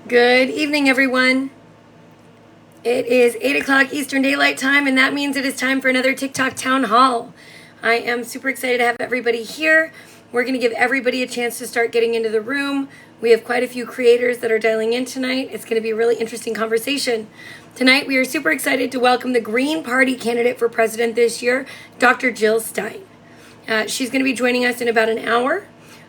Good evening, everyone. It is 8 o'clock Eastern Daylight Time, and that means it is time for another TikTok Town Hall. I am super excited to have everybody here. We're going to give everybody a chance to start getting into the room. We have quite a few creators that are dialing in tonight. It's going to be a really interesting conversation. Tonight, we are super excited to welcome the Green Party candidate for president this year, Dr. Jill Stein. She's going to be joining us in about an hour.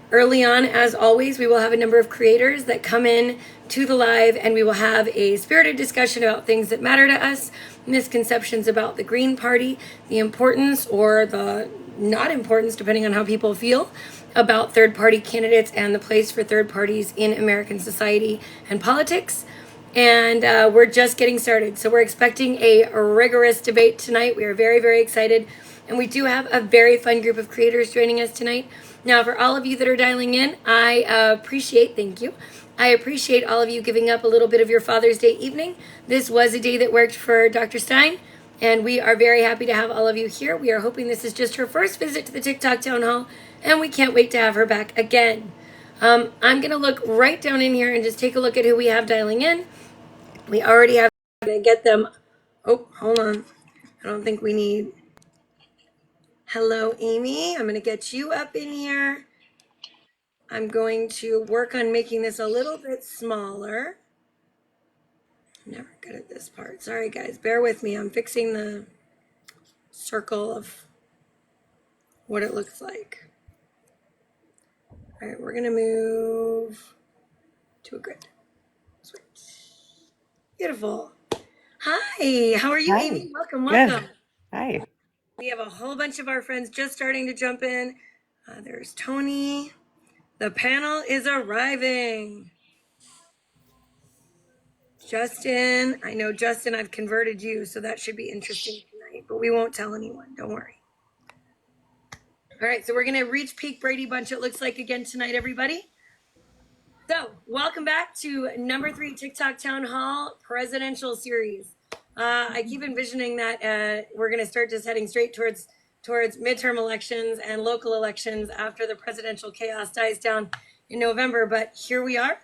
Early on, as always, we will have a number of creators that come in to the live, and we will have a spirited discussion about things that matter to us, misconceptions about the Green Party, the importance or the not importance, depending on how people feel, about third party candidates and the place for third parties in American society and politics. And we're just getting started. So we're expecting a rigorous debate tonight. We are very, very excited. And we do have a very fun group of creators joining us tonight. Now, for all of you that are dialing in, I thank you. I appreciate all of you giving up a little bit of your Father's Day evening. This was a day that worked for Dr. Stein, and we are very happy to have all of you here. We are hoping this is just her first visit to the TikTok Town Hall, and we can't wait to have her back again. I'm going to look right down in here and just take a look at who we have dialing in. We already have to get them. Oh, hold on. I don't think we need. Hello, Amy. I'm going to get you up in here. I'm going to work on making this a little bit smaller. I'm never good at this part. Sorry, guys. Bear with me. I'm fixing the circle of what it looks like. All right, we're going to move to a grid. Sweet. Beautiful. Hi, how are you, Hi. Amy? Welcome, Good. welcome. Hi. We have a whole bunch of our friends just starting to jump in. There's Tony. The panel is arriving. Justin, I know, Justin, I've converted you, so that should be interesting tonight, but we won't tell anyone. Don't worry. All right, so we're going to reach peak Brady Bunch, it looks like, again tonight, everybody. So, welcome back to number 3 TikTok Town Hall Presidential Series. I keep envisioning that we're going to start just heading straight towards midterm elections and local elections after the presidential chaos dies down in November, but here we are.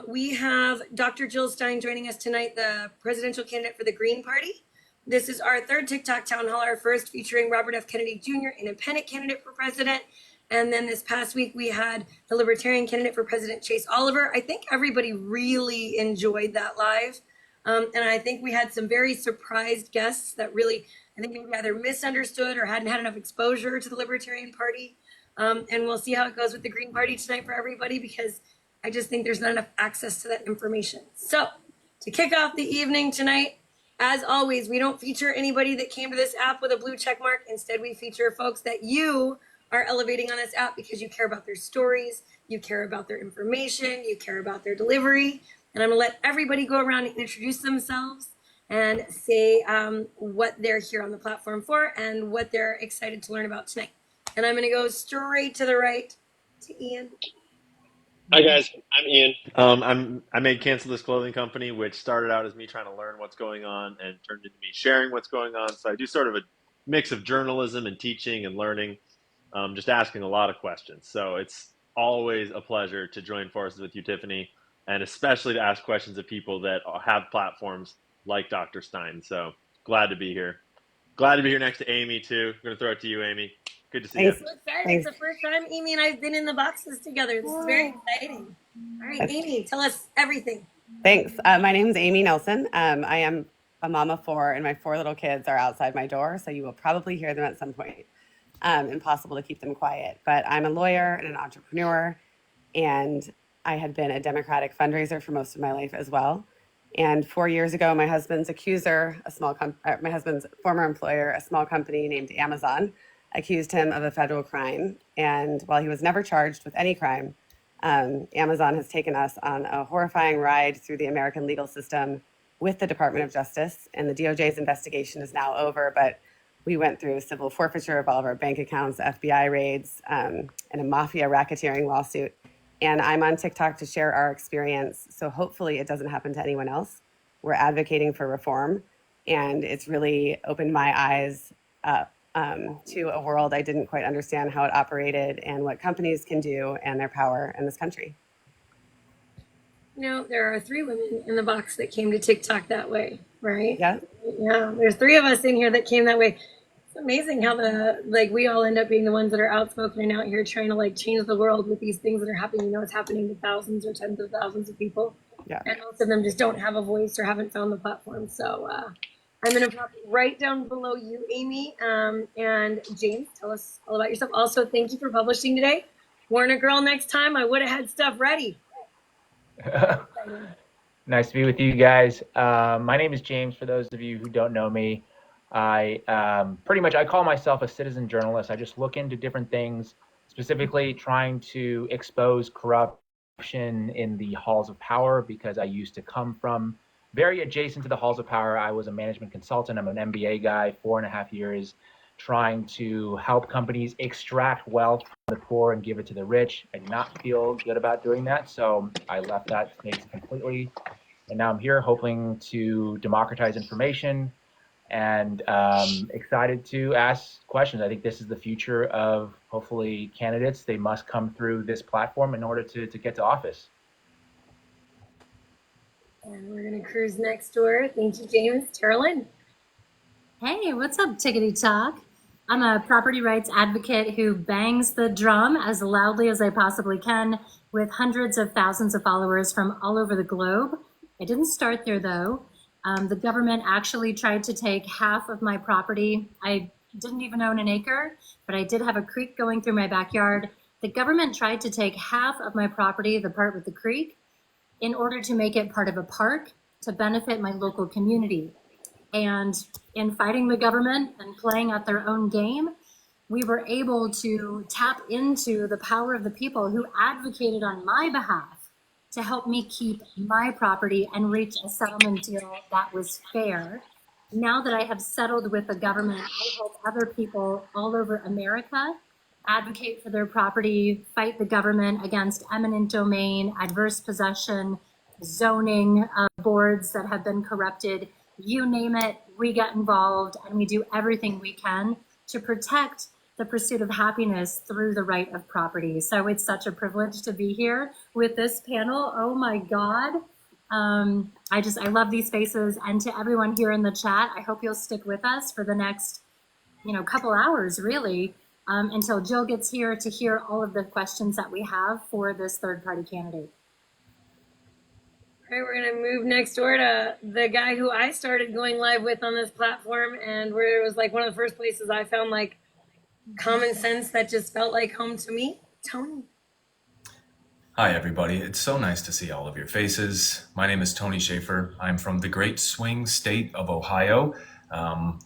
We have Dr. Jill Stein joining us tonight, the presidential candidate for the Green Party. This is our third TikTok Town Hall, our first featuring Robert F. Kennedy Jr., independent candidate for president. And then this past week, we had the Libertarian candidate for president, Chase Oliver. I think everybody really enjoyed that live. And I think we had some very surprised guests that really, I think maybe either misunderstood or hadn't had enough exposure to the Libertarian Party. And we'll see how it goes with the Green Party tonight for everybody, because I just think there's not enough access to that information. So to kick off the evening tonight, as always, we don't feature anybody that came to this app with a blue check mark. Instead, we feature folks that you are elevating on this app because you care about their stories, you care about their information, you care about their delivery. And I'm going to let everybody go around and introduce themselves and say what they're here on the platform for and what they're excited to learn about tonight. And I'm going to go straight to the right to Ian. Hi guys, I'm Ian. I made Cancel This Clothing Company, which started out as me trying to learn what's going on and turned into me sharing what's going on. So I do sort of a mix of journalism and teaching and learning, just asking a lot of questions. So it's always a pleasure to join forces with you, Tiffany, and especially to ask questions of people that have platforms like Dr. Stein. So glad to be here. Glad to be here next to Amy too. I'm gonna throw it to you, Amy. Good to see you. I'm so excited. It's the first time Amy and I have been in the boxes together. This is very exciting. All right, Amy, tell us everything. Thanks. My name is Amy Nelson. I am a mom of 4, and my 4 little kids are outside my door, so you will probably hear them at some point. Impossible to keep them quiet. But I'm a lawyer and an entrepreneur, and I had been a Democratic fundraiser for most of my life as well. And 4 years ago, my husband's accuser, my husband's former employer, a small company named Amazon, accused him of a federal crime. And while he was never charged with any crime, Amazon has taken us on a horrifying ride through the American legal system with the Department of Justice. And the DOJ's investigation is now over, but we went through civil forfeiture of all of our bank accounts, FBI raids, and a mafia racketeering lawsuit. And I'm on TikTok to share our experience. So hopefully it doesn't happen to anyone else. We're advocating for reform. And it's really opened my eyes up to a world I didn't quite understand how it operated and what companies can do and their power in this country. There are 3 women in the box that came to TikTok that way, right? Yeah. Yeah, there's 3 of us in here that came that way. It's amazing how we all end up being the ones that are outspoken and out here trying to change the world with these things that are happening. It's happening to thousands or tens of thousands of people. Yeah. And most of them just don't have a voice or haven't found the platform. So I'm going to pop right down below you, Amy. And James, tell us all about yourself. Also, thank you for publishing today. Warner Girl, next time I would have had stuff ready. Nice to be with you guys. My name is James. For those of you who don't know me, I call myself a citizen journalist. I just look into different things, specifically trying to expose corruption in the halls of power, because I used to come from very adjacent to the halls of power. I was a management consultant. I'm an MBA guy, 4.5 years, trying to help companies extract wealth from the poor and give it to the rich. I did not feel good about doing that, so I left that space completely. And now I'm here hoping to democratize information and excited to ask questions. I think this is the future of, hopefully, candidates. They must come through this platform in order to get to office. And we're going to cruise next door. Thank you, James. Carolyn. Hey, what's up, Tickety Talk? I'm a property rights advocate who bangs the drum as loudly as I possibly can with hundreds of thousands of followers from all over the globe. I didn't start there, though. The government actually tried to take half of my property. I didn't even own an acre, but I did have a creek going through my backyard. The government tried to take half of my property, the part with the creek, in order to make it part of a park to benefit my local community. And in fighting the government and playing at their own game, we were able to tap into the power of the people who advocated on my behalf to help me keep my property and reach a settlement deal that was fair. Now that I have settled with the government, I hope other people all over America advocate for their property, fight the government against eminent domain, adverse possession, zoning boards that have been corrupted. You name it, we get involved, and we do everything we can to protect the pursuit of happiness through the right of property. So it's such a privilege to be here with this panel. Oh my God. I love these faces, and to everyone here in the chat, I hope you'll stick with us for the next, couple hours, really, until Jill gets here to hear all of the questions that we have for this third-party candidate. All right, we're going to move next door to the guy who I started going live with on this platform, and where it was one of the first places I found common sense that just felt like home to me. Tony. Hi, everybody. It's so nice to see all of your faces. My name is Tony Schaefer. I'm from the great swing state of Ohio.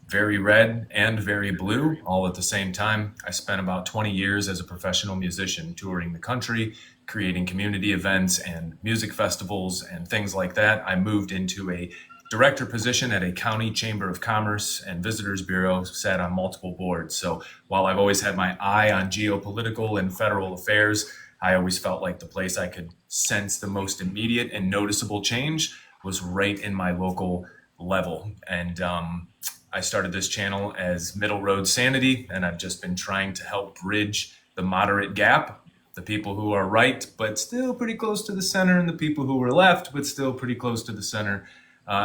Very red and very blue all at the same time. I spent about 20 years as a professional musician touring the country, creating community events and music festivals and things like that. I moved into a director position at a county chamber of commerce and visitors bureau, sat on multiple boards. So while I've always had my eye on geopolitical and federal affairs, I always felt like the place I could sense the most immediate and noticeable change was right in my local level. And I started this channel as Middle Road Sanity, and I've just been trying to help bridge the moderate gap, the people who are right but still pretty close to the center, and the people who are left but still pretty close to the center.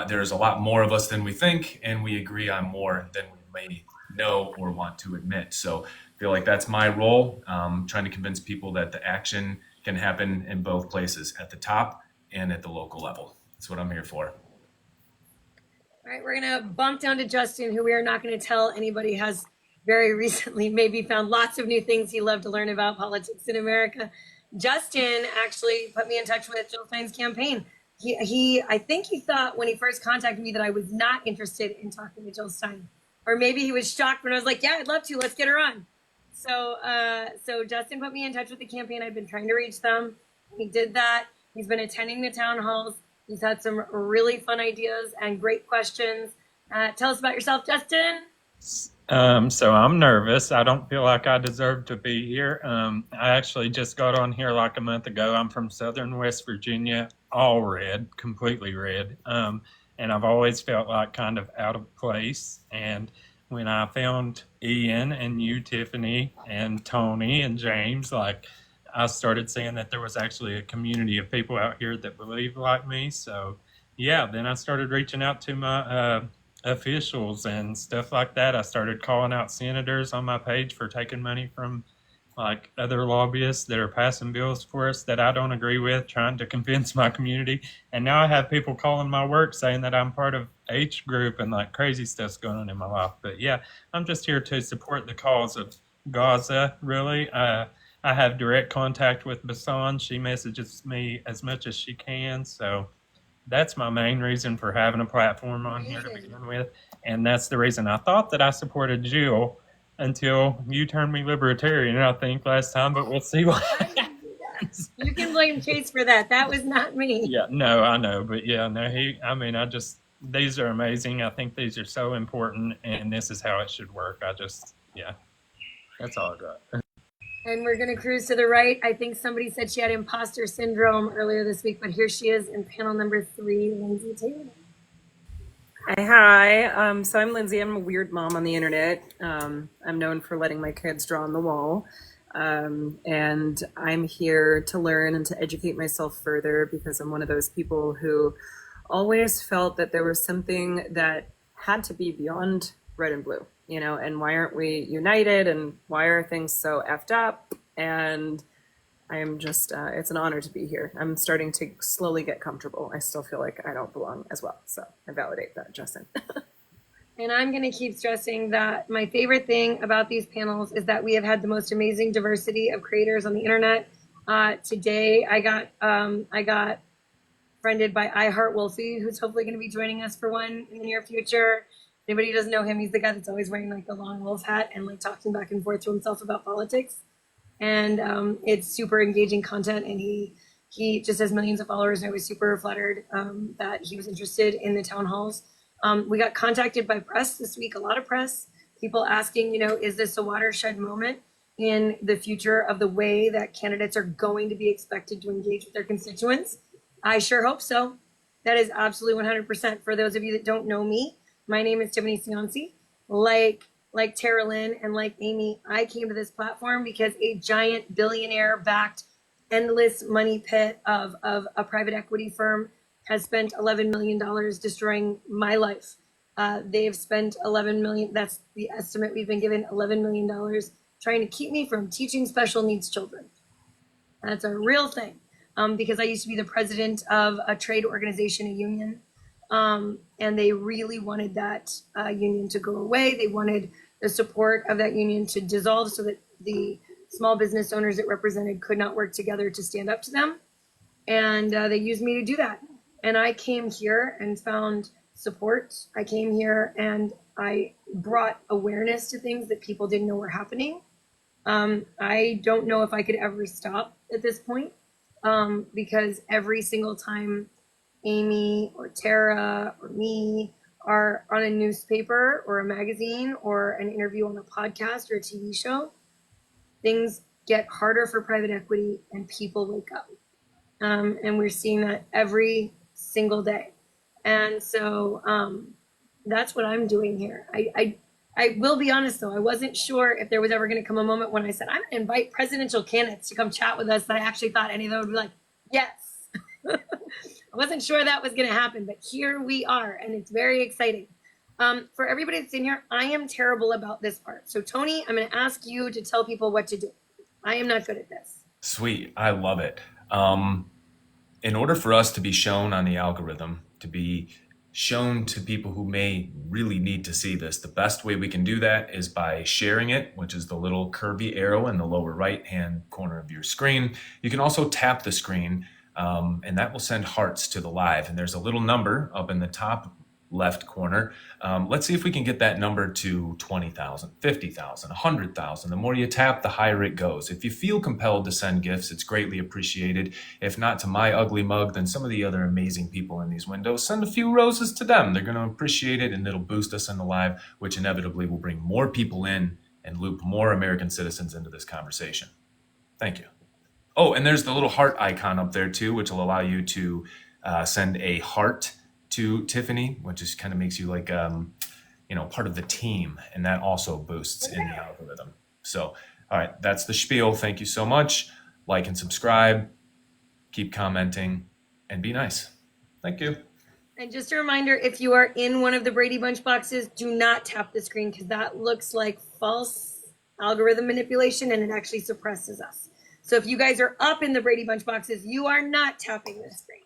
There's a lot more of us than we think, and we agree on more than we may know or want to admit. So I feel like that's my role, trying to convince people that the action can happen in both places, at the top and at the local level. That's what I'm here for. All right, we're going to bump down to Justin, who we are not going to tell anybody has very recently maybe found lots of new things he loved to learn about politics in America. Justin actually put me in touch with Jill Stein's campaign. I think he thought when he first contacted me that I was not interested in talking to Jill Stein, or maybe he was shocked when I was like, yeah, I'd love to, let's get her on. So Justin put me in touch with the campaign. I've been trying to reach them. He did that. He's been attending the town halls. He's had some really fun ideas and great questions. Tell us about yourself, Justin. So I'm nervous. I don't feel like I deserve to be here. I actually just got on here like a month ago. I'm from Southern West Virginia, all red, completely red. And I've always felt like kind of out of place. And when I found Ian and you, Tiffany, and Tony and James, I started seeing that there was actually a community of people out here that believe like me. So yeah, then I started reaching out to my officials and stuff like that. I started calling out senators on my page for taking money from like other lobbyists that are passing bills for us that I don't agree with, trying to convince my community. And now I have people calling my work saying that I'm part of H group and like crazy stuff's going on in my life. But yeah, I'm just here to support the cause of Gaza, really. I have direct contact with Basan. She messages me as much as she can. So that's my main reason for having a platform on here to begin with. And that's the reason I thought that I supported Jill until you turned me libertarian, I think, last time, but we'll see what happens. You can blame Chase for that. That was not me. Yeah, no, I know. But yeah, no, these are amazing. I think these are so important, and this is how it should work. Yeah, that's all I got. And we're going to cruise to the right. I think somebody said she had imposter syndrome earlier this week, but here she is in panel number 3, Lindsay Taylor. Hi. So I'm Lindsay. I'm a weird mom on the internet. I'm known for letting my kids draw on the wall. And I'm here to learn and to educate myself further because I'm one of those people who always felt that there was something that had to be beyond red and blue, and why aren't we united and why are things so effed up? And I am just, it's an honor to be here. I'm starting to slowly get comfortable. I still feel like I don't belong as well. So I validate that, Justin. And I'm going to keep stressing that my favorite thing about these panels is that we have had the most amazing diversity of creators on the internet. Today, I got friended by I Heart Wolfie, who's hopefully going to be joining us for one in the near future. Anybody who doesn't know him, he's the guy that's always wearing like the long wolf hat and like talking back and forth to himself about politics. And it's super engaging content, and he just has millions of followers, and I was super flattered that he was interested in the town halls. We got contacted by press this week, a lot of press, people asking, is this a watershed moment in the future of the way that candidates are going to be expected to engage with their constituents? I sure hope so. That is absolutely 100%. For those of you that don't know me, my name is Tiffany Cianci. Like Tara Lynn and like Amy, I came to this platform because a giant billionaire-backed endless money pit of a private equity firm has spent $11 million destroying my life. They've spent $11 million, that's the estimate we've been given, $11 million trying to keep me from teaching special needs children. That's a real thing because I used to be the president of a trade organization, a union, and they really wanted that union to go away. They wanted the support of that union to dissolve so that the small business owners it represented could not work together to stand up to them. And they used me to do that. And I came here and found support. I came here and I brought awareness to things that people didn't know were happening. I don't know if I could ever stop at this point because every single time Amy or Tara or me are on a newspaper or a magazine or an interview on a podcast or a TV show, things get harder for private equity and people wake up. And we're seeing that every single day. And so that's what I'm doing here. I will be honest though, I wasn't sure if there was ever going to come a moment when I said, I'm going to invite presidential candidates to come chat with us, that I actually thought any of them would be like, yes. I wasn't sure that was going to happen, but here we are, and it's very exciting. For everybody that's in here, I am terrible about this part. So Tony, I'm going to ask you to tell people what to do. I am not good at this. Sweet. I love it. In order for us to be shown on the algorithm, to be shown to people who may really need to see this, the best way we can do that is by sharing it, which is the little curvy arrow in the lower right-hand corner of your screen. You can also tap the screen, and that will send hearts to the live. And there's a little number up in the top left corner. Let's see if we can get that number to 20,000, 50,000, 100,000. The more you tap, the higher it goes. If you feel compelled to send gifts, it's greatly appreciated. If not to my ugly mug, then some of the other amazing people in these windows, send a few roses to them. They're going to appreciate it, and it'll boost us in the live, which inevitably will bring more people in and loop more American citizens into this conversation. Thank you. Oh, and there's the little heart icon up there too, which will allow you to send a heart to Tiffany, which just kind of makes you like, part of the team. And that also boosts in the algorithm. So, all right, that's the spiel. Thank you so much. like and subscribe, keep commenting, and be nice. Thank you. And just a reminder, if you are in one of the Brady Bunch boxes, do not tap the screen because that looks like false algorithm manipulation and it actually suppresses us. So if you guys are up in the Brady Bunch boxes, you are not tapping the screen.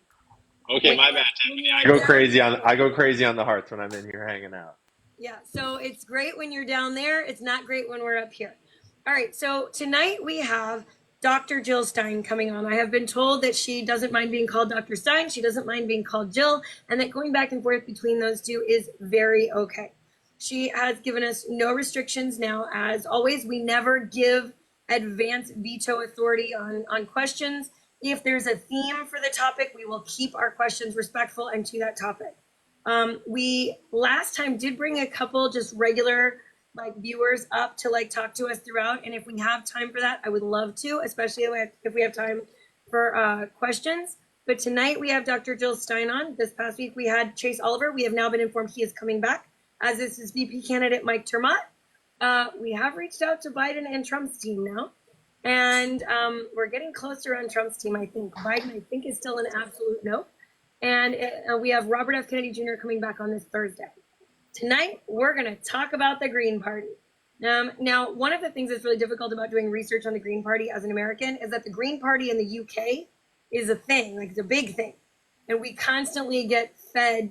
Okay, my bad, Tiffany. I go crazy on the hearts when I'm in here hanging out. Yeah, so it's great when you're down there. It's not great when we're up here. All right, so tonight we have Dr. Jill Stein coming on. I have been told that she doesn't mind being called Dr. Stein. She doesn't mind being called Jill, and that going back and forth between those two is very okay. She has given us no restrictions now. As always, we never give advance veto authority on questions. If there's a theme for the topic, we will keep our questions respectful and to that topic. We last time did bring a couple just regular viewers up to talk to us throughout, and if we have time for that, I would love to, especially if we have time for questions. But tonight we have Dr. Jill Stein on. This past week we had Chase Oliver. We have now been informed he is coming back, as is his VP candidate Mike Termott. We have reached out to Biden and Trump's team now, and we're getting closer on Trump's team. I think Biden, I think, is still an absolute no. And we have Robert F. Kennedy Jr. coming back on this Thursday. Tonight, we're going to talk about the Green Party. Now, one of the things that's really difficult about doing research on the Green Party as an American is that the Green Party in the UK is a thing, it's a big thing. And we constantly get fed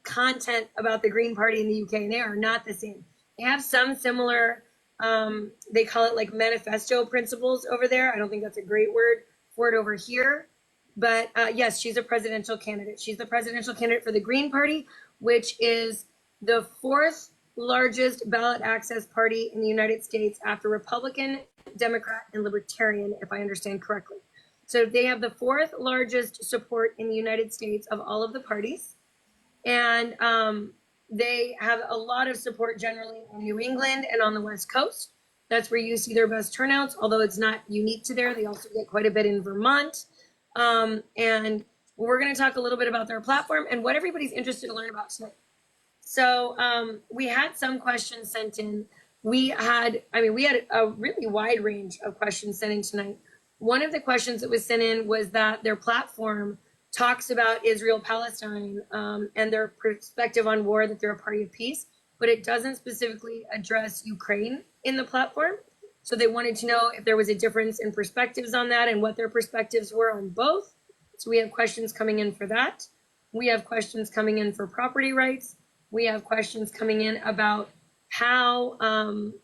content about the Green Party in the UK, and they are not the same. They have some similar, they call it manifesto principles over there. I don't think that's a great word for it over here. But yes, she's a presidential candidate. She's the presidential candidate for the Green Party, which is the fourth largest ballot access party in the United States after Republican, Democrat, and Libertarian, if I understand correctly. So they have the fourth largest support in the United States of all of the parties. And they have a lot of support generally in New England and on the West Coast. That's where you see their best turnouts, although it's not unique to there. They also get quite a bit in Vermont. And we're going to talk a little bit about their platform and what everybody's interested to learn about tonight. So we had some questions sent in. We had a really wide range of questions sent in tonight. One of the questions that was sent in was that their platform talks about Israel-Palestine and their perspective on war, that they're a party of peace, but it doesn't specifically address Ukraine in the platform. So they wanted to know if there was a difference in perspectives on that and what their perspectives were on both. So we have questions coming in for that. We have questions coming in for property rights. We have questions coming in about how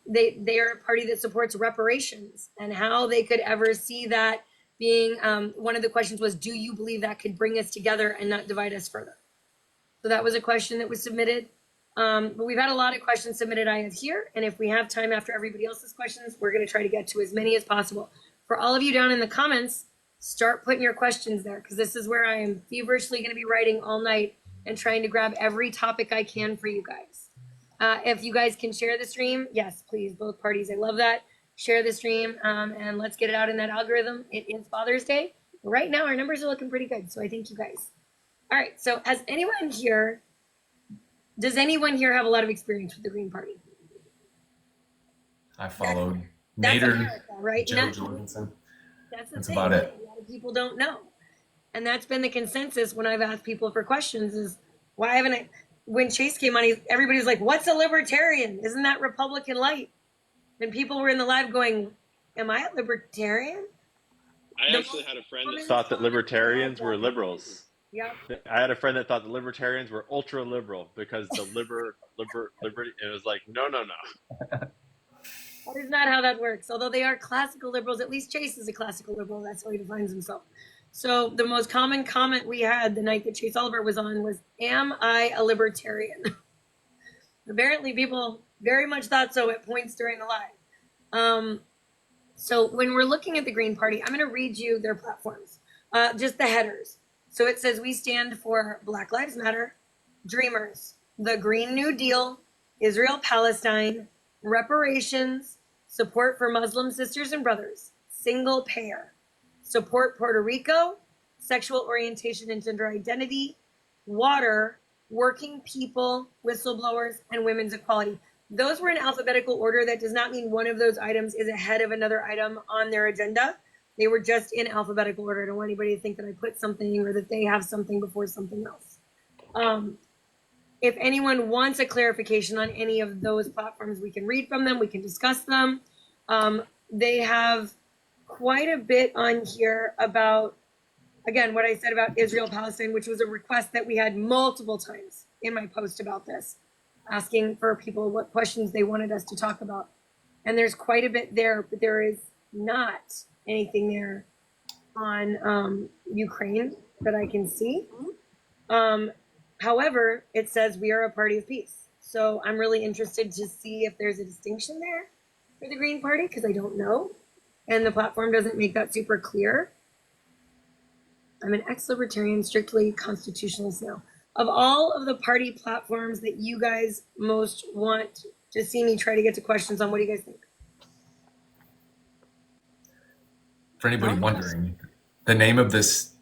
they are a party that supports reparations and how they could ever see that being, one of the questions was, do you believe that could bring us together and not divide us further? So that was a question that was submitted. But we've had a lot of questions submitted I have here, and if we have time after everybody else's questions, we're going to try to get to as many as possible. For all of you down in the comments, start putting your questions there, because this is where I am feverishly going to be writing all night and trying to grab every topic I can for you guys. If you guys can share the stream, yes, please, both parties. I love that. Share the stream, and let's get it out in that algorithm. It is Father's Day. Right now, our numbers are looking pretty good, so I thank you guys. All right, so does anyone here have a lot of experience with the Green Party? I followed That's Nader, America, right? Joe Jorgensen. That's about it. A lot of people don't know. And that's been the consensus when I've asked people for questions is, why haven't I, when Chase came on, everybody was like, what's a libertarian? Isn't that Republican light? And people were in the live going, am I a libertarian? I actually had a friend that thought that libertarians were liberals. Yeah. I had a friend that thought the libertarians were ultra liberal because the liberty. It was like, no. That is not how that works. Although they are classical liberals, at least Chase is a classical liberal. That's how he defines himself. So the most common comment we had the night that Chase Oliver was on was, am I a libertarian? Apparently people very much thought so at points during the live. So when we're looking at the Green Party, I'm going to read you their platforms, just the headers. So it says, we stand for Black Lives Matter, Dreamers, the Green New Deal, Israel-Palestine, reparations, support for Muslim sisters and brothers, single payer, support Puerto Rico, sexual orientation and gender identity, water, working people, whistleblowers, and women's equality. Those were in alphabetical order. That does not mean one of those items is ahead of another item on their agenda. They were just in alphabetical order. I don't want anybody to think that I put something or that they have something before something else. If anyone wants a clarification on any of those platforms, we can read from them, we can discuss them. They have quite a bit on here about, again, what I said about Israel Palestine, which was a request that we had multiple times in my post about this, asking for people what questions they wanted us to talk about. And there's quite a bit there, but there is not anything there on Ukraine that I can see. However, it says we are a party of peace. So I'm really interested to see if there's a distinction there for the Green Party, because I don't know. And the platform doesn't make that super clear. I'm an ex-libertarian, strictly constitutionalist now. Of all of the party platforms that you guys most want to see me try to get to questions on, what do you guys think? For anybody wondering, the name of this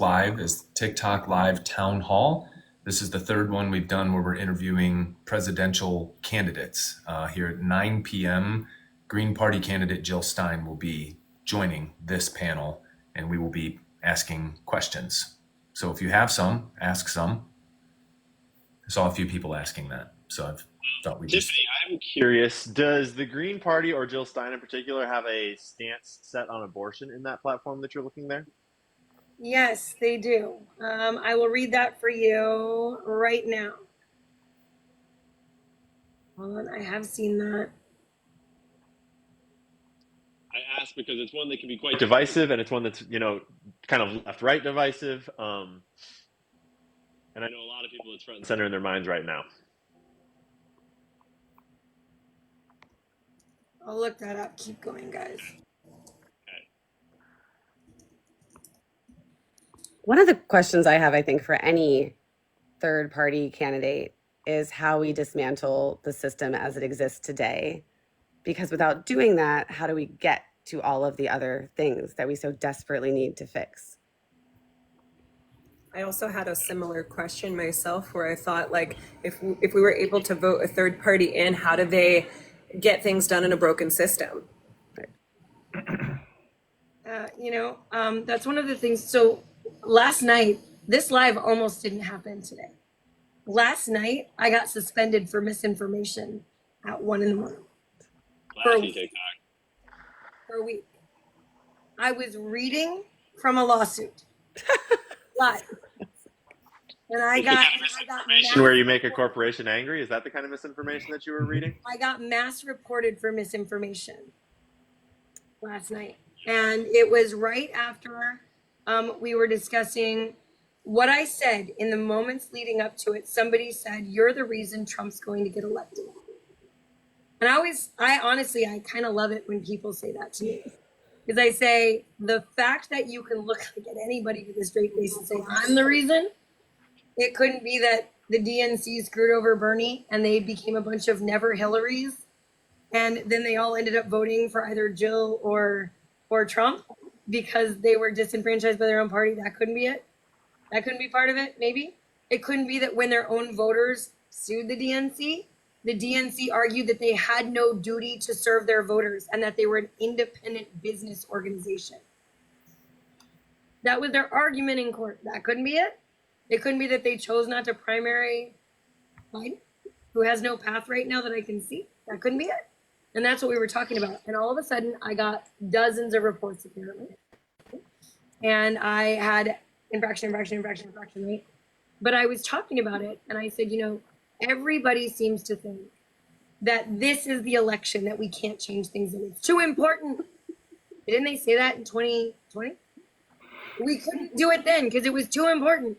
live is TikTok Live Town Hall. This is the third one we've done where we're interviewing presidential candidates. Here at 9 p.m., Green Party candidate Jill Stein will be joining this panel, and we will be asking questions. So if you have some, ask some. I saw a few people asking that, so I thought we just... Tiffany, I'm curious, does the Green Party or Jill Stein in particular have a stance set on abortion in that platform that you're looking there? Yes, they do. I will read that for you right now. Hold on, I have seen that. I ask because it's one that can be quite divisive, and it's one that's, kind of left-right divisive. And I know a lot of people it's front and center in their minds right now. I'll look that up. Keep going, guys. One of the questions I have, I think, for any third party candidate is how we dismantle the system as it exists today. Because without doing that, how do we get to all of the other things that we so desperately need to fix? I also had a similar question myself where I thought, like, if we were able to vote a third party in, how do they get things done in a broken system? That's one of the things. So last night, this live almost didn't happen today. Last night, I got suspended for misinformation at 1 a.m. For a week. I was reading from a lawsuit. Live. And I got misinformation where you make a corporation angry? Is that the kind of misinformation that you were reading? I got mass reported for misinformation last night. And it was right after we were discussing what I said in the moments leading up to it. Somebody said, "You're the reason Trump's going to get elected." And I honestly kind of love it when people say that to me. Because I say, the fact that you can look like at anybody with a straight face and say, "I'm the reason," it couldn't be that the DNC screwed over Bernie and they became a bunch of never Hillarys. And then they all ended up voting for either Jill or Trump because they were disenfranchised by their own party. That couldn't be it. That couldn't be part of it, maybe. It couldn't be that when their own voters sued the DNC argued that they had no duty to serve their voters and that they were an independent business organization. That was their argument in court. That couldn't be it. It couldn't be that they chose not to primary Biden, who has no path right now that I can see. That couldn't be it. And that's what we were talking about. And all of a sudden, I got dozens of reports, apparently. And I had infraction, right? But I was talking about it, and I said, everybody seems to think that this is the election, that we can't change things, and it's too important. Didn't they say that in 2020? We couldn't do it then because it was too important.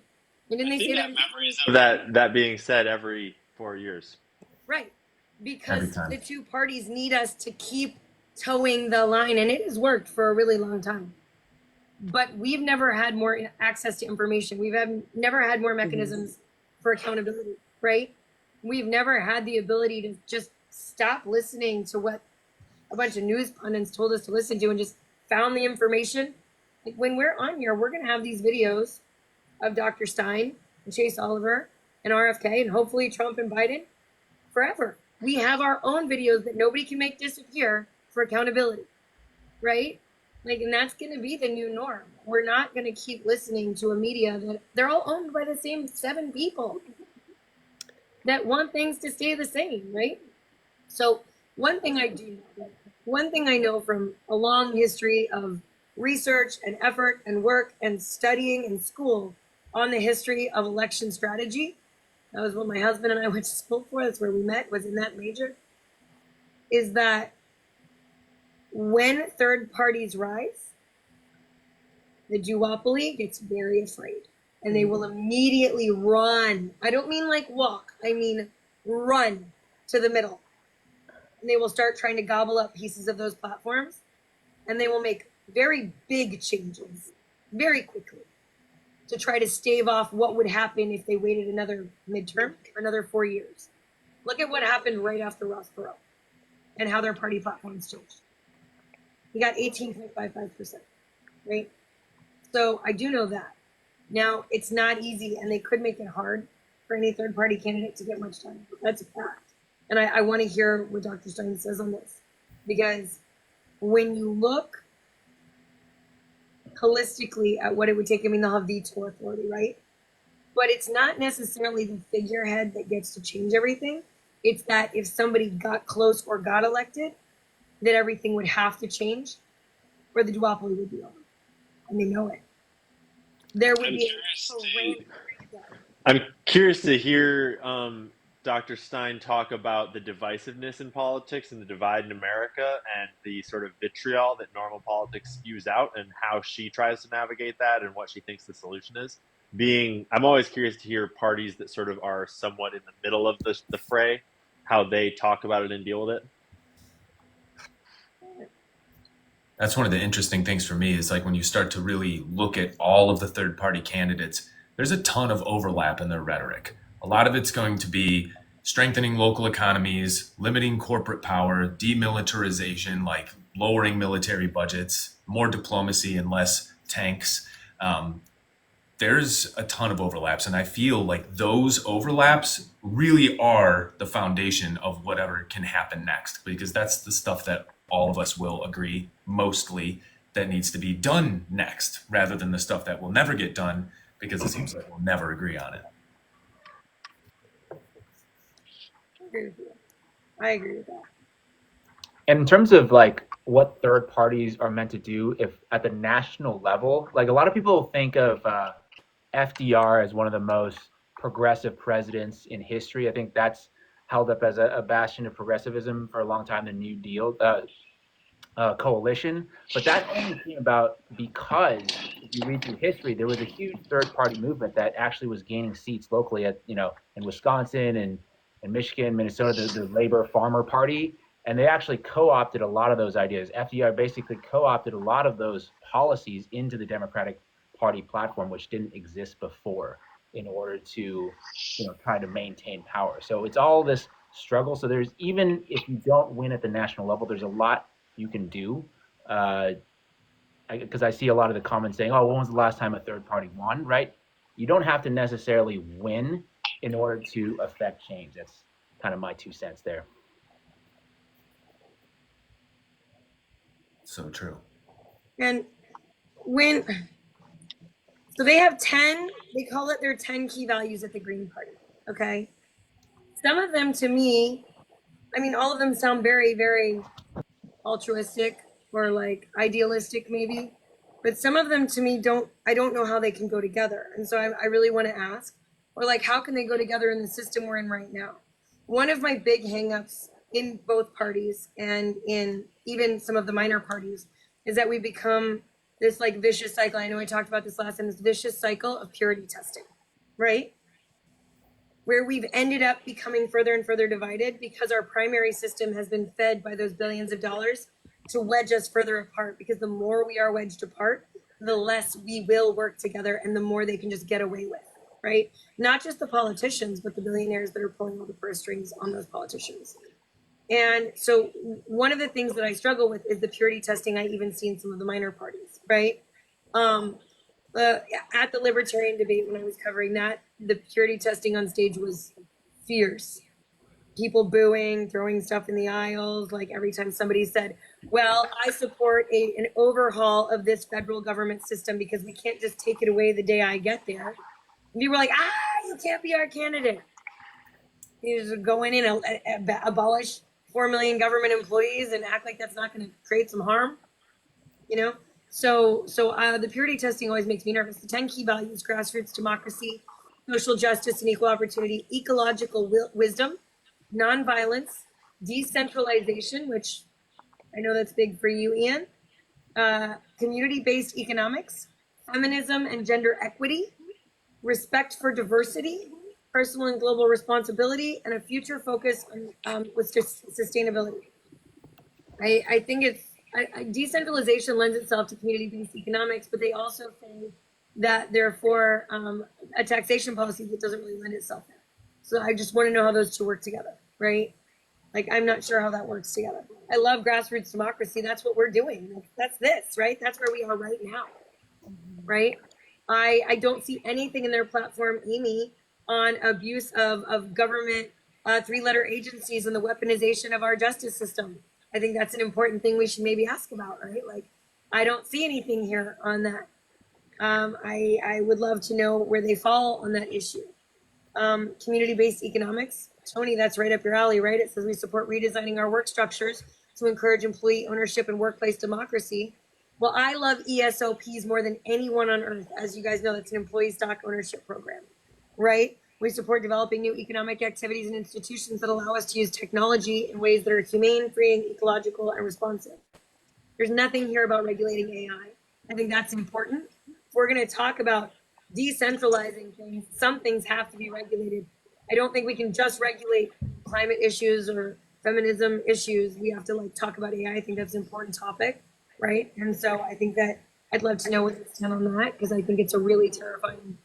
And didn't they say that? Memories of that being said every 4 years. Right. Because the two parties need us to keep towing the line, and it has worked for a really long time. But we've never had more access to information. We've never had more mechanisms for accountability, right? We've never had the ability to just stop listening to what a bunch of news pundits told us to listen to and just found the information. Like when we're on here, we're going to have these videos of Dr. Stein and Chase Oliver and RFK and hopefully Trump and Biden forever. We have our own videos that nobody can make disappear for accountability, right? Like, and that's going to be the new norm. We're not going to keep listening to a media that they're all owned by the same 7 people that want things to stay the same, right? So one thing I know from a long history of research and effort and work and studying in school on the history of election strategy, that was what my husband and I went to school for, that's where we met, was in that major, is that when third parties rise, the duopoly gets very afraid and they will immediately run. I don't mean like walk, I mean run to the middle. And they will start trying to gobble up pieces of those platforms, and they will make very big changes very quickly to try to stave off what would happen if they waited another midterm or another 4 years. Look at what happened right after Ross Perot and how their party platforms changed. He got 18.55%, right? So I do know that. Now, it's not easy, and they could make it hard for any third-party candidate to get much done. That's a fact. And I want to hear what Dr. Stein says on this. Because when you look holistically at what it would take, I mean, they'll have veto authority, right? But it's not necessarily the figurehead that gets to change everything. It's that if somebody got close or got elected, that everything would have to change, or the duopoly would be over. And they know it. There would be I'm curious to hear Dr. Stein talk about the divisiveness in politics and the divide in America and the sort of vitriol that normal politics spews out and how she tries to navigate that and what she thinks the solution is. I'm always curious to hear parties that sort of are somewhat in the middle of the fray, how they talk about it and deal with it. That's one of the interesting things for me is like when you start to really look at all of the third party candidates, there's a ton of overlap in their rhetoric. A lot of it's going to be strengthening local economies, limiting corporate power, demilitarization, like lowering military budgets, more diplomacy and less tanks. There's a ton of overlaps. And I feel like those overlaps really are the foundation of whatever can happen next, because that's the stuff that all of us will agree mostly that needs to be done next, rather than the stuff that will never get done because it seems like we'll never agree on it. I agree with that. And in terms of like what third parties are meant to do, if at the national level, like a lot of people think of FDR as one of the most progressive presidents in history. I think that's held up as a bastion of progressivism for a long time, the New Deal coalition. But that only came about because if you read through history, there was a huge third-party movement that actually was gaining seats locally at, in Wisconsin and Michigan, Minnesota, the Labor Farmer Party. And they actually co-opted a lot of those ideas. FDR basically co-opted a lot of those policies into the Democratic Party platform, which didn't exist before, in order to, try to maintain power. So it's all this struggle. So there's, even if you don't win at the national level, there's a lot you can do. Because I see a lot of the comments saying, "Oh, when was the last time a third party won?" Right? You don't have to necessarily win in order to affect change. That's kind of my 2 cents there. So true. And so they have 10, they call it their 10 key values at the Green Party, okay? Some of them to me, I mean, all of them sound very, very altruistic or like idealistic maybe, but some of them to me I don't know how they can go together. And so I really want to ask, or like, how can they go together in the system we're in right now? One of my big hangups in both parties and in even some of the minor parties is that we become this like vicious cycle. I know I talked about this last time, this vicious cycle of purity testing, right? Where we've ended up becoming further and further divided because our primary system has been fed by those billions of dollars to wedge us further apart, because the more we are wedged apart, the less we will work together and the more they can just get away with, right? Not just the politicians, but the billionaires that are pulling all the purse strings on those politicians. And so one of the things that I struggle with is the purity testing I even see in some of the minor parties, right? At the libertarian debate when I was covering that, the purity testing on stage was fierce. people booing, throwing stuff in the aisles. Like every time somebody said, well, I support an overhaul of this federal government system because we can't just take it away the day I get there. And people were like, you can't be our candidate. You just go in and abolish 4 million government employees and act like that's not going to create some harm, you know? So the purity testing always makes me nervous. The 10 key values: grassroots democracy, social justice and equal opportunity, ecological wisdom, nonviolence, decentralization, which I know that's big for you, Ian, community-based economics, feminism and gender equity, respect for diversity, personal and global responsibility, and a future focus on with sustainability. I think decentralization lends itself to community-based economics, but they also say that therefore a taxation policy that doesn't really lend itself there. So I just want to know how those two work together, right? Like, I'm not sure how that works together. I love grassroots democracy. That's what we're doing. That's this, right? That's where we are right now, right? I don't see anything in their platform, Amy, on abuse of government 3-letter agencies and the weaponization of our justice system. I think that's an important thing we should maybe ask about, right? Like, I don't see anything here on that. I would love to know where they fall on that issue. Community-based economics. Tony, that's right up your alley, right? It says we support redesigning our work structures to encourage employee ownership and workplace democracy. Well, I love ESOPs more than anyone on earth. As you guys know, that's an employee stock ownership program, right? We support developing new economic activities and institutions that allow us to use technology in ways that are humane, freeing, ecological, and responsive. There's nothing here about regulating AI. I think that's important. If we're going to talk about decentralizing things, some things have to be regulated. I don't think we can just regulate climate issues or feminism issues. We have to like talk about AI. I think that's an important topic, right? And so I think that I'd love to know what you stand on that, because I think it's a really terrifying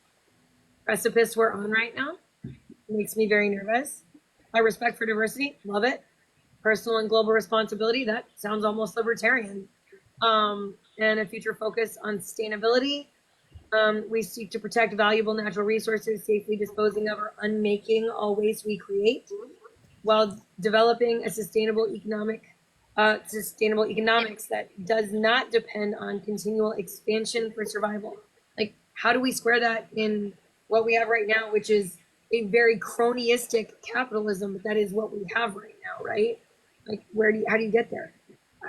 precipice we're on right now. It makes me very nervous. My respect for diversity, love it. Personal and global responsibility, that sounds almost libertarian. And a future focus on sustainability. We seek to protect valuable natural resources, safely disposing of or unmaking all waste we create, while developing a sustainable economics that does not depend on continual expansion for survival. Like, how do we square that in what we have right now, which is a very cronyistic capitalism, but that is what we have right now, right? Like, how do you get there?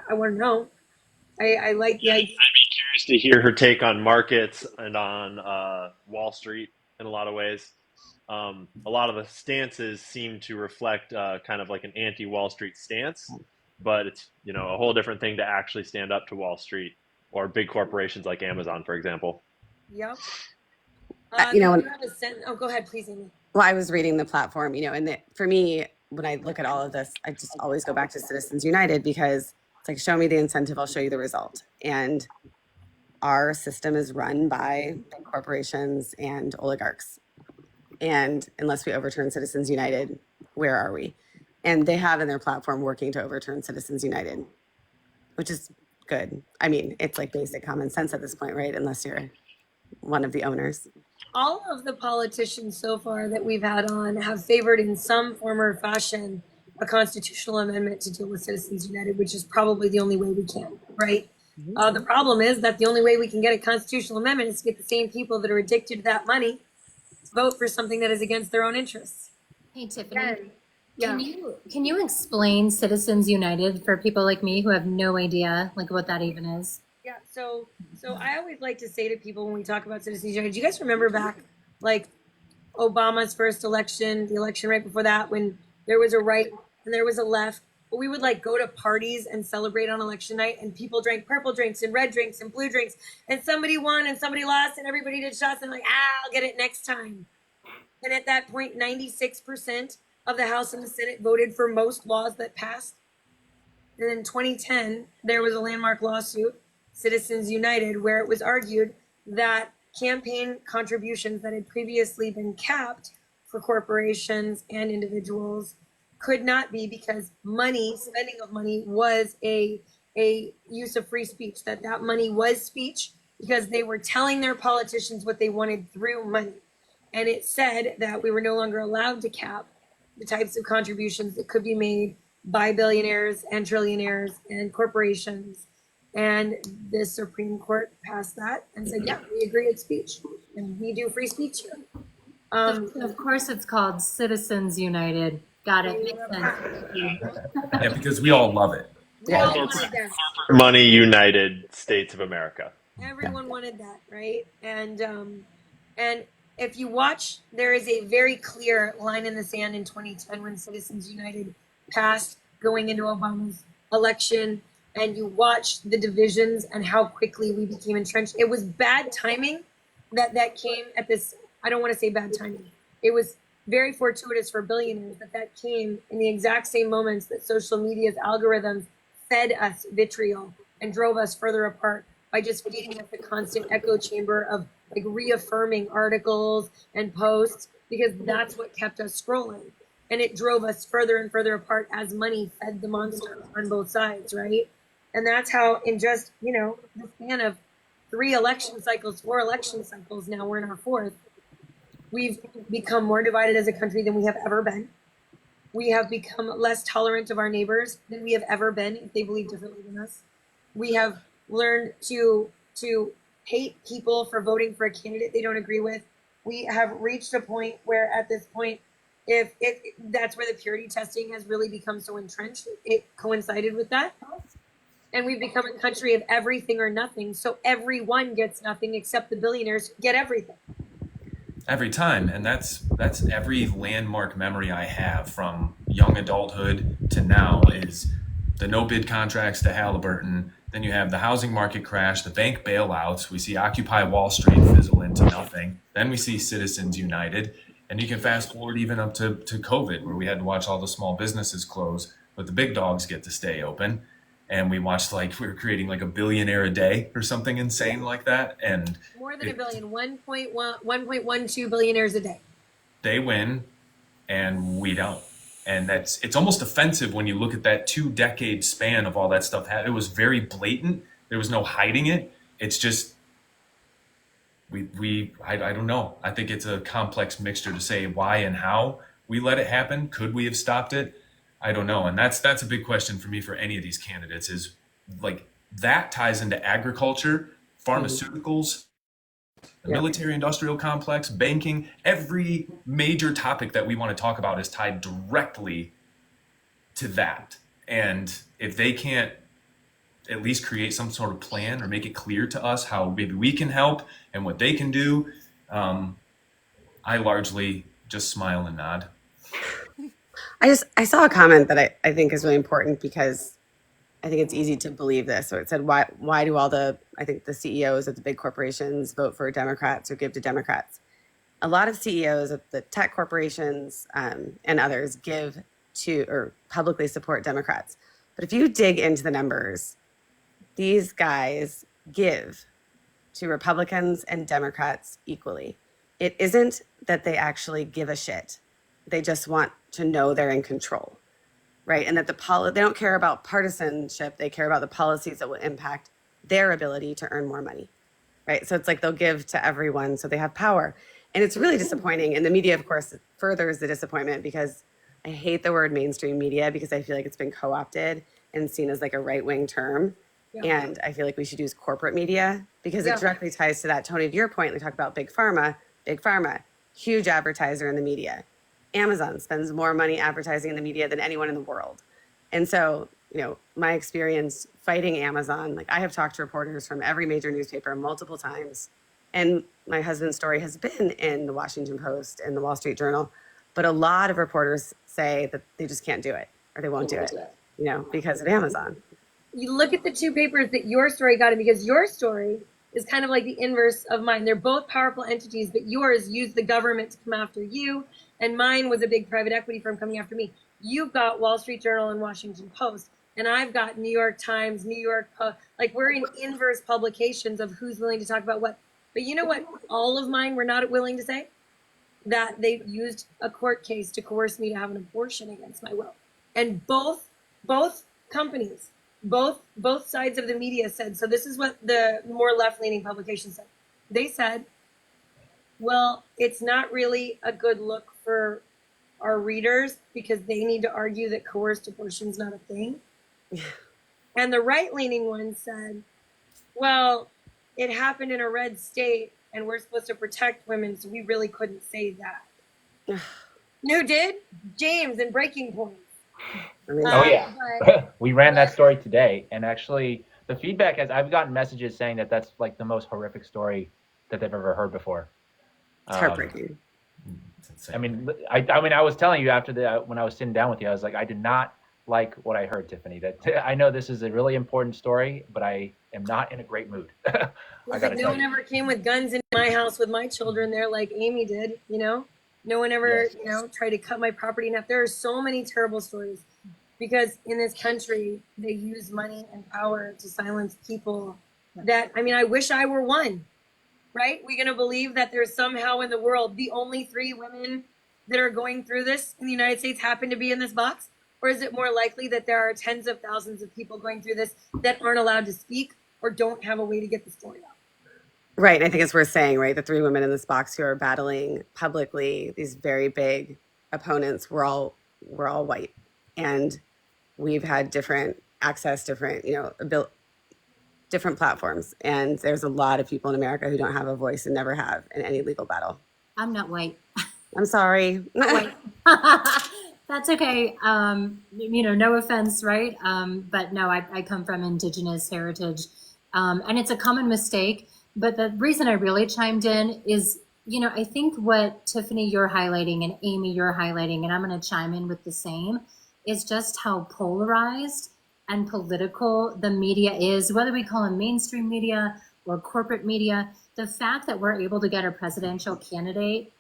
I want to know. I like the idea. I'd be curious to hear her take on markets and on Wall Street in a lot of ways. A lot of the stances seem to reflect kind of like an anti-Wall Street stance, but it's, a whole different thing to actually stand up to Wall Street or big corporations like Amazon, for example. Yep. Go ahead, please, Amy. Well, I was reading the platform, and for me, when I look at all of this, I just always go back to Citizens United, because it's like, show me the incentive, I'll show you the result. And our system is run by big corporations and oligarchs. And unless we overturn Citizens United, where are we? And they have in their platform working to overturn Citizens United, which is good. I mean, it's like basic common sense at this point, right? Unless you're one of the owners. All of the politicians so far that we've had on have favored in some form or fashion a constitutional amendment to deal with Citizens United, which is probably the only way we can, right? The problem is that the only way we can get a constitutional amendment is to get the same people that are addicted to that money to vote for something that is against their own interests. Hey, Tiffany, can you explain Citizens United for people like me who have no idea like what that even is? Yeah, so I always like to say to people when we talk about Citizens United, do you guys remember back like Obama's first election, the election right before that, when there was a right and there was a left, but we would like go to parties and celebrate on election night, and people drank purple drinks and red drinks and blue drinks, and somebody won and somebody lost and everybody did shots, and like, I'll get it next time. And at that point, 96% of the House and the Senate voted for most laws that passed. And in 2010, there was a landmark lawsuit, Citizens United, where it was argued that campaign contributions that had previously been capped for corporations and individuals could not be, because spending of money was a use of free speech, that money was speech, because they were telling their politicians what they wanted through money. And it said that we were no longer allowed to cap the types of contributions that could be made by billionaires and trillionaires and corporations. And the Supreme Court passed that and said, yeah, we agree it's speech. And we do free speech here. Of course, it's called Citizens United. Got it. Makes sense. Yeah, because we all love it. We all wanted that. Money United States of America. Everyone wanted that, right? And if you watch, there is a very clear line in the sand in 2010 when Citizens United passed going into Obama's election, and you watch the divisions and how quickly we became entrenched. It was bad timing that came at this. I don't want to say bad timing. It was very fortuitous for billionaires that came in the exact same moments that social media's algorithms fed us vitriol and drove us further apart by just feeding us a constant echo chamber of like reaffirming articles and posts, because that's what kept us scrolling. And it drove us further and further apart as money fed the monster on both sides, right? And that's how in just, the span of 4 election cycles, now we're in our 4th, we've become more divided as a country than we have ever been. We have become less tolerant of our neighbors than we have ever been if they believe differently than us. We have learned to hate people for voting for a candidate they don't agree with. We have reached a point where at this point, that's where the purity testing has really become so entrenched. It coincided with that. And we've become a country of everything or nothing. So everyone gets nothing except the billionaires get everything. Every time, and that's every landmark memory I have from young adulthood to now is the no bid contracts to Halliburton. Then you have the housing market crash, the bank bailouts. We see Occupy Wall Street fizzle into nothing. Then we see Citizens United, and you can fast forward even up to COVID, where we had to watch all the small businesses close, but the big dogs get to stay open. And we watched we were creating like $1 billion a day or something insane like that. And more than a billion, 1.12 billionaires a day. They win and we don't. And it's almost offensive when you look at that 2-decade span of all that stuff. It was very blatant. There was no hiding it. It's just, I don't know. I think it's a complex mixture to say why and how we let it happen. Could we have stopped it? I don't know. And that's a big question for me for any of these candidates is like that ties into agriculture, pharmaceuticals, the military industrial complex, banking. Every major topic that we want to talk about is tied directly to that. And if they can't at least create some sort of plan or make it clear to us how maybe we can help and what they can do, I largely just smile and nod. I saw a comment that I think is really important because I think it's easy to believe this. So it said, why do all the CEOs of the big corporations vote for Democrats or give to Democrats? A lot of CEOs of the tech corporations and others give to or publicly support Democrats. But if you dig into the numbers, these guys give to Republicans and Democrats equally. It isn't that they actually give a shit. They just want to know they're in control, right? And that they don't care about partisanship. They care about the policies that will impact their ability to earn more money, right? So it's like they'll give to everyone so they have power. And it's really disappointing. And the media, of course, furthers the disappointment because I hate the word mainstream media because I feel like it's been co-opted and seen as like a right-wing term. Yeah. And I feel like we should use corporate media because it directly ties to that. Tony, to your point, we talk about big pharma, huge advertiser in the media. Amazon spends more money advertising in the media than anyone in the world. And so, my experience fighting Amazon, like I have talked to reporters from every major newspaper multiple times. And my husband's story has been in the Washington Post and the Wall Street Journal. But a lot of reporters say that they just can't do it or they won't do it, because of Amazon. You look at the 2 papers that your story got in because your story is kind of like the inverse of mine. They're both powerful entities, but yours used the government to come after you. And mine was a big private equity firm coming after me. You've got Wall Street Journal and Washington Post, and I've got New York Times, New York Post. Like we're in inverse publications of who's willing to talk about what. But you know what? All of mine were not willing to say that they used a court case to coerce me to have an abortion against my will. And both companies, both sides of the media said. So this is what the more left-leaning publications said. They said, well, it's not really a good look for our readers because they need to argue that coerced abortion is not a thing. And the right-leaning one said, well, it happened in a red state and we're supposed to protect women, so we really couldn't say that. Who did? James in Breaking Point. Oh yeah, we ran that story today, and actually the feedback I've gotten messages saying that that's like the most horrific story that they've ever heard before. It's heartbreaking. I mean, I was telling you when I was sitting down with you, I was like, I did not like what I heard, Tiffany. That I know this is a really important story, but I am not in a great mood. No one ever came with guns in my house with my children there like Amy did, you know? No one ever, tried to cut my property in half. There are so many terrible stories because in this country, they use money and power to silence people that, I wish I were one, right? We're going to believe that there's somehow in the world, the only 3 women that are going through this in the United States happen to be in this box? Or is it more likely that there are tens of thousands of people going through this that aren't allowed to speak or don't have a way to get the story out? Right. I think it's worth saying, right? The 3 women in this box who are battling publicly these very big opponents, we're all white. And we've had different access, different platforms. And there's a lot of people in America who don't have a voice and never have in any legal battle. I'm not white. I'm sorry. Not white. That's okay. No offense, right? But no, I come from indigenous heritage. And it's a common mistake. But the reason I really chimed in is, I think what Tiffany, you're highlighting, and Amy, you're highlighting, and I'm going to chime in with the same, is just how polarized and political the media is, whether we call them mainstream media or corporate media. The fact that we're able to get a presidential candidate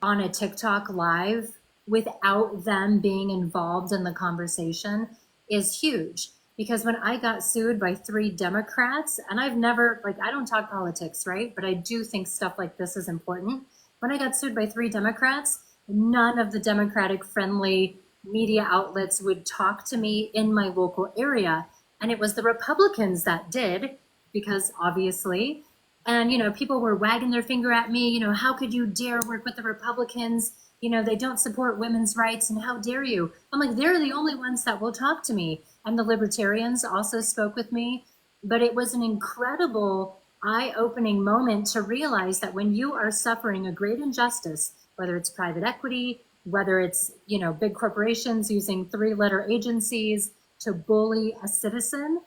on a TikTok live without them being involved in the conversation is huge. Because when I got sued by 3 Democrats, and I've never, I don't talk politics, right? But I do think stuff like this is important. When I got sued by 3 Democrats, none of the Democratic-friendly media outlets would talk to me in my local area. And it was the Republicans that did, because obviously, and, people were wagging their finger at me, how could you dare work with the Republicans? They don't support women's rights, and how dare you? I'm like, they're the only ones that will talk to me. And the libertarians also spoke with me. But it was an incredible eye-opening moment to realize that when you are suffering a great injustice, whether it's private equity, whether it's, big corporations using 3-letter agencies to bully a citizen,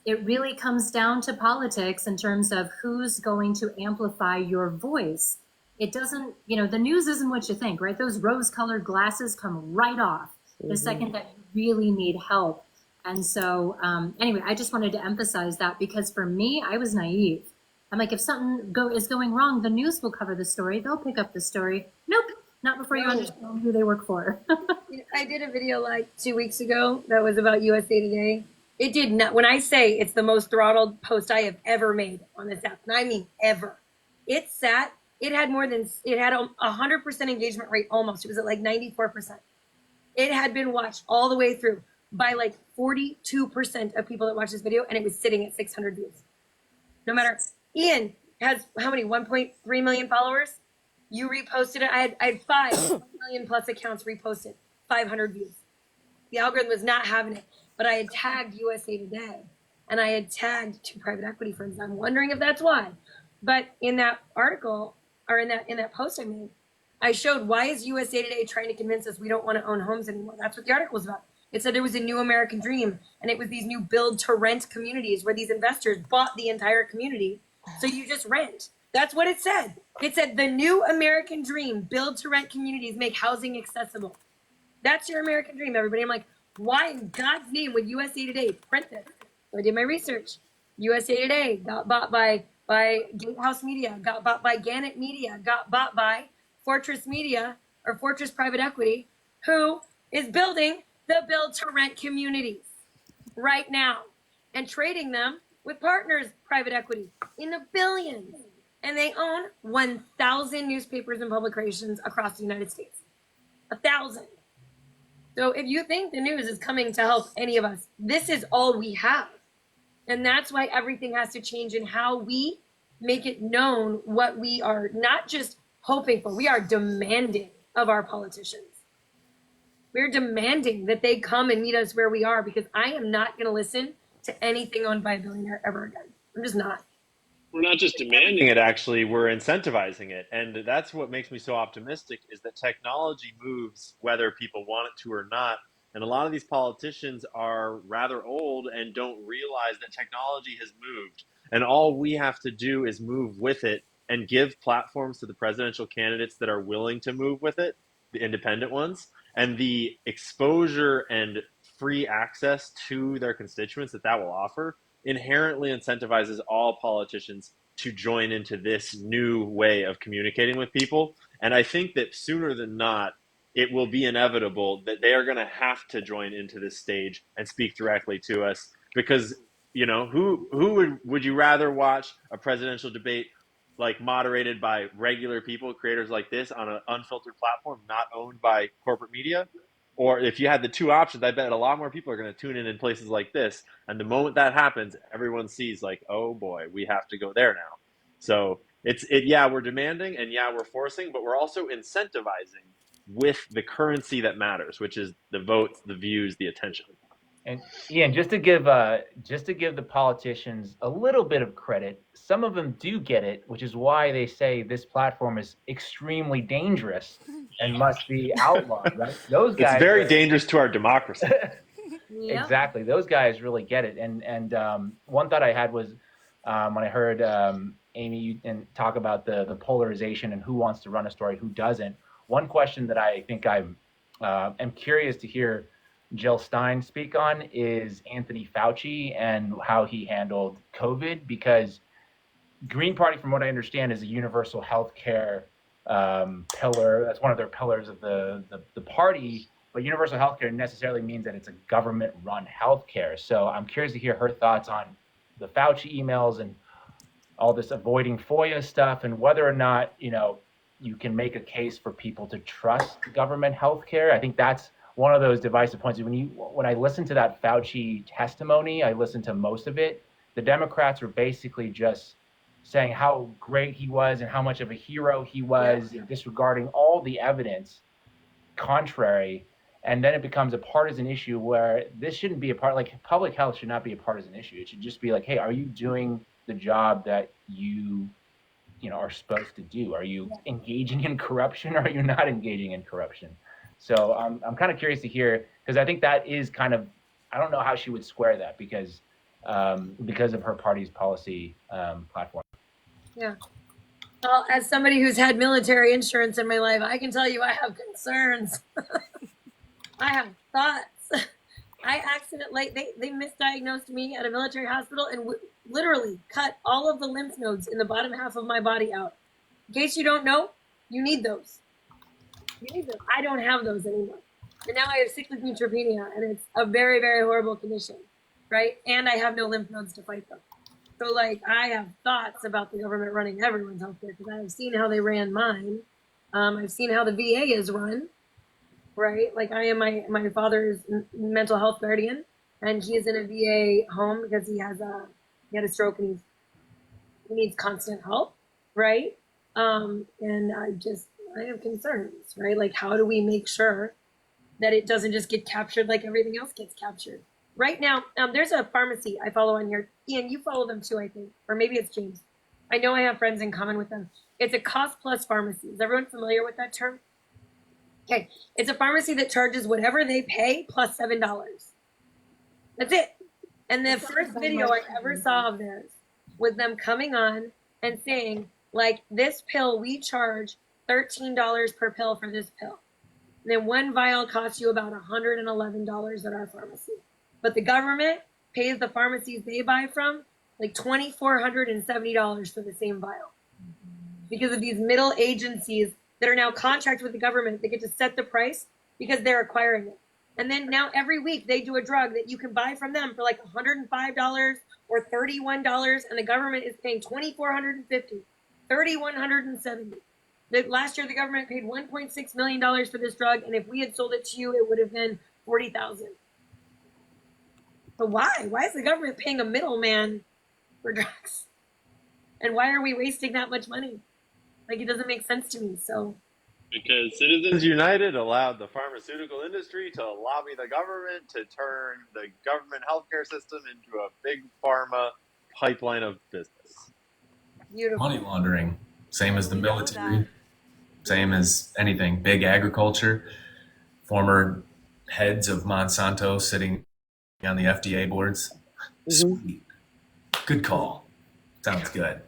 it really comes down to politics in terms of who's going to amplify your voice. It doesn't, the news isn't what you think, right? Those rose-colored glasses come right off the second that you really need help. And so, anyway, I just wanted to emphasize that because for me, I was naive. I'm like, if something is going wrong, the news will cover the story. They'll pick up the story. Nope, not before you understand who they work for. I did a video like 2 weeks ago that was about USA Today. It did not, when I say it's the most throttled post I have ever made on this app, and I mean ever, it had a 100% engagement rate almost. It was at like 94%. It had been watched all the way through by like 42% of people that watched this video, and it was sitting at 600 views. No matter, Ian has how many, 1.3 million followers? You reposted it. I had 5 million plus accounts reposted, 500 views. The algorithm was not having it, but I had tagged USA Today, and I had tagged 2 private equity firms. I'm wondering if that's why. But in that article, or in that post I made, I showed why is USA Today trying to convince us we don't want to own homes anymore. That's what the article was about. It said there was a new American dream, and it was these new build-to-rent communities where these investors bought the entire community, so you just rent. That's what it said. It said the new American dream, build-to-rent communities make housing accessible. That's your American dream, everybody. I'm like, why in God's name would USA Today print this? So I did my research. USA Today got bought by Gatehouse Media, got bought by Gannett Media, got bought by Fortress Media, or Fortress Private Equity, who is building the build-to-rent communities right now and trading them with partners, private equity, in the billions. And they own 1,000 newspapers and publications across the United States. 1,000. So if you think the news is coming to help any of us, this is all we have. And that's why everything has to change in how we make it known what we are not just hoping for, we are demanding of our politicians. We're demanding that they come and meet us where we are, because I am not going to listen to anything owned by a billionaire ever again. I'm just not. We're not just demanding it, actually, we're incentivizing it. And that's what makes me so optimistic, is that technology moves whether people want it to or not. And a lot of these politicians are rather old and don't realize that technology has moved. And all we have to do is move with it and give platforms to the presidential candidates that are willing to move with it, the independent ones, and the exposure and free access to their constituents that that will offer inherently incentivizes all politicians to join into this new way of communicating with people. And I think that sooner than not, it will be inevitable that they are going to have to join into this stage and speak directly to us, because who would you rather watch a presidential debate like moderated by regular people, creators like this, on an unfiltered platform not owned by corporate media? Or if you had the two options, I bet a lot more people are going to tune in places like this. And the moment that happens, everyone sees like, oh boy, we have to go there now. So yeah, we're demanding and yeah, we're forcing, but we're also incentivizing with the currency that matters, which is the votes, the views, the attention. And Ian, just to give the politicians a little bit of credit, some of them do get it, which is why they say this platform is extremely dangerous and must be outlawed. Right? Those guys. It's very dangerous to our democracy. Yeah. Exactly. Those guys really get it. And one thought I had was when I heard Amy talk about the polarization and who wants to run a story, who doesn't. One question that I think I'm curious to hear Jill Stein speak on is Anthony Fauci and how he handled COVID, because Green Party, from what I understand, is a universal health care pillar. That's one of their pillars of the party. But universal health care necessarily means that it's a government-run health care. So I'm curious to hear her thoughts on the Fauci emails and all this avoiding FOIA stuff, and whether or not you can make a case for people to trust government health care. I think that's one of those divisive points. When I listened to that Fauci testimony, I listened to most of it. The Democrats were basically just saying how great he was and how much of a hero he was, disregarding all the evidence contrary. And then it becomes a partisan issue where this shouldn't be public health should not be a partisan issue. It should just be like, hey, are you doing the job that you are supposed to do? Are you engaging in corruption, or are you not engaging in corruption? So I'm kind of curious to hear, because I think that is kind of, I don't know how she would square that because of her party's policy platform. Yeah. Well, as somebody who's had military insurance in my life, I can tell you I have concerns. I have thoughts. I accidentally, they misdiagnosed me at a military hospital and literally cut all of the lymph nodes in the bottom half of my body out. In case you don't know, you need those. I don't have those anymore. And now I have cyclic neutropenia, and it's a very, very horrible condition, right? And I have no lymph nodes to fight them. So, I have thoughts about the government running everyone's healthcare, because I've seen how they ran mine. I've seen how the VA is run, right? I am my father's mental health guardian, and he is in a VA home because he had a stroke and he needs constant help, right? And I have concerns, right? How do we make sure that it doesn't just get captured like everything else gets captured? Right now, there's a pharmacy I follow on here. Ian, you follow them too, I think. Or maybe it's James. I know I have friends in common with them. It's a cost plus pharmacy. Is everyone familiar with that term? Okay. It's a pharmacy that charges whatever they pay plus $7. That's it. And the first video I ever saw of theirs was them coming on and saying, this pill, we charge $13 per pill for this pill. And then one vial costs you about $111 at our pharmacy. But the government pays the pharmacies they buy from $2,470 for the same vial. Because of these middle agencies that are now contracted with the government, they get to set the price because they're acquiring it. And then now every week they do a drug that you can buy from them for $105 or $31, and the government is paying $2,450, $3,170. Last year, the government paid $1.6 million for this drug, and if we had sold it to you, it would have been $40,000. But why? Why is the government paying a middleman for drugs? And why are we wasting that much money? It doesn't make sense to me. So Because Citizens United allowed the pharmaceutical industry to lobby the government to turn the government healthcare system into a big pharma pipeline of business. Beautiful. Money laundering, same as the military, same as anything. Big agriculture, former heads of Monsanto sitting on the FDA boards. Sweet. Good call. Sounds good.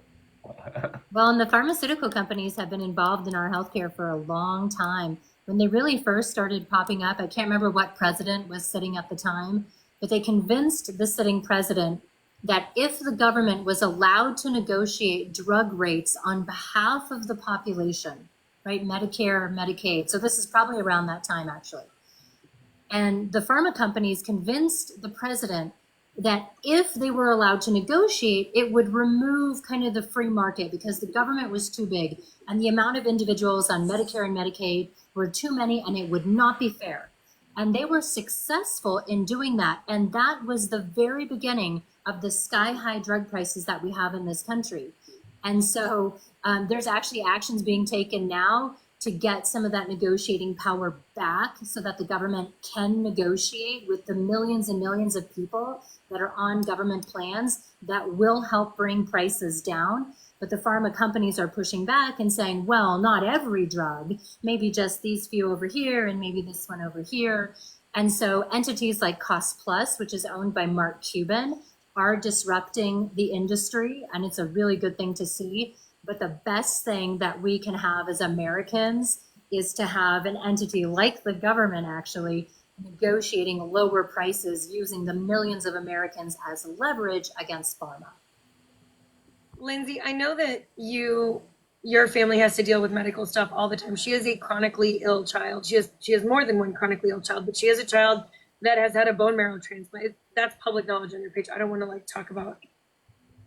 Well, and the pharmaceutical companies have been involved in our healthcare for a long time. When they really first started popping up, I can't remember what president was sitting at the time, but they convinced the sitting president that if the government was allowed to negotiate drug rates on behalf of the population, right, Medicare, Medicaid, so this is probably around that time actually, and the pharma companies convinced the president that if they were allowed to negotiate, it would remove kind of the free market because the government was too big and the amount of individuals on Medicare and Medicaid were too many and it would not be fair. And they were successful in doing that. And that was the very beginning of the sky high drug prices that we have in this country. And so there's actually actions being taken now to get some of that negotiating power back so that the government can negotiate with the millions and millions of people that are on government plans that will help bring prices down. But the pharma companies are pushing back and saying, well, not every drug, maybe just these few over here and maybe this one over here. And so entities like Cost Plus, which is owned by Mark Cuban, are disrupting the industry. And it's a really good thing to see. But the best thing that we can have as Americans is to have an entity like the government actually negotiating lower prices using the millions of Americans as leverage against pharma. Lindsay, I know that your family has to deal with medical stuff all the time. She is a chronically ill child. She has more than one chronically ill child, but she is a child that has had a bone marrow transplant. That's public knowledge on your page. I don't want to talk about.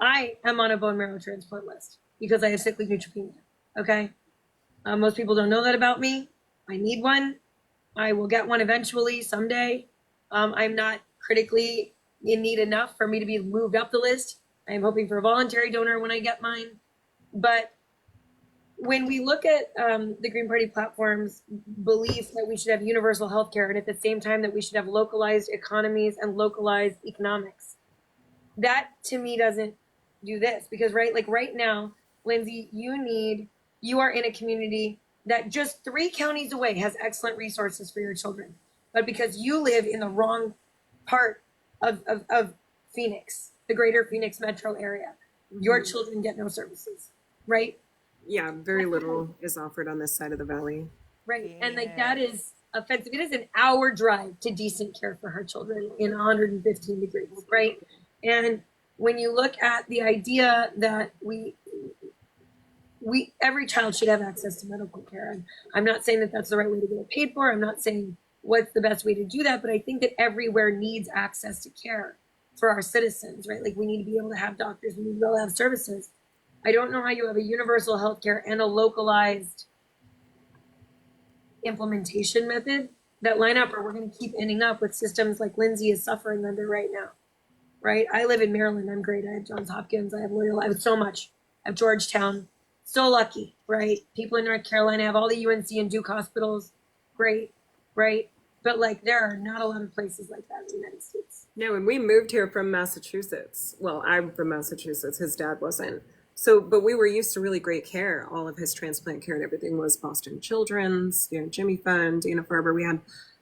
I am on a bone marrow transplant list because I have sickly neutropenia. Okay, most people don't know that about me. I need one. I will get one eventually someday. I'm not critically in need enough for me to be moved up the list. I'm hoping for a voluntary donor when I get mine. But when we look at the Green Party platform's belief that we should have universal health care and at the same time that we should have localized economies and localized economics, that to me doesn't do this. Because right now, Lindsay, you are in a community that just 3 counties away has excellent resources for your children. But because you live in the wrong part of Phoenix, the greater Phoenix metro area, your children get no services, right? Yeah, very little is offered on this side of the valley. Right, and that is offensive. It is an hour drive to decent care for her children in 115 degrees, right? And when you look at the idea that every child should have access to medical care. And I'm not saying that that's the right way to get it paid for. I'm not saying what's the best way to do that, but I think that everywhere needs access to care for our citizens, right? We need to be able to have doctors, we need to be able to have services. I don't know how you have a universal healthcare and a localized implementation method that line up, or we're going to keep ending up with systems like Lindsay is suffering under right now, right? I live in Maryland. I'm great. I have Johns Hopkins. I have Loyola. I have so much. I have Georgetown. So lucky, right? People in North Carolina have all the UNC and Duke hospitals. Great, right? But there are not a lot of places like that in the United States. No, and we moved here from Massachusetts. Well, I'm from Massachusetts. His dad wasn't. So, but we were used to really great care. All of his transplant care and everything was Boston Children's, Jimmy Fund, Dana-Farber. We had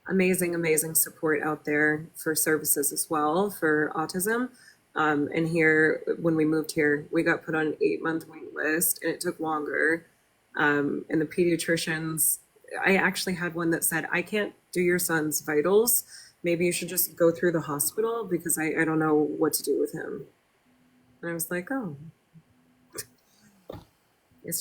amazing, amazing support out there for services as well for autism. And here, when we moved here, we got put on an 8-month wait list and it took longer. And the pediatricians, I actually had one that said, I can't do your son's vitals. Maybe you should just go through the hospital because I don't know what to do with him. And I was like, oh.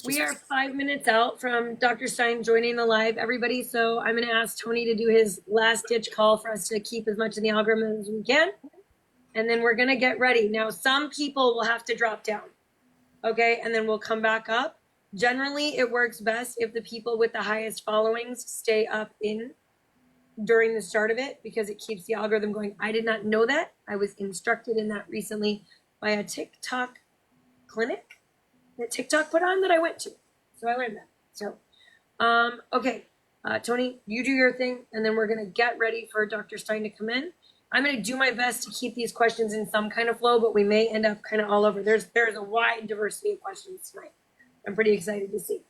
We are 5 minutes out from Dr. Stein joining the live, everybody. So I'm going to ask Tony to do his last ditch call for us to keep as much in the algorithm as we can. And then we're going to get ready. Now, some people will have to drop down. Okay. And then we'll come back up. Generally, it works best if the people with the highest followings stay up in during the start of it because it keeps the algorithm going. I did not know that. I was instructed in that recently by a TikTok clinic that TikTok put on that I went to. So I learned that. So Okay, Tony, you do your thing, and then we're gonna get ready for Dr. Stein to come in. I'm gonna do my best to keep these questions in some kind of flow, but we may end up kind of all over. There's a wide diversity of questions tonight. I'm pretty excited to see.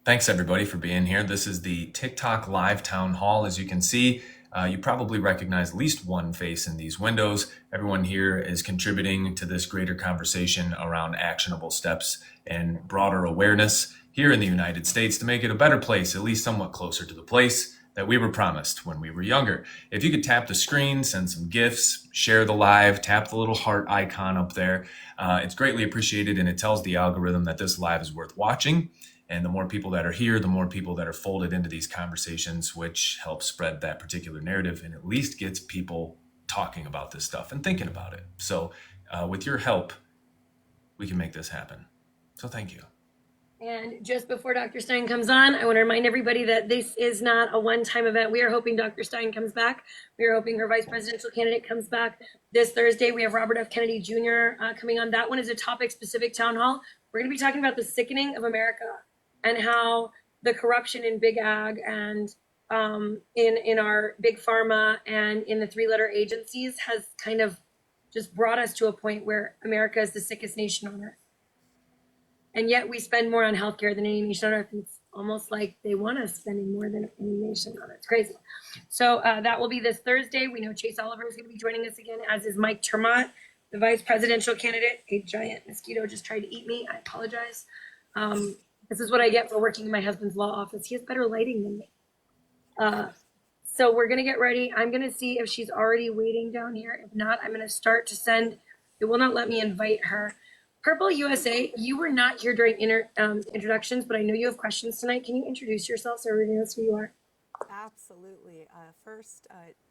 Thanks everybody for being here. This is the TikTok live town hall. As you can see, you probably recognize at least one face in these windows. Everyone here is contributing to this greater conversation around actionable steps and broader awareness here in the United States to make it a better place, at least somewhat closer to the place that we were promised when we were younger. If you could tap the screen, send some gifts, share the live, tap the little heart icon up there. It's greatly appreciated, and it tells the algorithm that this live is worth watching. And the more people that are here, the more people that are folded into these conversations, which helps spread that particular narrative and at least gets people talking about this stuff and thinking about it. So with your help, we can make this happen. So thank you. And just before Dr. Stein comes on, I want to remind everybody that this is not a one-time event. We are hoping Dr. Stein comes back. We are hoping her vice presidential candidate comes back. This Thursday, we have Robert F. Kennedy Jr. Coming on. That one is a topic-specific town hall. We're going to be talking about the sickening of America and how the corruption in big ag and in our big pharma and in the three-letter agencies has kind of just brought us to a point where America is the sickest nation on earth. And yet we spend more on healthcare than any nation on earth. It's almost like they want us spending more than any nation on earth. It's crazy. So that will be this Thursday. We know Chase Oliver is going to be joining us again, as is Mike Termott, the vice presidential candidate. A giant mosquito just tried to eat me. I apologize. This is what I get for working in my husband's law office. He has better lighting than me. So we're going to get ready. I'm going to see if she's already waiting down here. If not, I'm going to start to send. It will not let me invite her. Purple USA, you were not here during introductions, but I know you have questions tonight. Can you introduce yourself so everybody knows who you are? Absolutely. First,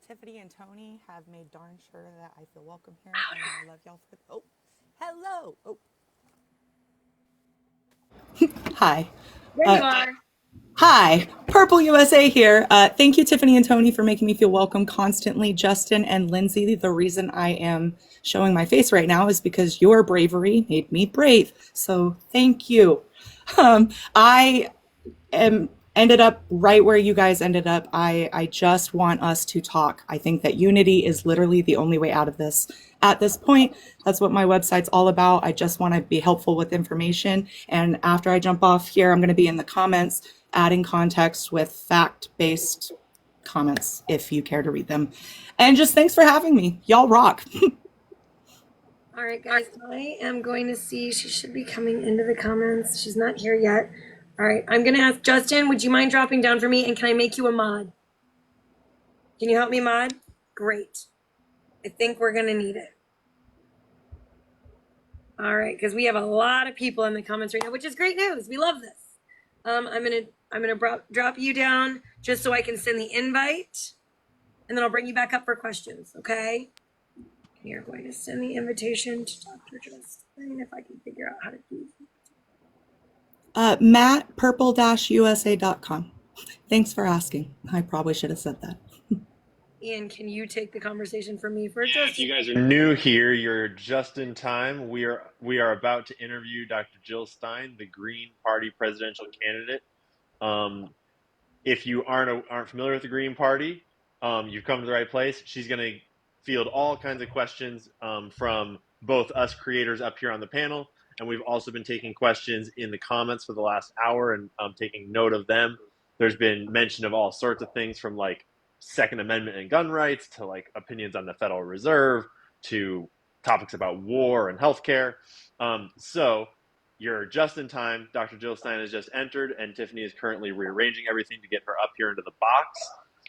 Tiffany and Tony have made darn sure that I feel welcome here. Louder. And I love y'all. Oh, hello. Oh. Hi. There you are. Hi, Purple USA here. Thank you, Tiffany and Tony, for making me feel welcome constantly. Justin and Lindsay, the reason I am showing my face right now is because your bravery made me brave. So thank you. I ended up right where you guys ended up. I just want us to talk. I think that unity is literally the only way out of this. At this point, that's what my website's all about. I just want to be helpful with information. And after I jump off here, I'm going to be in the comments adding context with fact-based comments if you care to read them. And just thanks for having me. Y'all rock. All right, guys, I am going to see. She should be coming into the comments. She's not here yet. All right, I'm going to ask Justin, would you mind dropping down for me? And can I make you a mod? Can you help me mod? Great. I think we're going to need it. All right, because we have a lot of people in the comments right now, which is great news. We love this. I'm gonna drop you down just so I can send the invite, and then I'll bring you back up for questions. Okay? You're going to send the invitation to Dr. Justin if I can figure out how to do it. Matt, purple-usa.com. Thanks for asking. I probably should have said that. Ian, can you take the conversation from me for just? If you guys are new here, you're just in time. We are about to interview Dr. Jill Stein, the Green Party presidential candidate. If you aren't familiar with the Green Party, you've come to the right place. She's going to field all kinds of questions from both us creators up here on the panel, and we've also been taking questions in the comments for the last hour and taking note of them. There's been mention of all sorts of things from like Second Amendment and gun rights to like opinions on the Federal Reserve to topics about war and healthcare. So you're just in time. Dr. Jill Stein has just entered, and Tiffany is currently rearranging everything to get her up here into the box.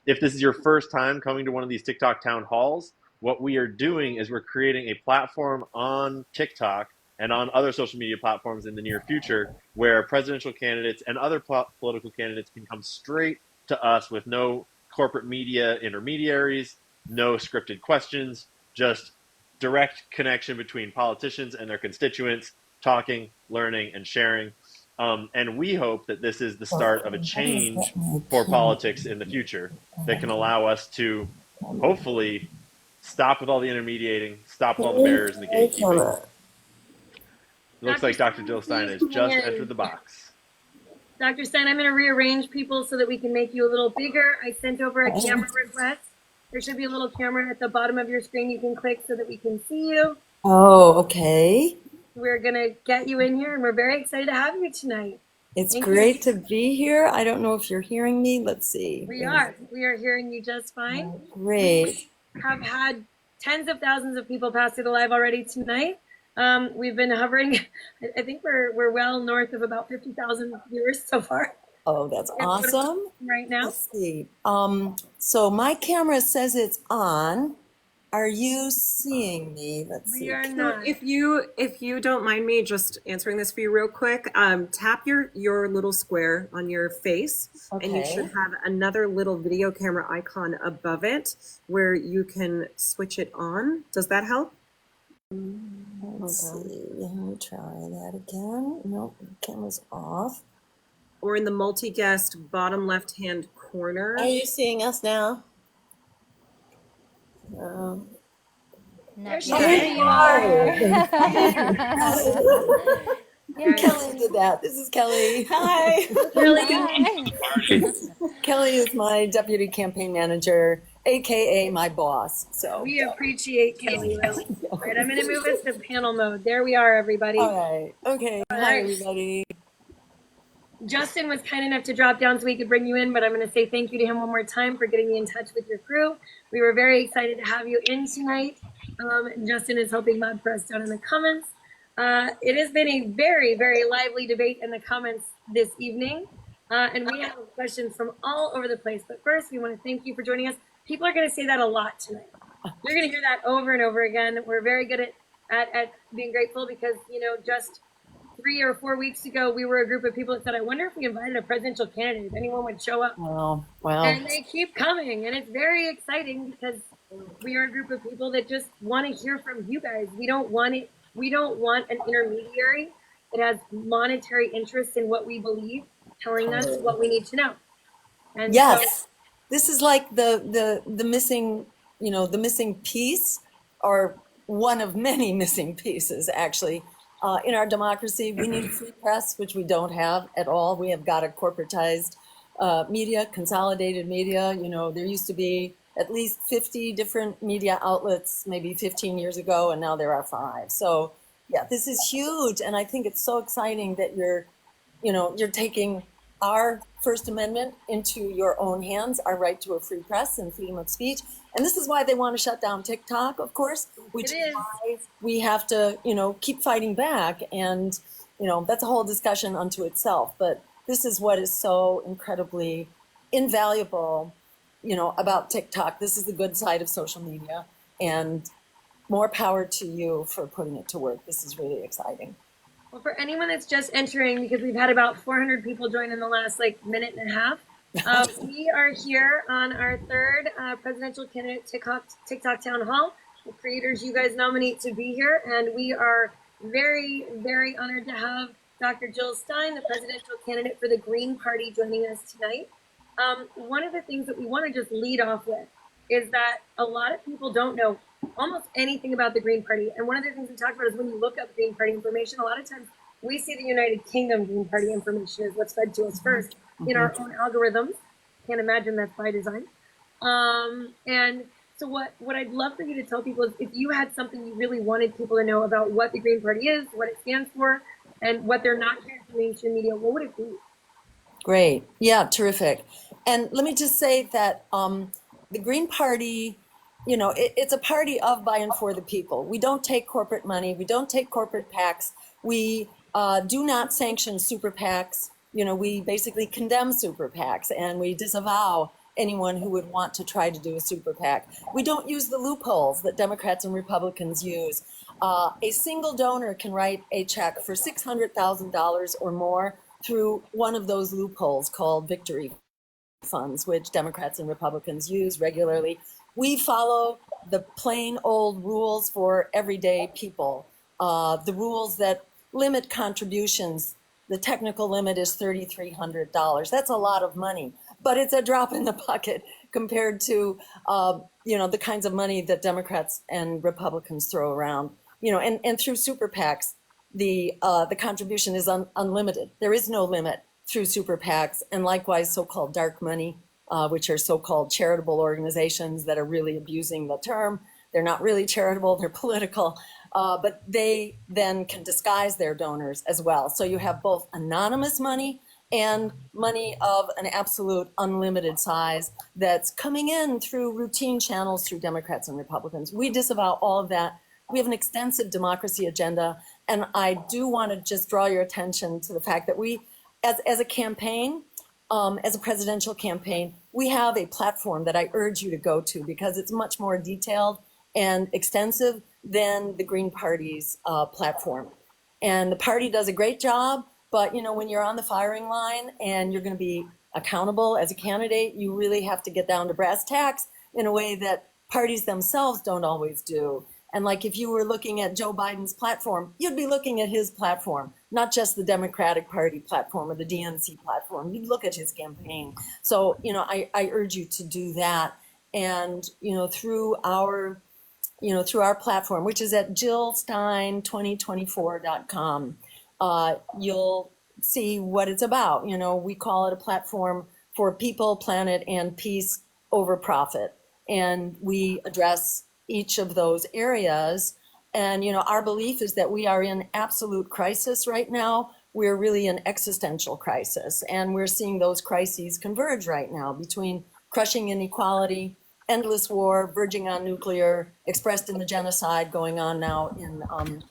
If this is your first time coming to one of these TikTok town halls, what we are doing is we're creating a platform on TikTok and on other social media platforms in the near future where presidential candidates and other political candidates can come straight to us with no corporate media intermediaries, no scripted questions, just direct connection between politicians and their constituents, talking, learning, and sharing. And we hope that this is the start of a change for politics in the future that can allow us to hopefully stop with all the intermediating, stop with all the barriers and the gatekeeping. It looks like Dr. Jill Stein has just entered the box. Dr. Stein, I'm going to rearrange people so that we can make you a little bigger. I sent over a camera request. There should be a little camera at the bottom of your screen you can click so that we can see you. Oh, okay. We're going to get you in here, and we're very excited to have you tonight. It's Thank great you. to be here. I don't know if you're hearing me. Let's see. We are hearing you just fine. Oh, great. We have had tens of thousands of people pass through the live already tonight. We've been hovering. I think we're well north of about 50,000 viewers so far. Oh, that's awesome. Right now. Let's see. So my camera says it's on. Are you seeing me? Let's see. We are not. If you don't mind me just answering this for you real quick, tap your little square on your face, and you should have another little video camera icon above it where you can switch it on. Does that help? Let's see. Let me try that again. Nope, the camera's off. Or in the multi-guest bottom left-hand corner. Are you seeing us now? There you are. Kelly did that. This is Kelly. Hi. Kelly is my deputy campaign manager, aka my boss. So we appreciate Kelly. All right, I'm going to move us to panel mode. There we are, everybody. All right. Okay. Hi, everybody. Justin was kind enough to drop down so we could bring you in, but I'm going to say thank you to him one more time for getting me in touch with your crew. We were very excited to have you in tonight. Justin is helping mod for us down in the comments. It has been a very, very lively debate in the comments this evening, and we have questions from all over the place. But first, we want to thank you for joining us. People are going to say that a lot tonight. You're going to hear that over and over again. We're very good at being grateful because, you know, just 3 or 4 weeks ago, we were a group of people that said, I wonder if we invited a presidential candidate, if anyone would show up. Oh, wow. And they keep coming. And it's very exciting because we are a group of people that just want to hear from you guys. We don't want an intermediary that has monetary interest in what we believe, telling us what we need to know. And yes. So, this is like the missing, you know, the missing piece, or one of many missing pieces, actually. In our democracy, we need free press, which we don't have at all. We have got a corporatized media, consolidated media. You know, there used to be at least 50 different media outlets maybe 15 years ago, and now there are 5. So, yeah, this is huge, and I think it's so exciting that you're taking our First Amendment into your own hands, our right to a free press and freedom of speech. And this is why they want to shut down TikTok, of course, which is why we have to, you know, keep fighting back. And, you know, that's a whole discussion unto itself. But this is what is so incredibly invaluable, you know, about TikTok. This is the good side of social media, and more power to you for putting it to work. This is really exciting. Well, for anyone that's just entering, because we've had about 400 people join in the last minute and a half, we are here on our third presidential candidate TikTok Town Hall. The creators you guys nominate to be here, and we are very, very honored to have Dr. Jill Stein, the presidential candidate for the Green Party, joining us tonight. One of the things that we want to just lead off with is that a lot of people don't know almost anything about the Green Party. And one of the things we talked about is when you look up Green Party information, a lot of times we see the United Kingdom Green Party information is what's fed to us first in our own algorithms. Can't imagine that's by design. And so what I'd love for you to tell people is if you had something you really wanted people to know about what the Green Party is, what it stands for, and what they're not hearing from mainstream media, what would it be? Great. Yeah, terrific. And let me just say that the Green Party, you know, it's a party of, by, and for the people. We don't take corporate money. We don't take corporate PACs. We do not sanction super PACs. You know, we basically condemn super PACs, and we disavow anyone who would want to try to do a super PAC. We don't use the loopholes that Democrats and Republicans use. A single donor can write a check for $600,000 or more through one of those loopholes called victory funds, which Democrats and Republicans use regularly. We follow the plain old rules for everyday people, the rules that limit contributions. The technical limit is $3,300. That's a lot of money, but it's a drop in the bucket compared to, you know, the kinds of money that Democrats and Republicans throw around. You know, and through super PACs, the contribution is unlimited. There is no limit through super PACs, and likewise so-called dark money, which are so-called charitable organizations that are really abusing the term. They're not really charitable, they're political, but they then can disguise their donors as well. So you have both anonymous money and money of an absolute unlimited size that's coming in through routine channels through Democrats and Republicans. We disavow all of that. We have an extensive democracy agenda, and I do want to just draw your attention to the fact that we, as a campaign, as a presidential campaign, we have a platform that I urge you to go to because it's much more detailed and extensive than the Green Party's platform. And the party does a great job, but when you're on the firing line and you're going to be accountable as a candidate, you really have to get down to brass tacks in a way that parties themselves don't always do. And like if you were looking at Joe Biden's platform, you'd be looking at his platform, not just the Democratic Party platform or the DNC platform. You'd look at his campaign. So, I urge you to do that. And, through our platform, which is at jillstein2024.com, you'll see what it's about. We call it a platform for people, planet, and peace over profit. And we address each of those areas. And, our belief is that we are in absolute crisis right now. We're really in existential crisis. And we're seeing those crises converge right now between crushing inequality, endless war, verging on nuclear, expressed in the genocide going on now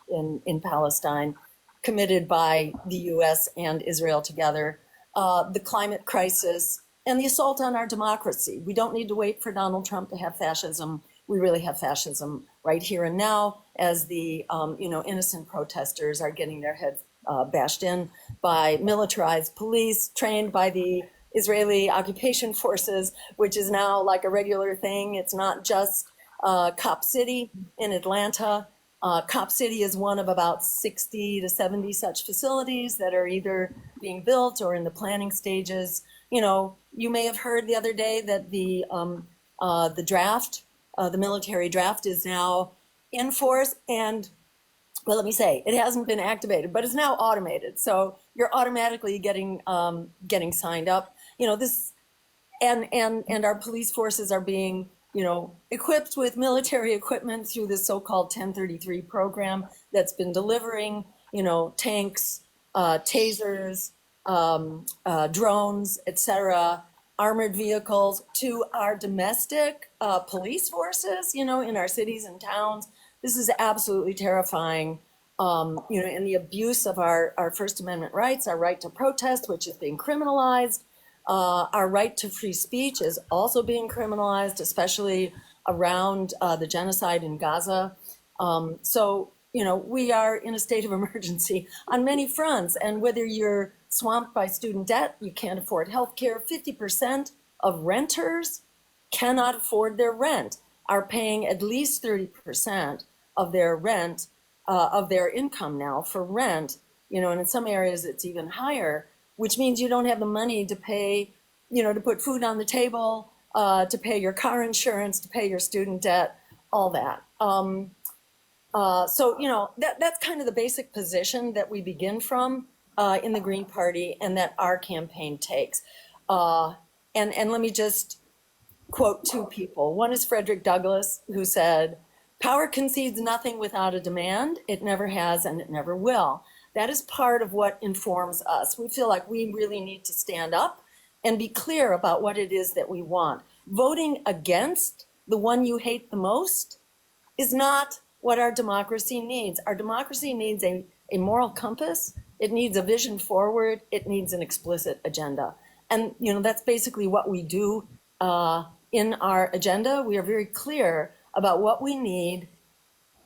in Palestine, committed by the US and Israel together, the climate crisis, and the assault on our democracy. We don't need to wait for Donald Trump to have fascism. We really have fascism right here and now as the innocent protesters are getting their heads bashed in by militarized police trained by the Israeli occupation forces, which is now like a regular thing. It's not just Cop City in Atlanta. Cop City is one of about 60 to 70 such facilities that are either being built or in the planning stages. You may have heard the other day that the draft, the military draft, is now in force, and well, let me say, it hasn't been activated, but it's now automated. So you're automatically getting signed up. This and our police forces are being equipped with military equipment through this so-called 1033 program that's been delivering tanks, tasers, drones, etc., armored vehicles to our domestic police forces, in our cities and towns. This is absolutely terrifying, and the abuse of our First Amendment rights, our right to protest, which is being criminalized. Our right to free speech is also being criminalized, especially around the genocide in Gaza. So, we are in a state of emergency on many fronts. And whether you're swamped by student debt, you can't afford health care, 50% of renters cannot afford their rent, are paying at least 30% of their rent, of their income now for rent, and in some areas it's even higher, which means you don't have the money to pay, to put food on the table, to pay your car insurance, to pay your student debt, all that. So, that's kind of the basic position that we begin from in the Green Party and that our campaign takes. And let me just quote two people. One is Frederick Douglass, who said, "Power concedes nothing without a demand. It never has and it never will." That is part of what informs us. We feel like we really need to stand up and be clear about what it is that we want. Voting against the one you hate the most is not what our democracy needs. Our democracy needs a moral compass. It needs a vision forward. It needs an explicit agenda. And, that's basically what we do in our agenda. We are very clear about what we need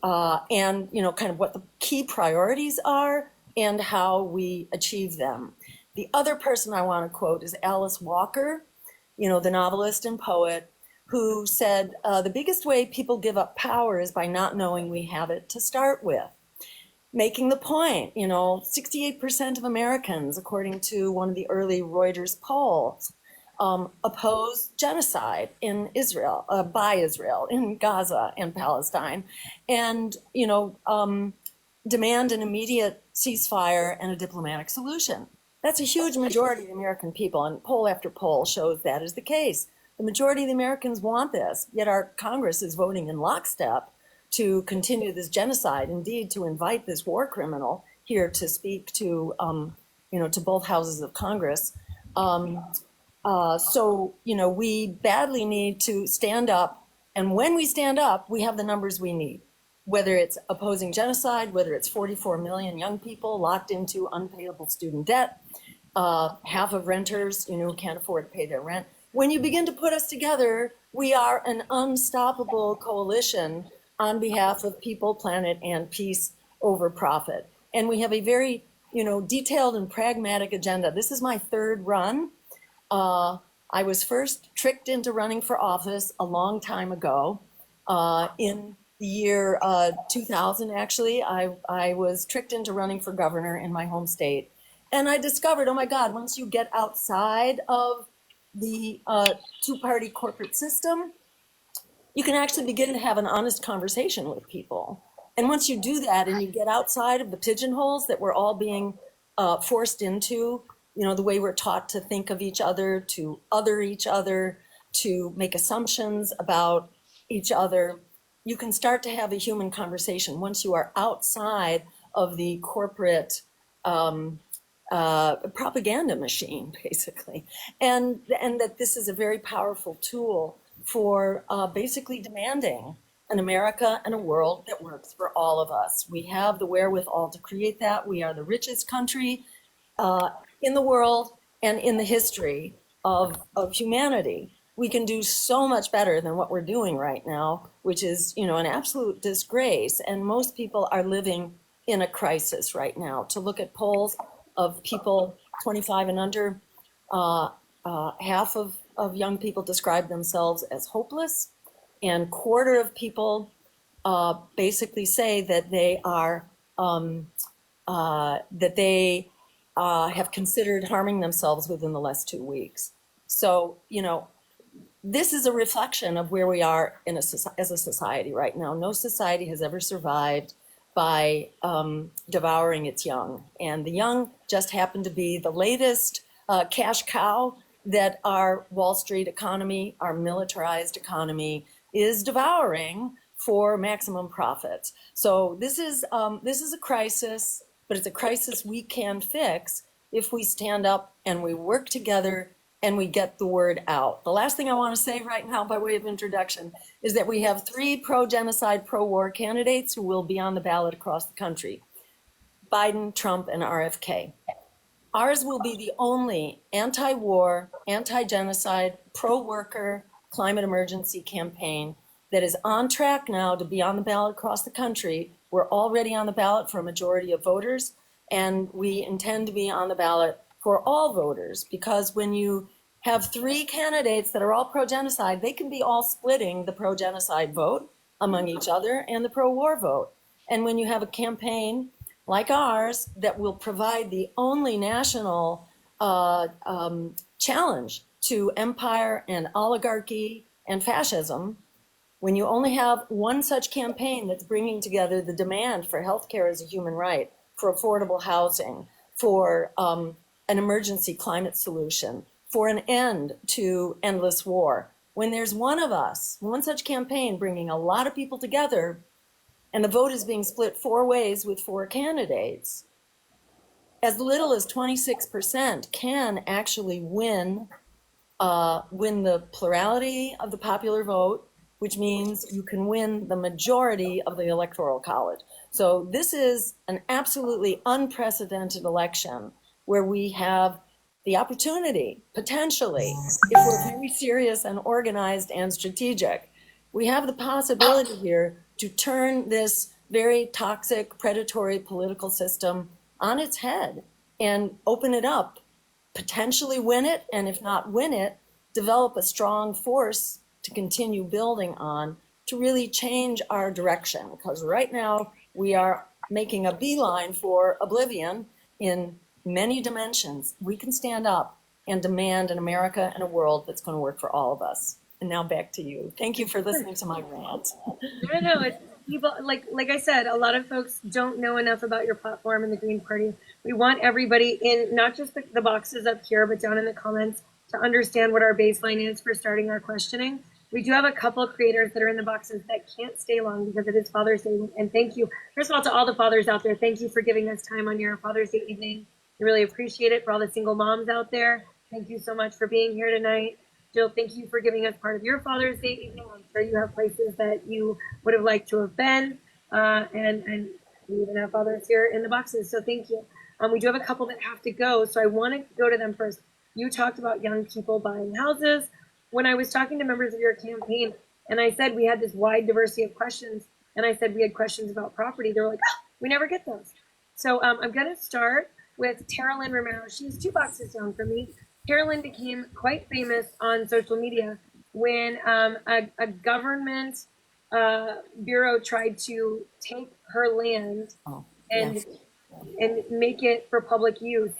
and, kind of what the key priorities are and how we achieve them. The other person I want to quote is Alice Walker, the novelist and poet, who said, the biggest way people give up power is by not knowing we have it to start with. Making the point, 68% of Americans, according to one of the early Reuters polls, oppose genocide in Israel, by Israel, in Gaza and Palestine, and, demand an immediate ceasefire and a diplomatic solution. That's a huge majority of the American people, and poll after poll shows that is the case. The majority of the Americans want this, yet our Congress is voting in lockstep to continue this genocide, indeed to invite this war criminal here to speak to, to both houses of Congress. So, we badly need to stand up, and when we stand up, we have the numbers we need. Whether it's opposing genocide, whether it's 44 million young people locked into unpayable student debt, half of renters, who can't afford to pay their rent. When you begin to put us together, we are an unstoppable coalition on behalf of people, planet, and peace over profit. And we have a very, detailed and pragmatic agenda. This is my third run. I was first tricked into running for office a long time ago. In the year 2000, actually, I was tricked into running for governor in my home state. And I discovered, oh my God, once you get outside of the two-party corporate system, you can actually begin to have an honest conversation with people. And once you do that and you get outside of the pigeonholes that we're all being forced into, the way we're taught to think of each other, to other each other, to make assumptions about each other, you can start to have a human conversation once you are outside of the corporate propaganda machine, basically. And that this is a very powerful tool for basically demanding an America and a world that works for all of us. We have the wherewithal to create that. We are the richest country in the world and in the history of humanity. We can do so much better than what we're doing right now, which is, an absolute disgrace. And most people are living in a crisis right now. To look at polls of people 25 and under, half of young people describe themselves as hopeless, and quarter of people basically say that they are have considered harming themselves within the last 2 weeks. So, this is a reflection of where we are as a society right now. No society has ever survived by devouring its young. And the young just happen to be the latest cash cow that our Wall Street economy, our militarized economy, is devouring for maximum profits. So this is a crisis, but it's a crisis we can fix if we stand up and we work together and we get the word out. The last thing I want to say right now by way of introduction is that we have 3 pro-genocide, pro-war candidates who will be on the ballot across the country: Biden, Trump, and RFK. Ours will be the only anti-war, anti-genocide, pro-worker climate emergency campaign that is on track now to be on the ballot across the country. We're already on the ballot for a majority of voters, and we intend to be on the ballot for all voters, because when you have 3 candidates that are all pro-genocide, they can be all splitting the pro-genocide vote among each other and the pro-war vote. And when you have a campaign like ours that will provide the only national challenge to empire and oligarchy and fascism, when you only have one such campaign that's bringing together the demand for healthcare as a human right, for affordable housing, for an emergency climate solution, for an end to endless war, when there's one of us, one such campaign bringing a lot of people together, and the vote is being split 4 ways with 4 candidates, as little as 26% can actually win the plurality of the popular vote, which means you can win the majority of the electoral college. So this is an absolutely unprecedented election where we have the opportunity, potentially, if we're very serious and organized and strategic, we have the possibility here to turn this very toxic, predatory political system on its head and open it up, potentially win it, and if not win it, develop a strong force to continue building on to really change our direction. Because right now we are making a beeline for oblivion in many dimensions. We can stand up and demand an America and a world that's going to work for all of us. And now back to you. Thank you for listening to my rant. No, people, like I said, a lot of folks don't know enough about your platform and the Green Party. We want everybody in, not just the boxes up here, but down in the comments, to understand what our baseline is for starting our questioning. We do have a couple of creators that are in the boxes that can't stay long because it is Father's Day. And thank you, first of all, to all the fathers out there. Thank you for giving us time on your Father's Day evening. We really appreciate it. For all the single moms out there, thank you so much for being here tonight. Jill, thank you for giving us part of your Father's Day evening. I'm sure you have places that you would have liked to have been. And we even have fathers here in the boxes, so thank you. We do have a couple that have to go, so I want to go to them first. You talked about young people buying houses. When I was talking to members of your campaign, and I said we had this wide diversity of questions, and I said we had questions about property, they were like, oh, we never get those. So I'm going to start with Tara Lynn Romero. She's 2 boxes down from me. Carolyn became quite famous on social media when a government bureau tried to take her land and make it for public use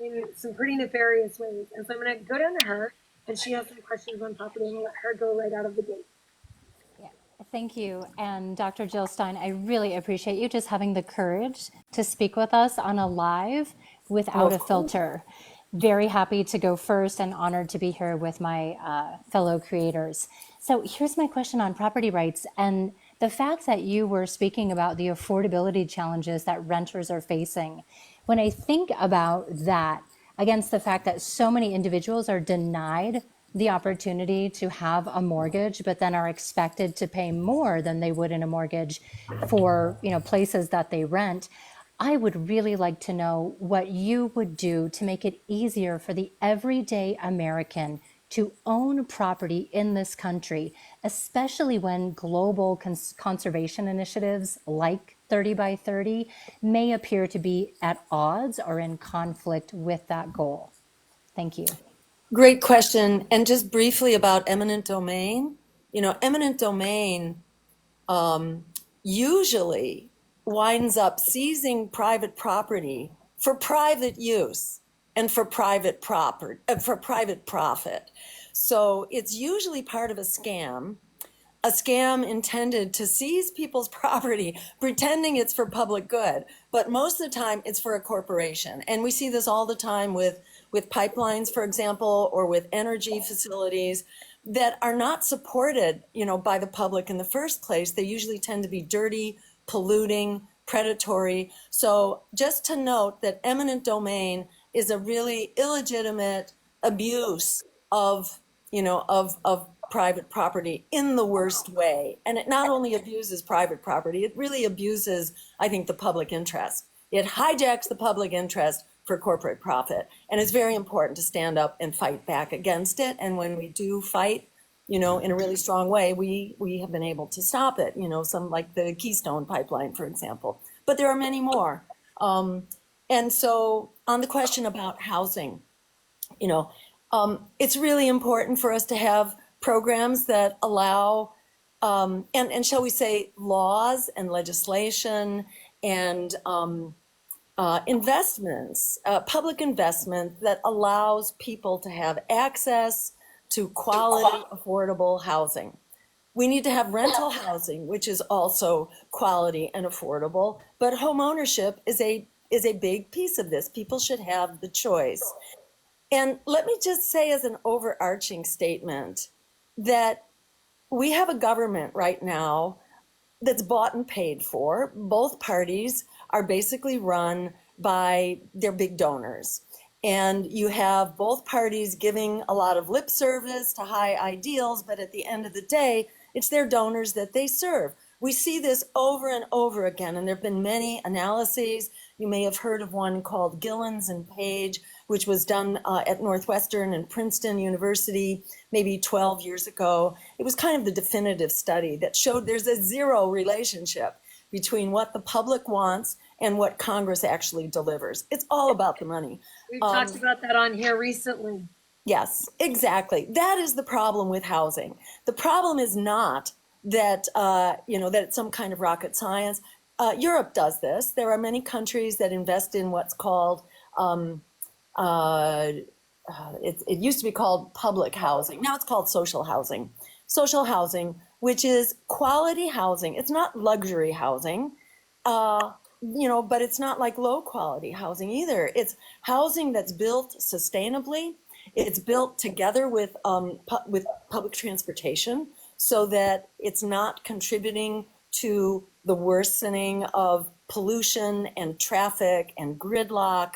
in some pretty nefarious ways. And so I'm going to go down to her, and she has some questions on property, and I'll let her go right out of the gate. Thank you. And Dr. Jill Stein, I really appreciate you just having the courage to speak with us on a live without a filter. Very happy to go first and honored to be here with my fellow creators. So here's my question on property rights and the fact that you were speaking about the affordability challenges that renters are facing. When I think about that against the fact that so many individuals are denied the opportunity to have a mortgage, but then are expected to pay more than they would in a mortgage for, places that they rent. I would really like to know what you would do to make it easier for the everyday American to own property in this country, especially when global conservation initiatives like 30 by 30 may appear to be at odds or in conflict with that goal. Thank you. Great question. And just briefly about eminent domain, eminent domain usually winds up seizing private property for private use and for private profit. So it's usually part of a scam intended to seize people's property, pretending it's for public good. But most of the time it's for a corporation. And we see this all the time with pipelines, for example, or with energy facilities that are not supported, by the public in the first place. They usually tend to be dirty, polluting, predatory. So just to note that eminent domain is a really illegitimate abuse of private property in the worst way. And it not only abuses private property, it really abuses, I think, the public interest. It hijacks the public interest for corporate profit. And it's very important to stand up and fight back against it. And when we do fight, in a really strong way, we have been able to stop it, some like the Keystone pipeline, for example. But there are many more. And so on the question about housing, it's really important for us to have programs that allow, and shall we say, laws and legislation and investments, public investment that allows people to have access to quality, affordable housing. We need to have rental housing, which is also quality and affordable, but home ownership is a big piece of this. People should have the choice. And let me just say as an overarching statement that we have a government right now that's bought and paid for. Both parties are basically run by their big donors. And you have both parties giving a lot of lip service to high ideals, but at the end of the day, it's their donors that they serve. We see this over and over again, and there have been many analyses. You may have heard of one called Gillens and Page, which was done at Northwestern and Princeton University maybe 12 years ago. It was kind of the definitive study that showed there's a zero relationship between what the public wants and what Congress actually delivers. It's all about the money. We've talked about that on here recently. Yes, exactly. That is the problem with housing. The problem is not that, that it's some kind of rocket science. Europe does this. There are many countries that invest in what's called, it used to be called public housing. Now it's called social housing. Social housing which is quality housing. It's not luxury housing, but it's not like low quality housing either. It's housing that's built sustainably. It's built together with public transportation so that it's not contributing to the worsening of pollution and traffic and gridlock.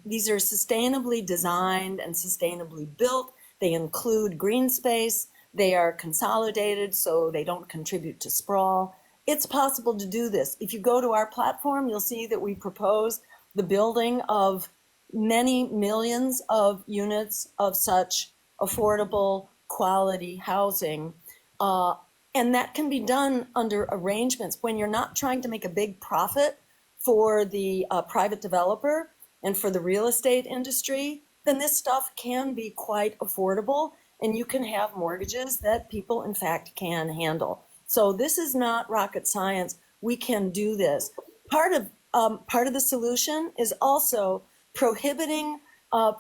These are sustainably designed and sustainably built. They include green space. They are consolidated so they don't contribute to sprawl. It's possible to do this. If you go to our platform, you'll see that we propose the building of many millions of units of such affordable quality housing. And that can be done under arrangements when you're not trying to make a big profit for the private developer and for the real estate industry, then this stuff can be quite affordable and you can have mortgages that people in fact can handle. So this is not rocket science. We can do this. Part of the solution is also prohibiting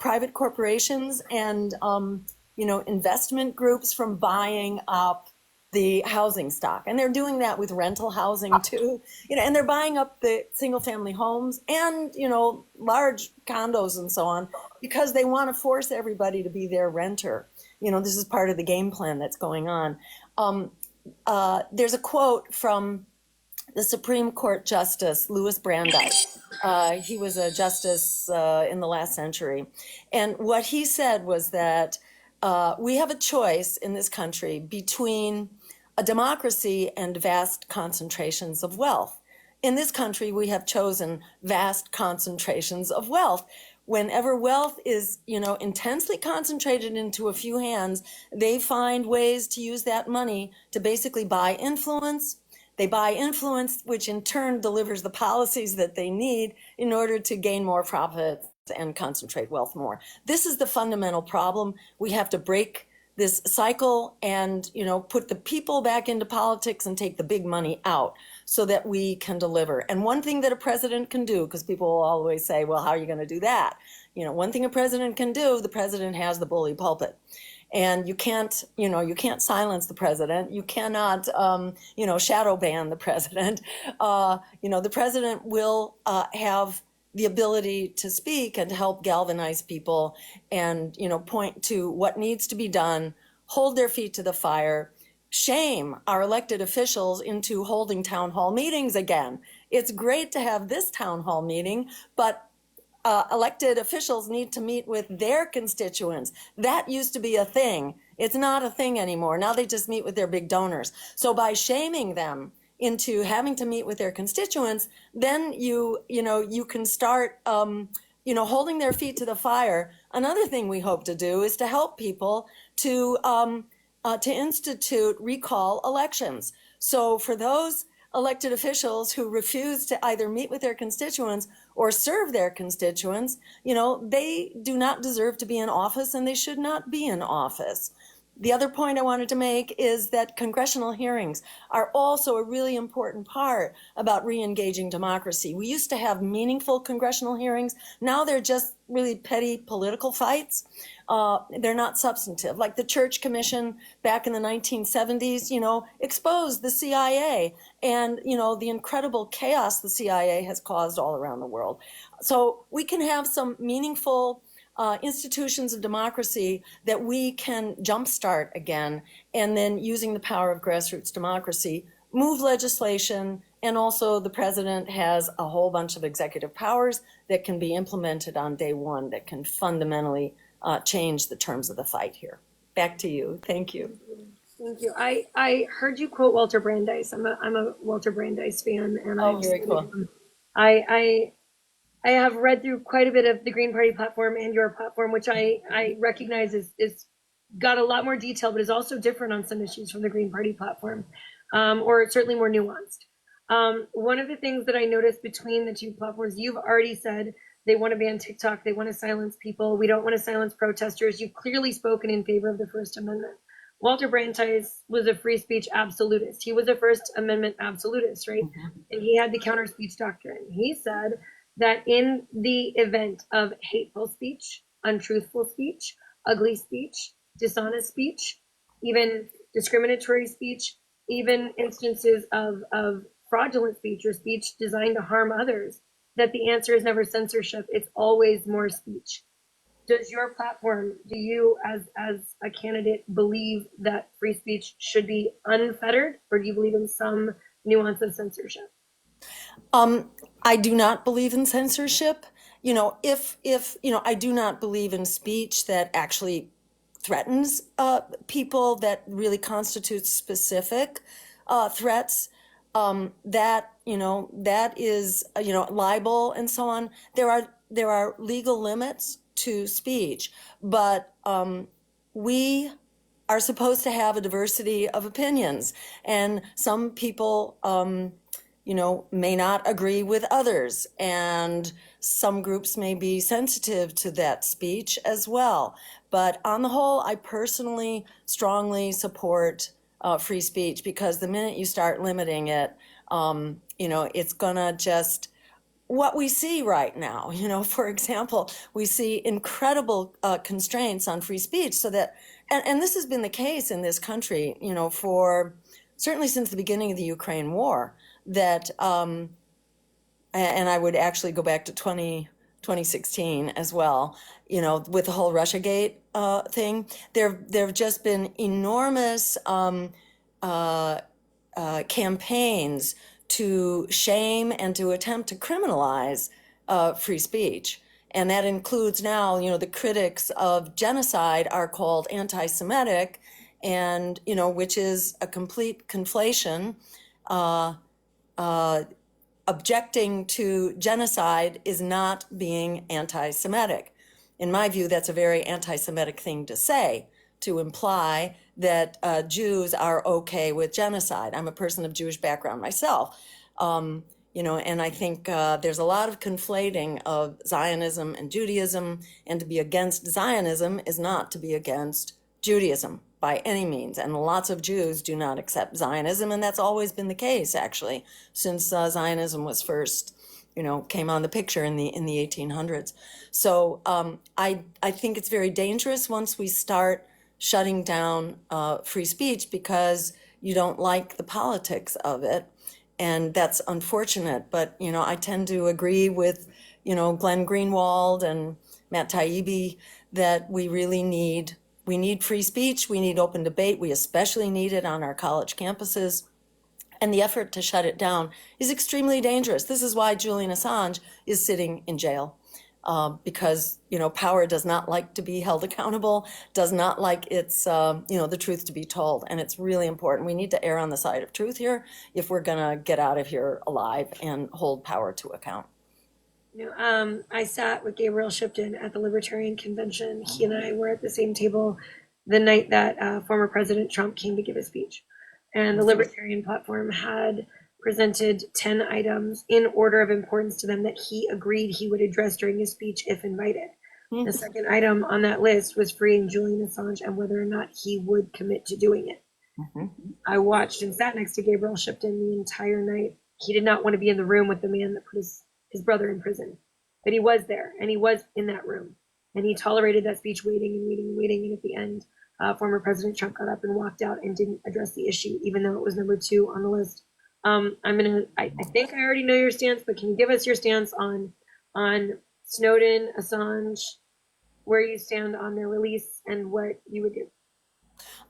private corporations and investment groups from buying up the housing stock. And they're doing that with rental housing too, and they're buying up the single family homes and, large condos and so on, because they want to force everybody to be their renter. This is part of the game plan that's going on. There's a quote from the Supreme Court Justice Louis Brandeis. He was a justice in the last century. And what he said was that we have a choice in this country between a democracy and vast concentrations of wealth. In this country, we have chosen vast concentrations of wealth. Whenever wealth is, intensely concentrated into a few hands, they find ways to use that money to basically buy influence. They buy influence, which in turn delivers the policies that they need in order to gain more profits and concentrate wealth more. This is the fundamental problem. We have to break this cycle and, put the people back into politics and take the big money out so that we can deliver. And one thing that a president can do, because people will always say, well, how are you going to do that? One thing a president can do, the president has the bully pulpit. And you can't silence the president. You cannot, shadow ban the president. The president will have the ability to speak and to help galvanize people and, point to what needs to be done, hold their feet to the fire, shame our elected officials into holding town hall meetings again. It's great to have this town hall meeting, but elected officials need to meet with their constituents. That used to be a thing. It's not a thing anymore. Now they just meet with their big donors. So by shaming them into having to meet with their constituents, then you can start, holding their feet to the fire. Another thing we hope to do is to help people to institute recall elections. So for those elected officials who refuse to either meet with their constituents or serve their constituents, they do not deserve to be in office and they should not be in office. The other point I wanted to make is that congressional hearings are also a really important part about re-engaging democracy. We used to have meaningful congressional hearings. Now they're just really petty political fights. They're not substantive. Like the Church Commission back in the 1970s, exposed the CIA and, the incredible chaos the CIA has caused all around the world. So we can have some meaningful institutions of democracy that we can jumpstart again, and then using the power of grassroots democracy, move legislation, and also the president has a whole bunch of executive powers that can be implemented on day one that can fundamentally change the terms of the fight here. Back to you. Thank you. Thank you. I heard you quote Walter Brandeis. I'm a Walter Brandeis fan, and very cool. I have read through quite a bit of the Green Party platform and your platform, which I recognize is got a lot more detail, but is also different on some issues from the Green Party platform, or certainly more nuanced. One of the things that I noticed between the two platforms, you've already said they want to ban TikTok, they want to silence people, we don't want to silence protesters. You've clearly spoken in favor of the First Amendment. Walter Brandeis was a free speech absolutist. He was a First Amendment absolutist, right? Mm-hmm. And he had the counter speech doctrine. He said that in the event of hateful speech, untruthful speech, ugly speech, dishonest speech, even discriminatory speech, even instances of fraudulent speech or speech designed to harm others, that the answer is never censorship. It's always more speech. Does your platform, do you as a candidate believe that free speech should be unfettered, or do you believe in some nuance of censorship? I do not believe in censorship. If I do not believe in speech that actually threatens people, that really constitutes specific threats. That is libel and so on. There are legal limits to speech, but we are supposed to have a diversity of opinions, and some people may not agree with others, and some groups may be sensitive to that speech as well. But on the whole, I personally strongly support free speech, because the minute you start limiting it, it's gonna just, what we see right now, for example, we see incredible constraints on free speech, so that, and this has been the case in this country, for certainly since the beginning of the Ukraine war, that, and I would actually go back to 2016 as well, with the whole Russiagate thing. There have just been enormous campaigns to shame and to attempt to criminalize free speech. And that includes now, the critics of genocide are called anti-Semitic, and, which is a complete conflation. Objecting to genocide is not being anti-Semitic. In my view, that's a very anti-Semitic thing to say, to imply that Jews are okay with genocide. I'm a person of Jewish background myself, and I think there's a lot of conflating of Zionism and Judaism, and to be against Zionism is not to be against Judaism by any means. And lots of Jews do not accept Zionism, and that's always been the case, actually, since Zionism was first, came on the picture in the 1800s. So I think it's very dangerous once we start shutting down free speech because you don't like the politics of it, and that's unfortunate. But I tend to agree with Glenn Greenwald and Matt Taibbi that we really need free speech. We need open debate. We especially need it on our college campuses. And the effort to shut it down is extremely dangerous. This is why Julian Assange is sitting in jail, because, power does not like to be held accountable, does not like its, the truth to be told. And it's really important. We need to err on the side of truth here if we're going to get out of here alive and hold power to account. I sat with Gabriel Shipton at the Libertarian Convention. He and I were at the same table the night that former President Trump came to give a speech. And the Libertarian platform had presented 10 items in order of importance to them that he agreed he would address during his speech if invited. The second item on that list was freeing Julian Assange and whether or not he would commit to doing it. I watched and sat next to Gabriel Shipton the entire night. He did not want to be in the room with the man that put his brother in prison, but he was there, and he was in that room, and he tolerated that speech, waiting and waiting and waiting. And at the end, former President Trump got up and walked out and didn't address the issue, even though it was number 2 on the list. I think I already know your stance, but can you give us your stance on Snowden, Assange, where you stand on their release and what you would do?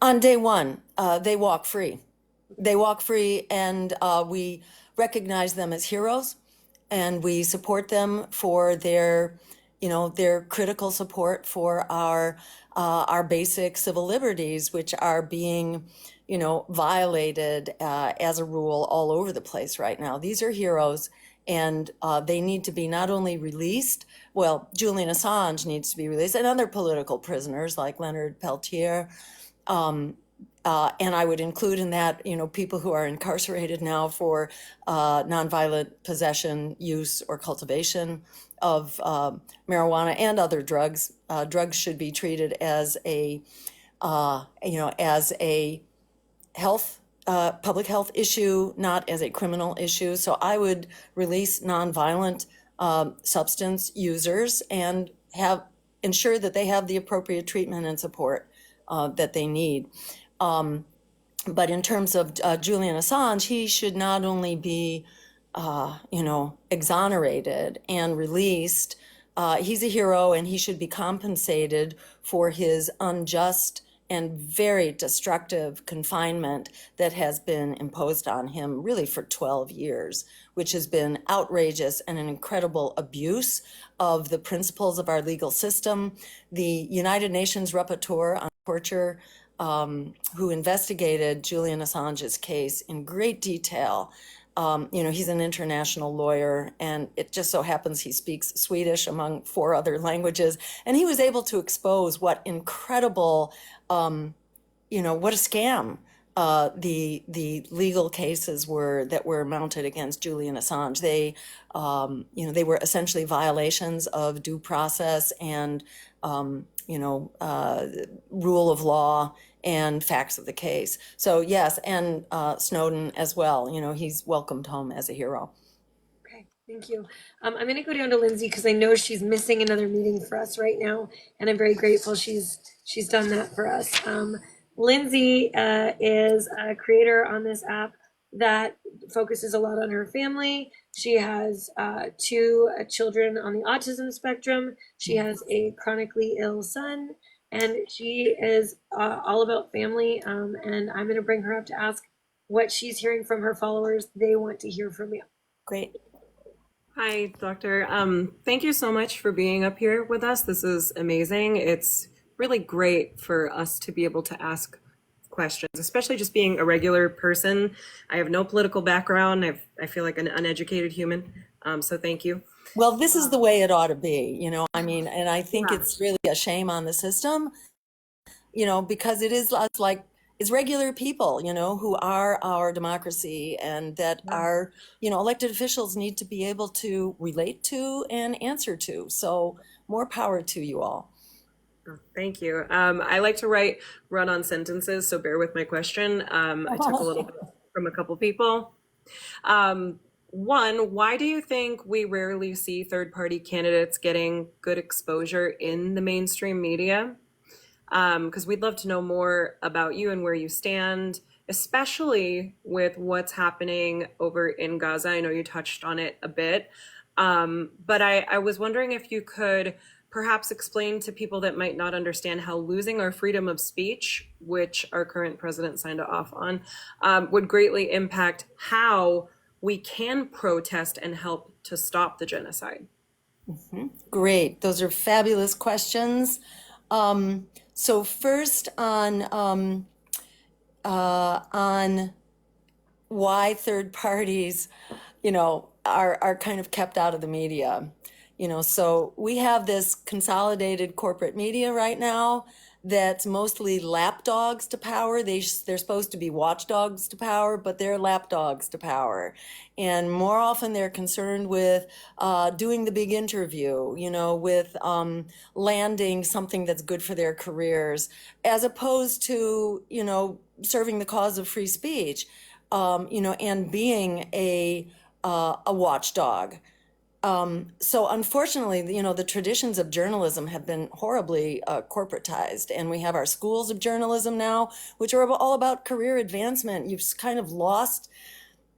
On day one, they walk free. They walk free, and we recognize them as heroes. And we support them for their critical support for our basic civil liberties, which are being, violated as a rule all over the place right now. These are heroes, and they need to be not only released. Well, Julian Assange needs to be released, and other political prisoners like Leonard Peltier. And I would include in that, people who are incarcerated now for nonviolent possession, use, or cultivation of marijuana and other drugs. Drugs should be treated as a public health issue, not as a criminal issue. So I would release nonviolent substance users and ensure that they have the appropriate treatment and support that they need. But in terms of Julian Assange, he should not only be, exonerated and released. He's a hero, and he should be compensated for his unjust and very destructive confinement that has been imposed on him really for 12 years, which has been outrageous and an incredible abuse of the principles of our legal system. The United Nations Rapporteur on Torture, who investigated Julian Assange's case in great detail. He's an international lawyer, and it just so happens he speaks Swedish among 4 other languages. And he was able to expose what incredible, what a scam the legal cases were that were mounted against Julian Assange. They were essentially violations of due process and, rule of law and facts of the case. So yes, and Snowden as well. He's welcomed home as a hero. Okay, thank you. I'm going to go down to Lindsay because I know she's missing another meeting for us right now, and I'm very grateful she's done that for us. Lindsay is a creator on this app that focuses a lot on her family. She has 2 children on the autism spectrum. She has a chronically ill son, and she is all about family. And I'm going to bring her up to ask what she's hearing from her followers. They want to hear from you. Great. Hi, Doctor. Thank you so much for being up here with us. This is amazing. It's really great for us to be able to ask questions, especially just being a regular person. I have no political background. I feel like an uneducated human. So thank you. Well, this is the way it ought to be, and I think it's really a shame on the system, because it is like it's regular people, who are our democracy, and that our, elected officials need to be able to relate to and answer to. So more power to you all. Thank you. I like to write run-on sentences, so bear with my question. I took a little bit from a couple people. One, why do you think we rarely see third-party candidates getting good exposure in the mainstream media? Because we'd love to know more about you and where you stand, especially with what's happening over in Gaza. I know you touched on it a bit, but I was wondering if you could perhaps explain to people that might not understand how losing our freedom of speech, which our current president signed off on, would greatly impact how we can protest and help to stop the genocide. Mm-hmm. Great. Those are fabulous questions. So first on why third parties, are kind of kept out of the media. So we have this consolidated corporate media right now that's mostly lapdogs to power. They're supposed to be watchdogs to power, but they're lapdogs to power. And more often they're concerned with doing the big interview, with landing something that's good for their careers, as opposed to, serving the cause of free speech, and being a watchdog. So unfortunately, the traditions of journalism have been horribly corporatized, and we have our schools of journalism now, which are all about career advancement. You've kind of lost,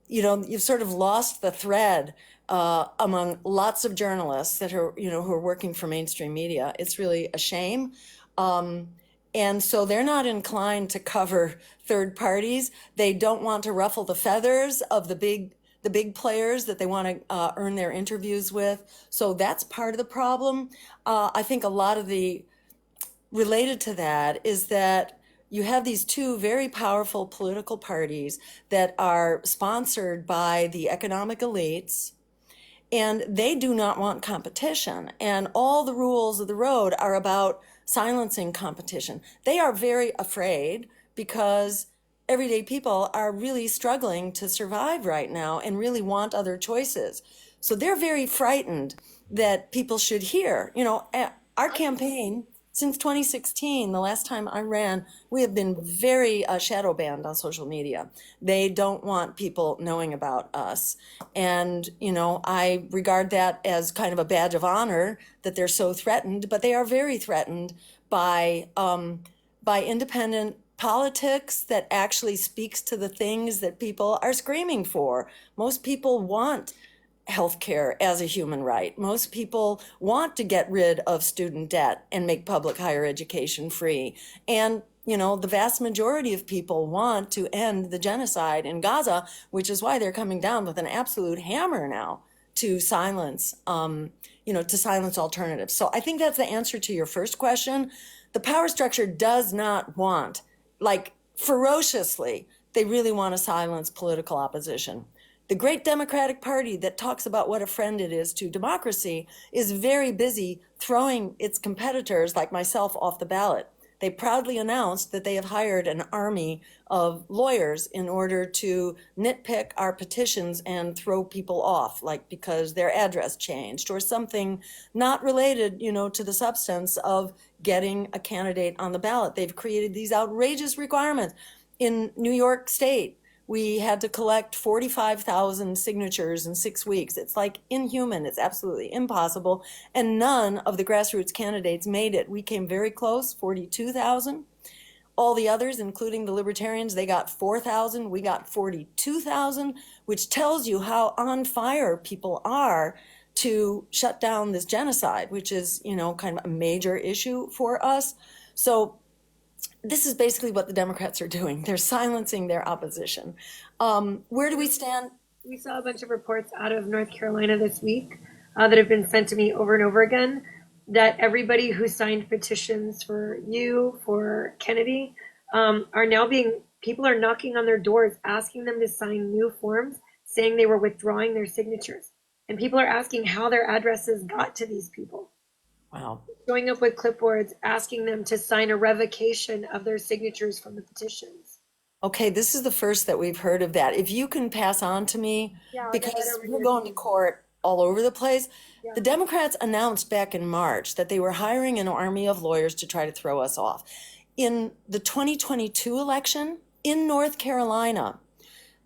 you've sort of lost the thread among lots of journalists that are, who are working for mainstream media. It's really a shame. And so they're not inclined to cover third parties. They don't want to ruffle the feathers of the big players that they want to earn their interviews with. So that's part of the problem. I think a lot of related to that is that you have these 2 very powerful political parties that are sponsored by the economic elites, and they do not want competition. And all the rules of the road are about silencing competition. They are very afraid because everyday people are really struggling to survive right now and really want other choices. So they're very frightened that people should hear. Our campaign since 2016, the last time I ran, we have been very shadow banned on social media. They don't want people knowing about us. And, I regard that as kind of a badge of honor that they're so threatened, but they are very threatened by independent politics that actually speaks to the things that people are screaming for. Most people want healthcare as a human right. Most people want to get rid of student debt and make public higher education free. And the vast majority of people want to end the genocide in Gaza, which is why they're coming down with an absolute hammer now to silence, alternatives. So I think that's the answer to your first question. The power structure does not want, ferociously, they really want to silence political opposition. The great Democratic Party that talks about what a friend it is to democracy is very busy throwing its competitors like myself off the ballot. They proudly announced that they have hired an army of lawyers in order to nitpick our petitions and throw people off, because their address changed or something not related, to the substance of getting a candidate on the ballot. They've created these outrageous requirements. In New York State, we had to collect 45,000 signatures in 6 weeks. It's inhuman. It's absolutely impossible. And none of the grassroots candidates made it. We came very close, 42,000. All the others, including the Libertarians, they got 4,000. We got 42,000, which tells you how on fire people are to shut down this genocide, which is, kind of a major issue for us. So this is basically what the Democrats are doing. They're silencing their opposition. Where do we stand? We saw a bunch of reports out of North Carolina this week that have been sent to me over and over again, that everybody who signed petitions for you, for Kennedy, people are knocking on their doors, asking them to sign new forms, saying they were withdrawing their signatures. And people are asking how their addresses got to these people. Wow. Showing up with clipboards, asking them to sign a revocation of their signatures from the petitions. Okay, this is the first that we've heard of that. If you can pass on to me, because we're going to court all over the place. Yeah. The Democrats announced back in March that they were hiring an army of lawyers to try to throw us off. In the 2022 election in North Carolina,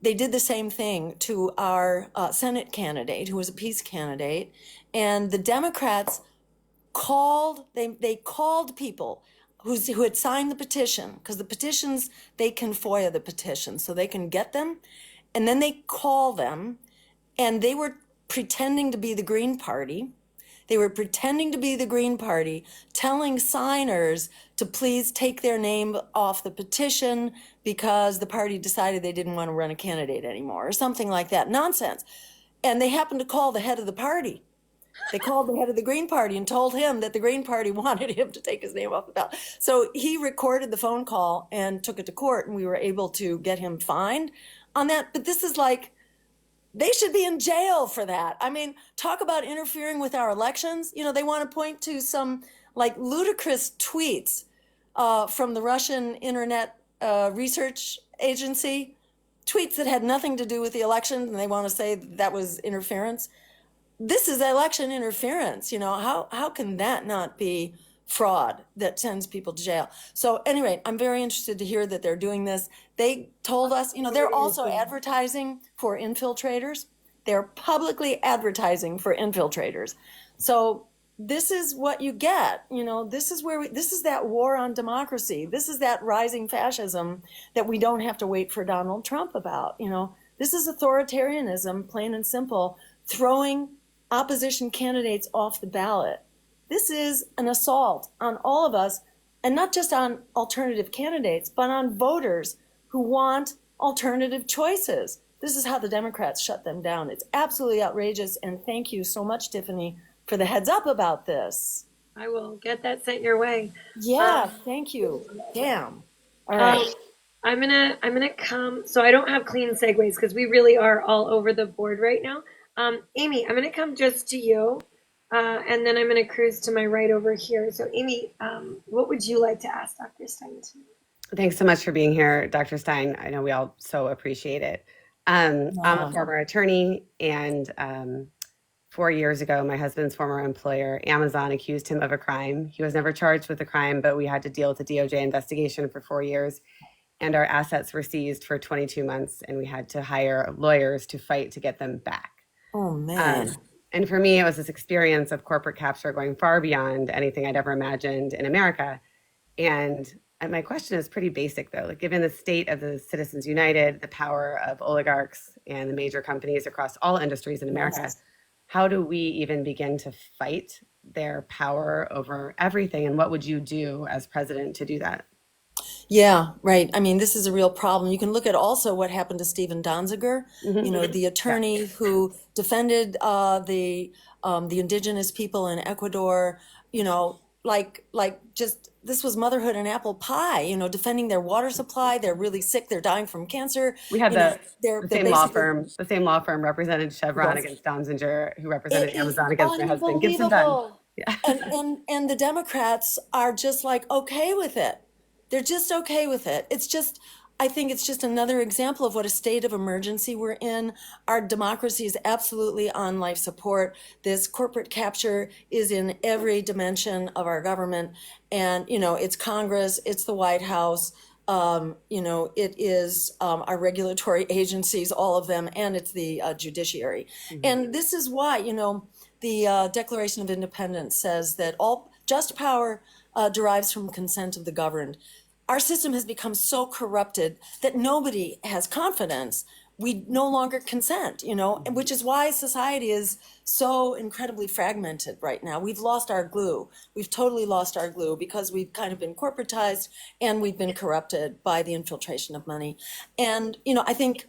they did the same thing to our Senate candidate, who was a peace candidate, and the Democrats called people who had signed the petition, because the petitions, they can FOIA the petitions, so they can get them, and then they call them, and they were pretending to be the Green Party. They were pretending to be the Green Party, telling signers to please take their name off the petition because the party decided they didn't want to run a candidate anymore, or something like that. Nonsense. And they happened to call the head of the party. They called the head of the Green Party and told him that the Green Party wanted him to take his name off the ballot. So he recorded the phone call and took it to court, and we were able to get him fined on that. But this is they should be in jail for that. I mean, talk about interfering with our elections. They want to point to some ludicrous tweets from the Russian Internet Research Agency, tweets that had nothing to do with the election, and they want to say that was interference. This is election interference. How can that not be fraud that sends people to jail? So anyway, I'm very interested to hear that they're doing this. They told us, they're also advertising for infiltrators. They're publicly advertising for infiltrators. So this is what you get. This is that war on democracy. This is that rising fascism that we don't have to wait for Donald Trump about. This is authoritarianism, plain and simple, throwing opposition candidates off the ballot. This is an assault on all of us, and not just on alternative candidates, but on voters who want alternative choices. This is how the Democrats shut them down. It's absolutely outrageous, and thank you so much, Tiffany, for the heads up about this. I will get that sent your way. Yeah, thank you. Damn. All right. I'm gonna come. So I don't have clean segues because we really are all over the board right now. Amy, I'm going to come just to you, and then I'm going to cruise to my right over here. So Amy, what would you like to ask Dr. Stein tonight? Thanks so much for being here, Dr. Stein. I know we all so appreciate it. I'm a former attorney, and 4 years ago, my husband's former employer, Amazon, accused him of a crime. He was never charged with a crime, but we had to deal with the DOJ investigation for 4 years, and our assets were seized for 22 months, and we had to hire lawyers to fight to get them back. Oh, man. And for me, it was this experience of corporate capture going far beyond anything I'd ever imagined in America. And And my question is pretty basic, though. Like, given the state of the Citizens United, the power of oligarchs and the major companies across all industries in America, how do we even begin to fight their power over everything? And what would you do as president to do that? Yeah, right. I mean, this is a real problem. You can look at also what happened to Stephen Donziger, the attorney who defended the indigenous people in Ecuador, like just this was motherhood and apple pie, defending their water supply. They're really sick. They're dying from cancer. We had the same law firm represented Chevron against Donziger, who represented Amazon against my husband, Gibson Dunn. Yeah. And the Democrats are just like okay with it. They're just okay with it. I think it's just another example of what a state of emergency we're in. Our democracy is absolutely on life support. This corporate capture is in every dimension of our government. And, it's Congress, it's the White House, it is our regulatory agencies, all of them, and it's the judiciary. Mm-hmm. And this is why, the Declaration of Independence says that all just power derives from consent of the governed. Our system has become so corrupted that nobody has confidence. We no longer consent, which is why society is so incredibly fragmented right now. We've lost our glue. We've totally lost our glue because we've kind of been corporatized and we've been corrupted by the infiltration of money. And, I think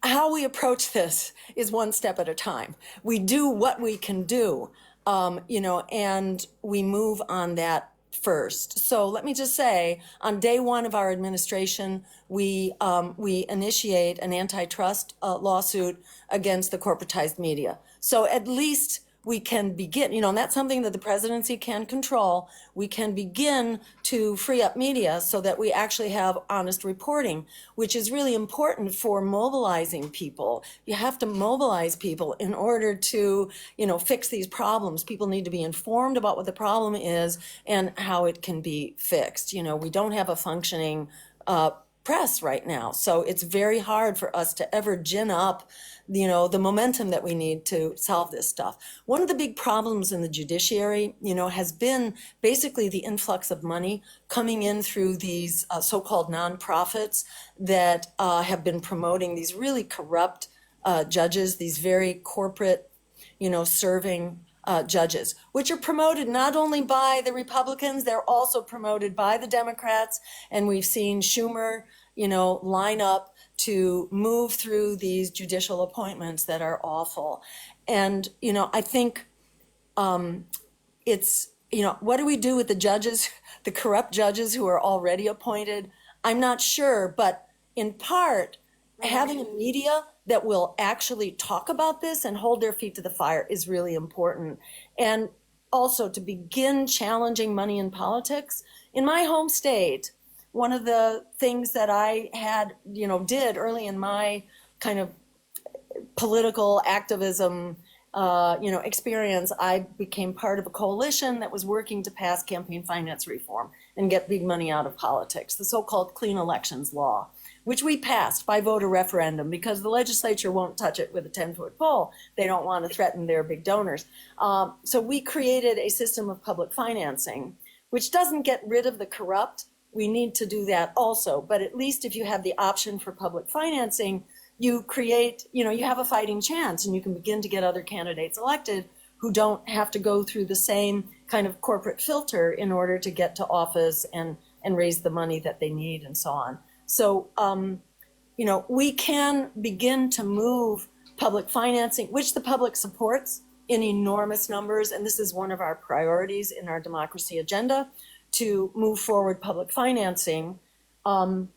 how we approach this is one step at a time. We do what we can do, and we move on that first. So let me just say, on day one of our administration, we initiate an antitrust lawsuit against the corporatized media. So at least we can begin, and that's something that the presidency can control. We can begin to free up media so that we actually have honest reporting, which is really important for mobilizing people. You have to mobilize people in order to, fix these problems. People need to be informed about what the problem is and how it can be fixed. We don't have a functioning press right now. So it's very hard for us to ever gin up the momentum that we need to solve this stuff. One of the big problems in the judiciary, has been basically the influx of money coming in through these so-called nonprofits that have been promoting these really corrupt judges, these very corporate, serving judges, which are promoted not only by the Republicans, they're also promoted by the Democrats. And we've seen Schumer, line up to move through these judicial appointments that are awful. And, I think it's, what do we do with the judges, the corrupt judges who are already appointed? I'm not sure, but in part, having a media that will actually talk about this and hold their feet to the fire is really important. And also to begin challenging money in politics. In my home state, one of the things that I had, did early in my kind of political activism, experience, I became part of a coalition that was working to pass campaign finance reform and get big money out of politics, the so-called clean elections law, which we passed by voter referendum because the legislature won't touch it with a 10-foot pole. They don't want to threaten their big donors. So we created a system of public financing, which doesn't get rid of the corrupt. We need to do that also. But at least if you have the option for public financing, you create, you have a fighting chance and you can begin to get other candidates elected who don't have to go through the same kind of corporate filter in order to get to office and raise the money that they need and so on. So, we can begin to move public financing, which the public supports in enormous numbers. And this is one of our priorities in our democracy agenda, to move forward public financing, and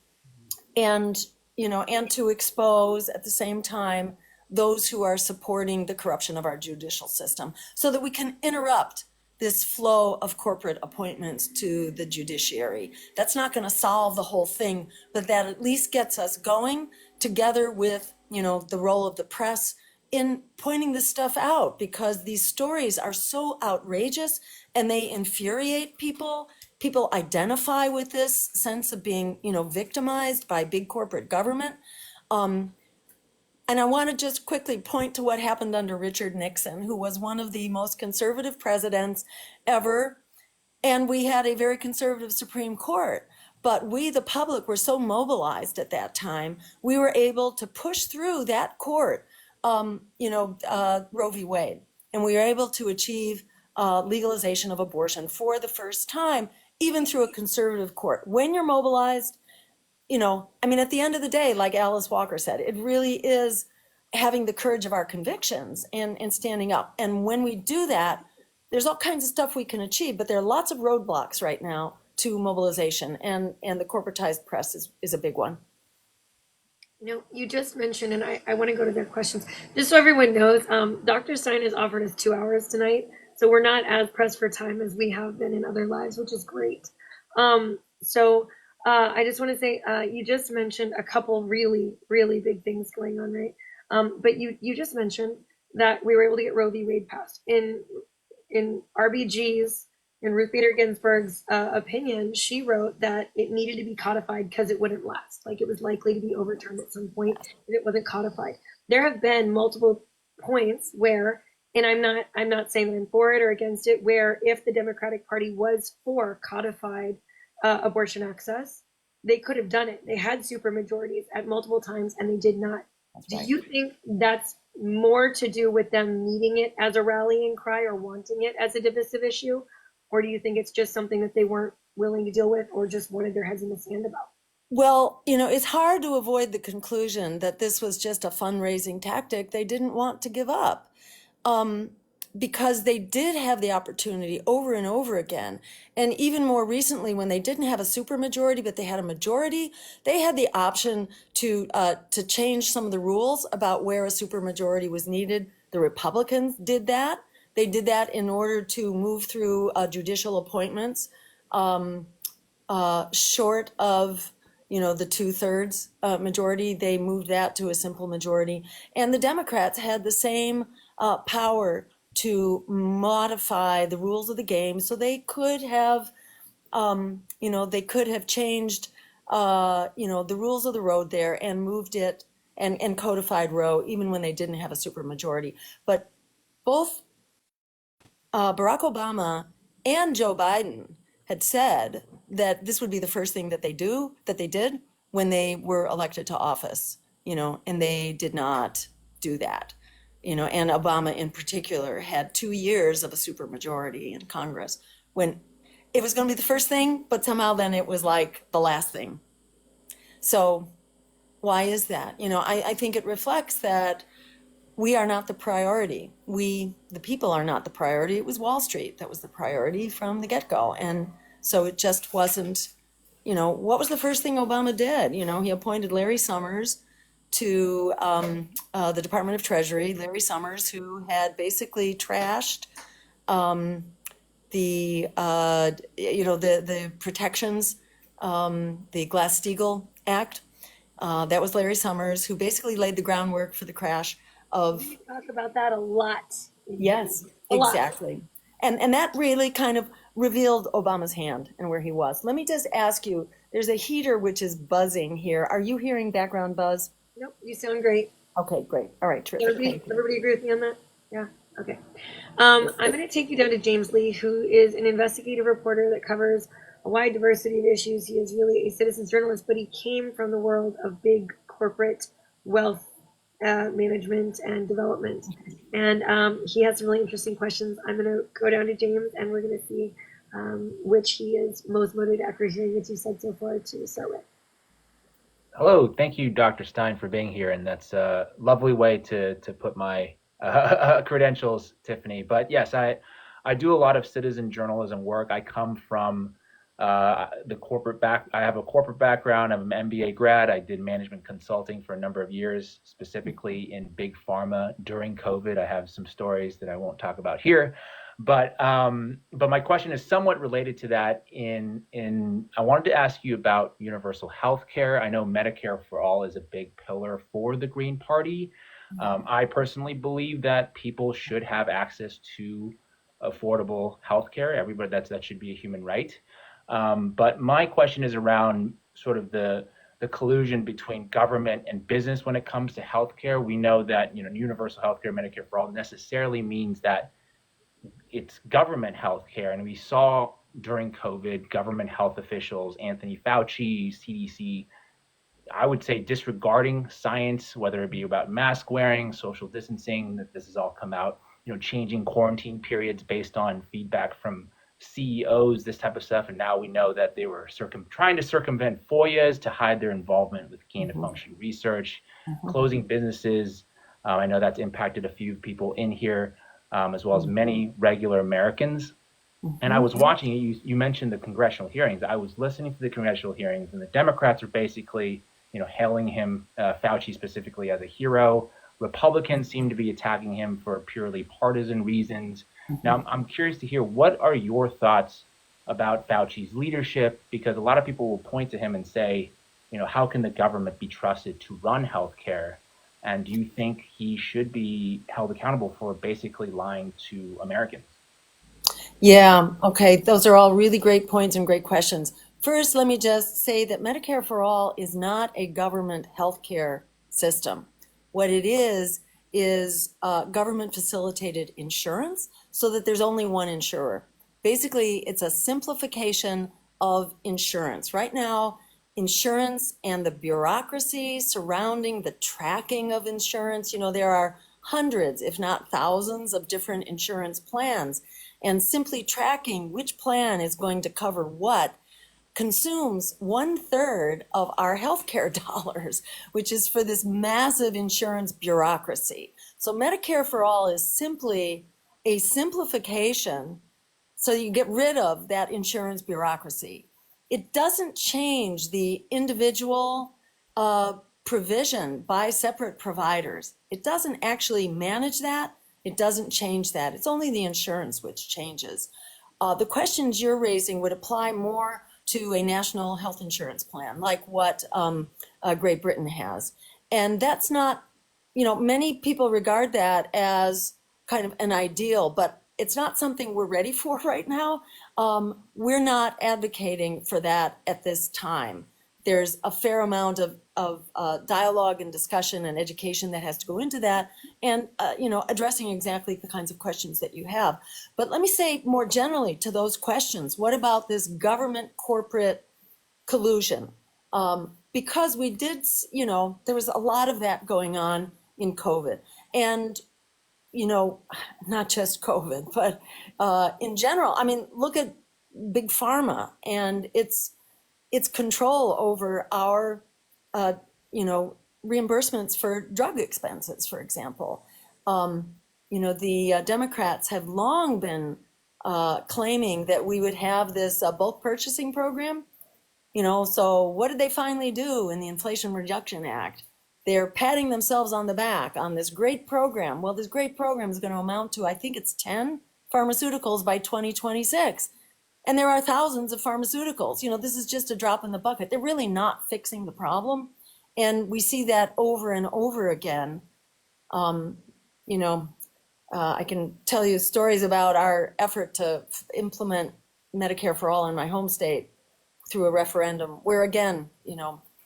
to expose at the same time those who are supporting the corruption of our judicial system so that we can interrupt this flow of corporate appointments to the judiciary. That's not going to solve the whole thing, but that at least gets us going together with, the role of the press in pointing this stuff out, because these stories are so outrageous and they infuriate people. People identify with this sense of being, victimized by big corporate government. And I want to just quickly point to what happened under Richard Nixon, who was one of the most conservative presidents ever. And we had a very conservative Supreme Court. But we, the public, were so mobilized at that time, we were able to push through that court, Roe v. Wade. And we were able to achieve legalization of abortion for the first time, even through a conservative court. When you're mobilized, at the end of the day, like Alice Walker said, it really is having the courage of our convictions and standing up. And when we do that, there's all kinds of stuff we can achieve, but there are lots of roadblocks right now to mobilization, and the corporatized press is a big one. You just mentioned, and I want to go to their questions. Just so everyone knows, Dr. Stein has offered us 2 hours tonight, so we're not as pressed for time as we have been in other lives, which is great. I just want to say, you just mentioned a couple really, really big things going on, right? But you just mentioned that we were able to get Roe v. Wade passed. In RBG's, in Ruth Bader Ginsburg's opinion, she wrote that it needed to be codified because it wouldn't last. Like, it was likely to be overturned at some point if it wasn't codified. There have been multiple points where, and I'm not saying that I'm for it or against it, where if the Democratic Party was for codified abortion access, they could have done it. They had supermajorities at multiple times, and they did not. Do you think that's more to do with them needing it as a rallying cry or wanting it as a divisive issue? Or do you think it's just something that they weren't willing to deal with or just wanted their heads in the sand about? Well, it's hard to avoid the conclusion that this was just a fundraising tactic they didn't want to give up. Because they did have the opportunity over and over again. And even more recently, when they didn't have a supermajority, but they had a majority, they had the option to change some of the rules about where a supermajority was needed. The Republicans did that. They did that in order to move through judicial appointments short of the 2/3 majority. They moved that to a simple majority. And the Democrats had the same power to modify the rules of the game, so they could have, changed, the rules of the road there and moved it and codified Roe, even when they didn't have a supermajority. But both Barack Obama and Joe Biden had said that this would be the first thing that they did when they were elected to office, and they did not do that. And Obama in particular had 2 years of a supermajority in Congress when it was going to be the first thing, but somehow then it was like the last thing. So why is that? I think it reflects that we are not the priority. We, the people, are not the priority. It was Wall Street that was the priority from the get-go. And so it just wasn't, what was the first thing Obama did? He appointed Larry Summers to the Department of Treasury, Larry Summers, who had basically trashed the protections, the Glass-Steagall Act. That was Larry Summers, who basically laid the groundwork for the crash of. We talk about that a lot. Yes, a exactly. Lot. And that really kind of revealed Obama's hand and where he was. Let me just ask you, there's a heater which is buzzing here. Are you hearing background buzz? Nope, you sound great. Okay, great. All right, terrific. Everybody agree with me on that? Yeah, okay. I'm going to take you down to James Lee, who is an investigative reporter that covers a wide diversity of issues. He is really a citizens journalist, but he came from the world of big corporate wealth management and development. And he has some really interesting questions. I'm going to go down to James, and we're going to see which he is most motivated after hearing what you said so far to start with. Hello, thank you, Dr. Stein, for being here, and that's a lovely way to put my credentials, Tiffany. But yes, I do a lot of citizen journalism work. I come from the corporate I have a corporate background. I'm an MBA grad. I did management consulting for a number of years, specifically in big pharma during COVID. I have some stories that I won't talk about here. But my question is somewhat related to that. I wanted to ask you about universal health care. I know Medicare for All is a big pillar for the Green Party. I personally believe that people should have access to affordable health care. Everybody, that should be a human right. But my question is around sort of the collusion between government and business when it comes to healthcare. We know that universal healthcare, Medicare for All, necessarily means that it's government healthcare, and we saw during COVID, government health officials, Anthony Fauci, CDC, I would say disregarding science, whether it be about mask wearing, social distancing, that this has all come out, changing quarantine periods based on feedback from CEOs, this type of stuff. And now we know that they were trying to circumvent FOIAs to hide their involvement with gain of function research, closing businesses. I know that's impacted a few people in here, as well as many regular Americans. And I was watching, you mentioned the congressional hearings. I was listening to the congressional hearings, and the Democrats are basically, hailing him, Fauci specifically, as a hero. Republicans seem to be attacking him for purely partisan reasons. Now, I'm curious to hear, what are your thoughts about Fauci's leadership? Because a lot of people will point to him and say, how can the government be trusted to run healthcare? And do you think he should be held accountable for basically lying to Americans? Yeah, okay. Those are all really great points and great questions. First, let me just say that Medicare for All is not a government healthcare system. What it is government facilitated insurance so that there's only one insurer. Basically, it's a simplification of insurance. Right now, insurance and the bureaucracy surrounding the tracking of insurance, there are hundreds, if not thousands, of different insurance plans. And simply tracking which plan is going to cover what consumes 1/3 of our healthcare dollars, which is for this massive insurance bureaucracy. So Medicare for All is simply a simplification so you get rid of that insurance bureaucracy. It doesn't change the individual provision by separate providers. It doesn't actually manage that. It doesn't change that. It's only the insurance which changes. The questions you're raising would apply more to a national health insurance plan, like what Great Britain has. And that's not, many people regard that as kind of an ideal, but it's not something we're ready for right now. We're not advocating for that at this time. There's a fair amount of dialogue and discussion and education that has to go into that, and addressing exactly the kinds of questions that you have. But let me say more generally to those questions, what about this government corporate collusion? Because we did, there was a lot of that going on in COVID, and not just COVID, but in general. I mean, look at Big Pharma and its control over our, reimbursements for drug expenses, for example. The Democrats have long been claiming that we would have this bulk purchasing program. So what did they finally do in the Inflation Reduction Act? They're patting themselves on the back on this great program. Well, this great program is going to amount to, I think it's 10 pharmaceuticals by 2026. And there are thousands of pharmaceuticals. This is just a drop in the bucket. They're really not fixing the problem. And we see that over and over again. I can tell you stories about our effort to implement Medicare for All in my home state through a referendum where, again,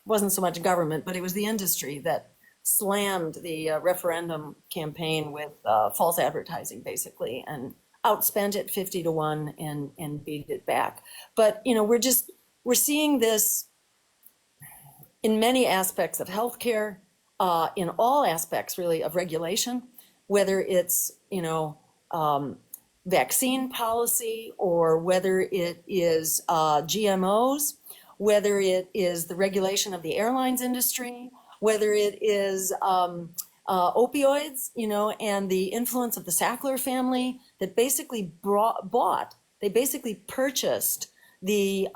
wasn't so much government, but it was the industry that slammed the referendum campaign with false advertising, basically, and outspent it 50-1 and beat it back. But we're seeing this in many aspects of healthcare, in all aspects really of regulation, whether it's vaccine policy or whether it is GMOs, whether it is the regulation of the airlines industry, whether it is opioids, and the influence of the Sackler family that basically they basically purchased the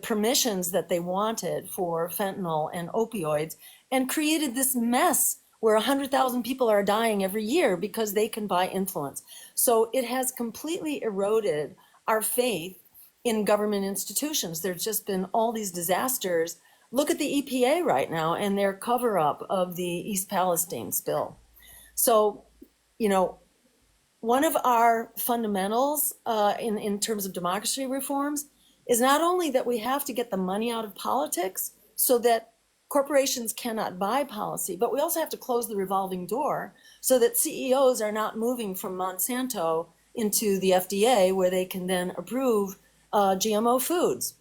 permissions that they wanted for fentanyl and opioids and created this mess where 100,000 people are dying every year because they can buy influence. So it has completely eroded our faith in government institutions. There's just been all these disasters. Look at the EPA right now and their cover-up of the East Palestine spill. So, one of our fundamentals in terms of democracy reforms is not only that we have to get the money out of politics so that corporations cannot buy policy, but we also have to close the revolving door so that CEOs are not moving from Monsanto into the FDA, where they can then approve GMO foods,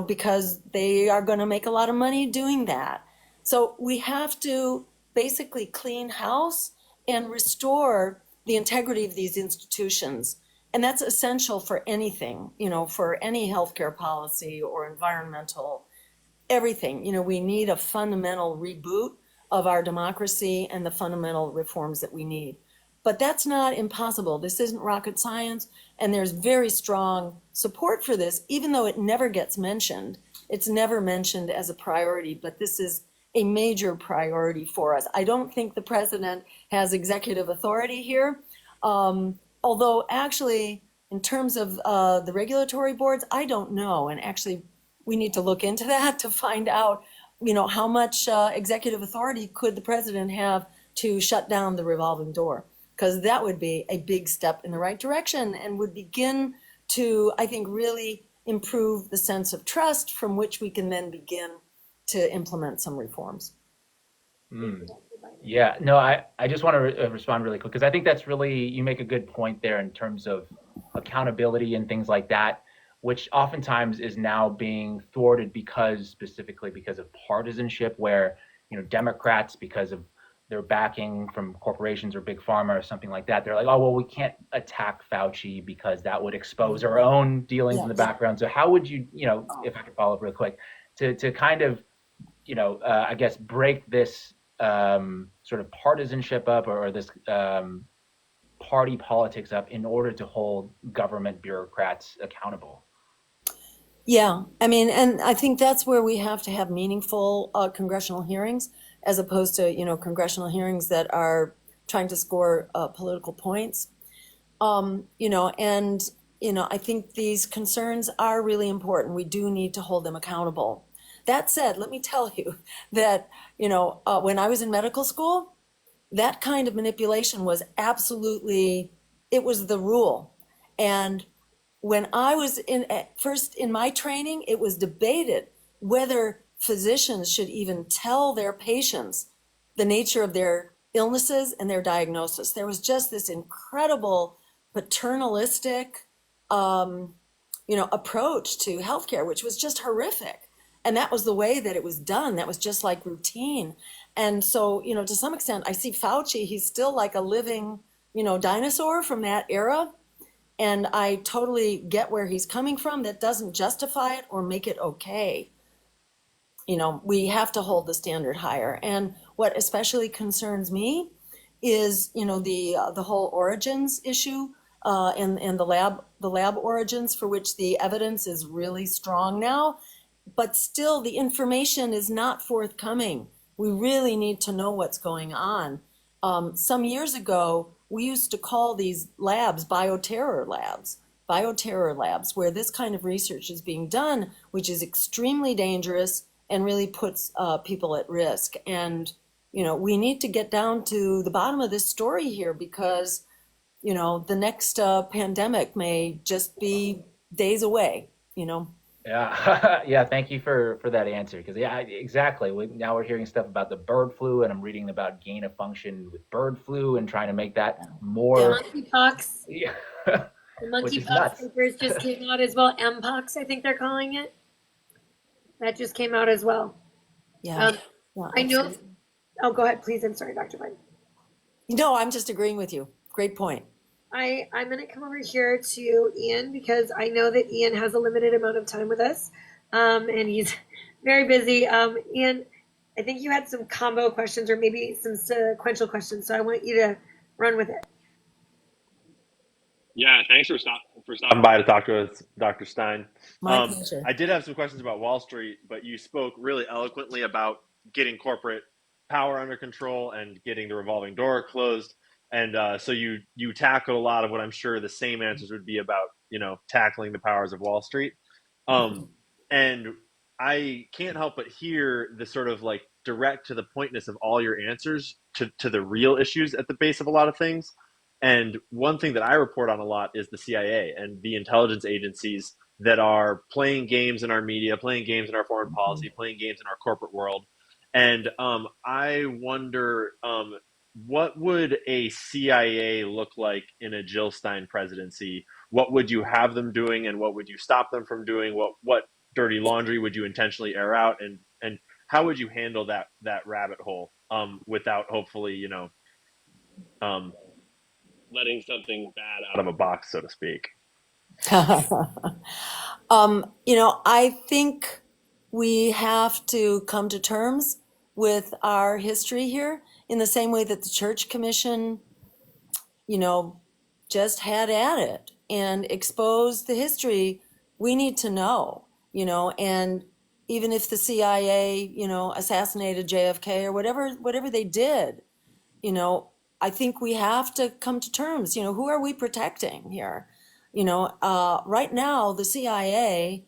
because they are going to make a lot of money doing that. So we have to basically clean house and restore the integrity of these institutions. And that's essential for anything, for any healthcare policy or environmental, everything. We need a fundamental reboot of our democracy and the fundamental reforms that we need. But that's not impossible. This isn't rocket science, and there's very strong support for this, even though it never gets mentioned. It's never mentioned as a priority, but this is a major priority for us. I don't think the president has executive authority here, although actually, in terms of the regulatory boards, I don't know. And actually, we need to look into that to find out, how much executive authority could the president have to shut down the revolving door? Because that would be a big step in the right direction and would begin to, I think, really improve the sense of trust from which we can then begin to implement some reforms. Yeah, no, I just want to respond really quick because I think that's really, you make a good point there in terms of accountability and things like that, which oftentimes is now being thwarted specifically because of partisanship, where, Democrats, because of their backing from corporations or big pharma or something like that, they're like, oh, well, we can't attack Fauci because that would expose our own dealings in the background. So how would you, if I could follow up real quick, to kind of, I guess, break this sort of partisanship up or this party politics up in order to hold government bureaucrats accountable? Yeah, I mean, and I think that's where we have to have meaningful congressional hearings, as opposed to, congressional hearings that are trying to score political points. And, I think these concerns are really important. We do need to hold them accountable. That said, let me tell you that, when I was in medical school, that kind of manipulation was absolutely, it was the rule. And when I was first in my training, it was debated whether physicians should even tell their patients the nature of their illnesses and their diagnosis. There was just this incredible paternalistic, approach to healthcare, which was just horrific. And that was the way that it was done. That was just like routine. And so, to some extent, I see Fauci, he's still like a living, dinosaur from that era. And I totally get where he's coming from. That doesn't justify it or make it okay. We have to hold the standard higher. And what especially concerns me is, the whole origins issue and the lab origins, for which the evidence is really strong now. But still, the information is not forthcoming. We really need to know what's going on. Some years ago, we used to call these labs bioterror labs, where this kind of research is being done, which is extremely dangerous and really puts people at risk. And, we need to get down to the bottom of this story here, because, the next pandemic may just be days away, Yeah, yeah. Thank you for that answer. Because exactly. Now we're hearing stuff about the bird flu, and I'm reading about gain of function with bird flu and trying to make that more. Monkeypox. Yeah. The Which is monkeypox nuts. papers just came out as well. Mpox, I think they're calling it. That just came out as well. Yeah. I know. Oh, go ahead, please. I'm sorry, Dr. Biden. No, I'm just agreeing with you. Great point. I'm going to come over here to Ian, because I know that Ian has a limited amount of time with us, and he's very busy. Ian, I think you had some combo questions or maybe some sequential questions, so I want you to run with it. Yeah, thanks for stopping by to talk to us, Dr. Stein. My pleasure. I did have some questions about Wall Street, but you spoke really eloquently about getting corporate power under control and getting the revolving door closed. And so you tackled a lot of what I'm sure the same answers would be about, tackling the powers of Wall Street. And I can't help but hear the sort of like direct to the pointness of all your answers to the real issues at the base of a lot of things. And one thing that I report on a lot is the CIA and the intelligence agencies that are playing games in our media, playing games in our foreign policy, playing games in our corporate world. And I wonder, what would a CIA look like in a Jill Stein presidency? What would you have them doing, and what would you stop them from doing? What dirty laundry would you intentionally air out, and how would you handle that rabbit hole without hopefully um, letting something bad out of a box, so to speak? I think we have to come to terms with our history here in the same way that the Church Commission, just had at it and exposed the history we need to know, and even if the CIA, assassinated JFK or whatever they did, I think we have to come to terms. Who are we protecting here? Right now, the CIA,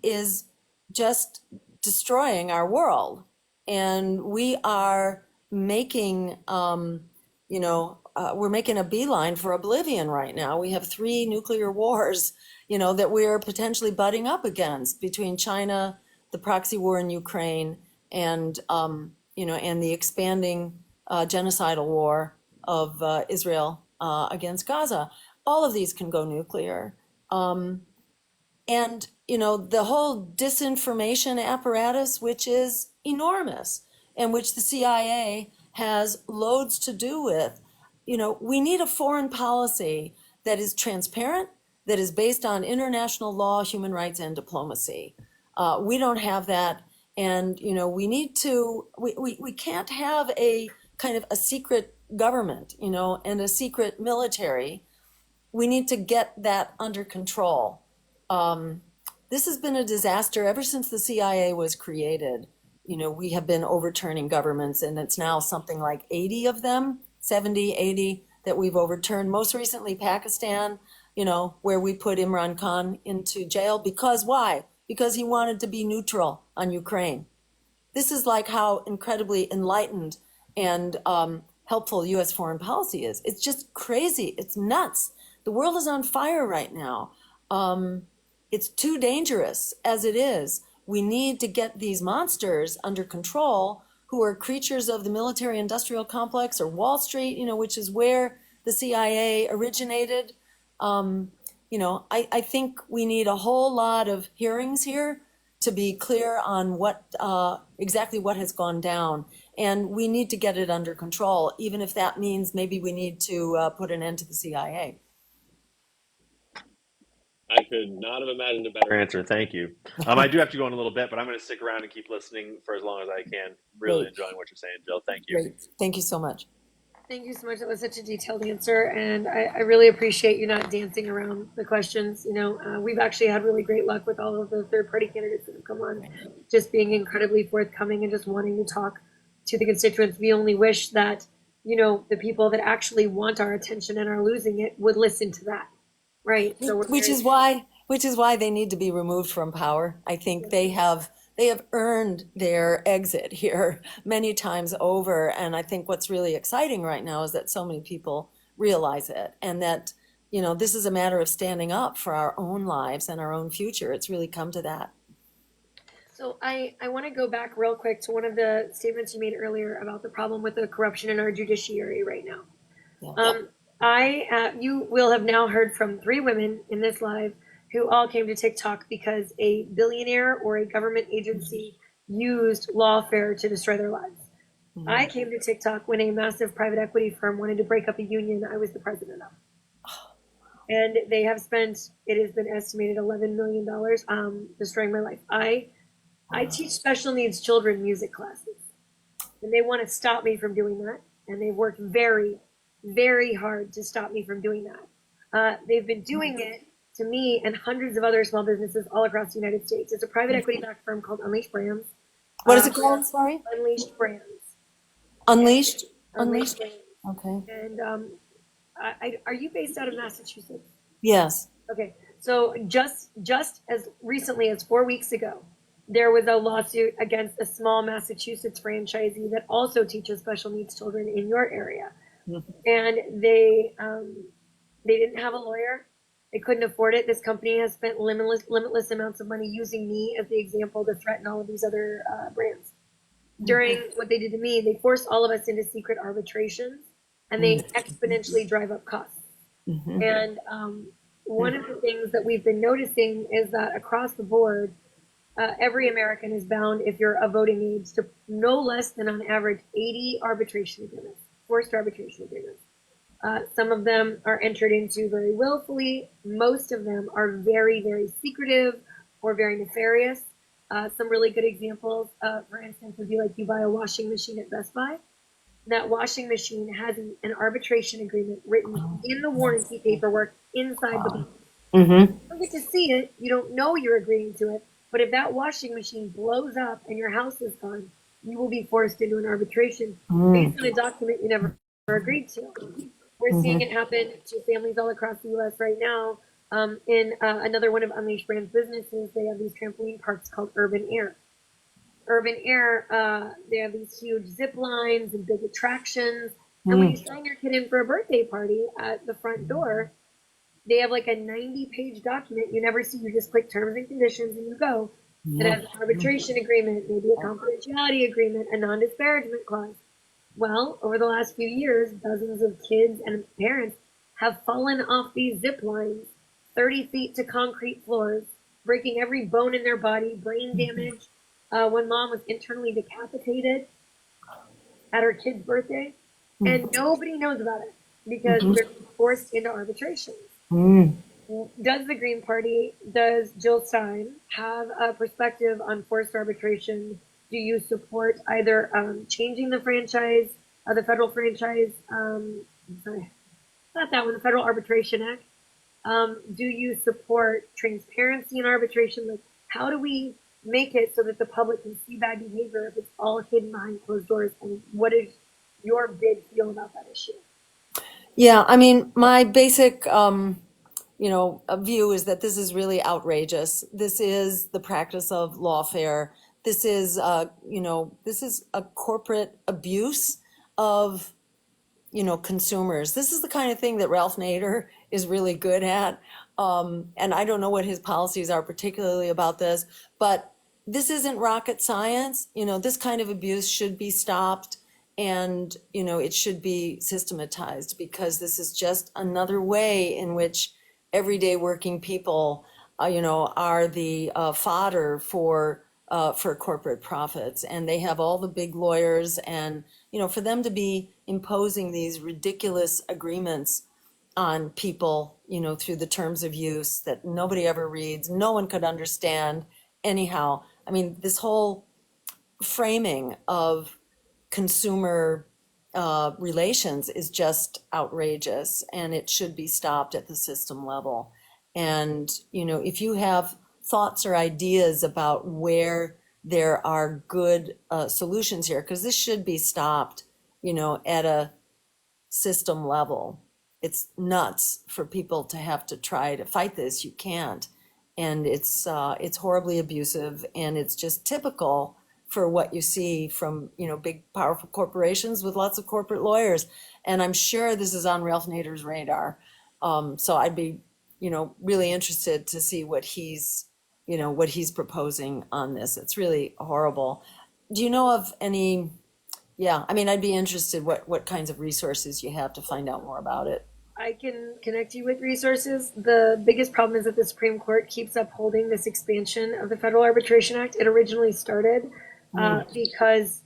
is just destroying our world. And we are making, we're making a beeline for oblivion right now. We have 3 nuclear wars, that we're potentially butting up against between China, the proxy war in Ukraine, and, and the expanding genocidal war of Israel against Gaza. All of these can go nuclear. And, the whole disinformation apparatus, which is enormous and which the CIA has loads to do with, we need a foreign policy that is transparent, that is based on international law, human rights, and diplomacy. We don't have that. And, we need to, we can't have a kind of a secret government, and a secret military. We need to get that under control. This has been a disaster ever since the CIA was created. We have been overturning governments, and it's now something like 80 of them, 70, 80 that we've overturned. Most recently, Pakistan, where we put Imran Khan into jail. Because why? Because he wanted to be neutral on Ukraine. This is like how incredibly enlightened and helpful U.S. foreign policy is. It's just crazy. It's nuts. The world is on fire right now. It's too dangerous as it is. We need to get these monsters under control, who are creatures of the military-industrial complex or Wall Street, which is where the CIA originated. I think we need a whole lot of hearings here to be clear on what exactly what has gone down. And we need to get it under control, even if that means maybe we need to put an end to the CIA. I could not have imagined a better answer. Thank you. I do have to go in a little bit, but I'm going to stick around and keep listening for as long as I can. Really Great. enjoying what you're saying, Jill. Thank you. Great. Thank you so much. Thank you so much. That was such a detailed answer, and I really appreciate you not dancing around the questions. We've actually had really great luck with all of the third-party candidates that have come on, just being incredibly forthcoming and just wanting to talk to the constituents. We only wish that, the people that actually want our attention and are losing it would listen to that, right? So which is why they need to be removed from power. I think they have earned their exit here many times over. And I think what's really exciting right now is that so many people realize it, and that, this is a matter of standing up for our own lives and our own future. It's really come to that. So I want to go back real quick to one of the statements you made earlier about the problem with the corruption in our judiciary right now. Yeah. You will have now heard from 3 women in this live who all came to TikTok because a billionaire or a government agency used lawfare to destroy their lives. Mm-hmm. I came to TikTok when a massive private equity firm wanted to break up a union I was the president of. And they have spent, it has been estimated, $11 million destroying my life. I teach special needs children music classes, and they want to stop me from doing that. And they've worked very, very hard to stop me from doing that. They've been doing it to me and hundreds of other small businesses all across the United States. It's a private equity-backed firm called Unleashed Brands. What is it called? Sorry? Unleashed Brands. Unleashed? Unleashed. Okay. And are you based out of Massachusetts? Yes. Okay. So just as recently as 4 weeks ago, there was a lawsuit against a small Massachusetts franchisee that also teaches special needs children in your area. Mm-hmm. And they didn't have a lawyer. They couldn't afford it. This company has spent limitless amounts of money using me as the example to threaten all of these other brands. during what they did to me, they forced all of us into secret arbitrations, and they exponentially drive up costs. And one of the things that we've been noticing is that across the board, every American is bound, if you're of voting age, to no less than on average 80 arbitration agreements, forced arbitration agreements. Some of them are entered into very willfully. Most of them are very, very secretive or very nefarious. Some really good examples, for instance, would be like you buy a washing machine at Best Buy. That washing machine has an arbitration agreement written in the warranty paperwork inside the box. You don't get to see it. You don't know you're agreeing to it. But if that washing machine blows up and your house is gone, you will be forced into an arbitration based on a document you never agreed to. We're seeing it happen to families all across the U.S. right now. In another one of Unleashed Brand's businesses, they have these trampoline parks called Urban Air. Urban Air, they have these huge zip lines and big attractions. And when you sign your kid in for a birthday party at the front door, they have like a 90-page document you never see. You just click terms and conditions and you go. It has an arbitration agreement, maybe a confidentiality agreement, a non-disparagement clause. Well, over the last few years, dozens of kids and parents have fallen off these zip lines, 30 feet to concrete floors, breaking every bone in their body, brain damage. One mom was internally decapitated at her kid's birthday, and nobody knows about it because they're forced into arbitration. Does the Green Party, does Jill Stein have a perspective on forced arbitration? Do you support either changing the franchise, the federal franchise, sorry, not that one, the Federal Arbitration Act? Do you support transparency in arbitration? Like, how do we make it so that the public can see bad behavior if it's all hidden behind closed doors? And what is your big feel about that issue? Yeah, I mean, my basic, view is that this is really outrageous. This is the practice of lawfare. This is, this is a corporate abuse of, consumers. This is the kind of thing that Ralph Nader is really good at. And I don't know what his policies are particularly about this, but this isn't rocket science. This kind of abuse should be stopped, and, it should be systematized, because this is just another way in which everyday working people, are the fodder for corporate profits. And they have all the big lawyers, and, for them to be imposing these ridiculous agreements on people, through the terms of use that nobody ever reads, no one could understand anyhow. I mean, this whole framing of consumer relations is just outrageous, and it should be stopped at the system level. And, if you have thoughts or ideas about where there are good solutions here, because this should be stopped, at a system level. It's nuts for people to have to try to fight this. You can't. And it's horribly abusive, and it's just typical for what you see from, big, powerful corporations with lots of corporate lawyers. And I'm sure this is on Ralph Nader's radar. So I'd be, really interested to see what he's proposing on this. It's really horrible. Do you know of any, I'd be interested what kinds of resources you have to find out more about it. I can connect you with resources. The biggest problem is that the Supreme Court keeps upholding this expansion of the Federal Arbitration Act. It originally started because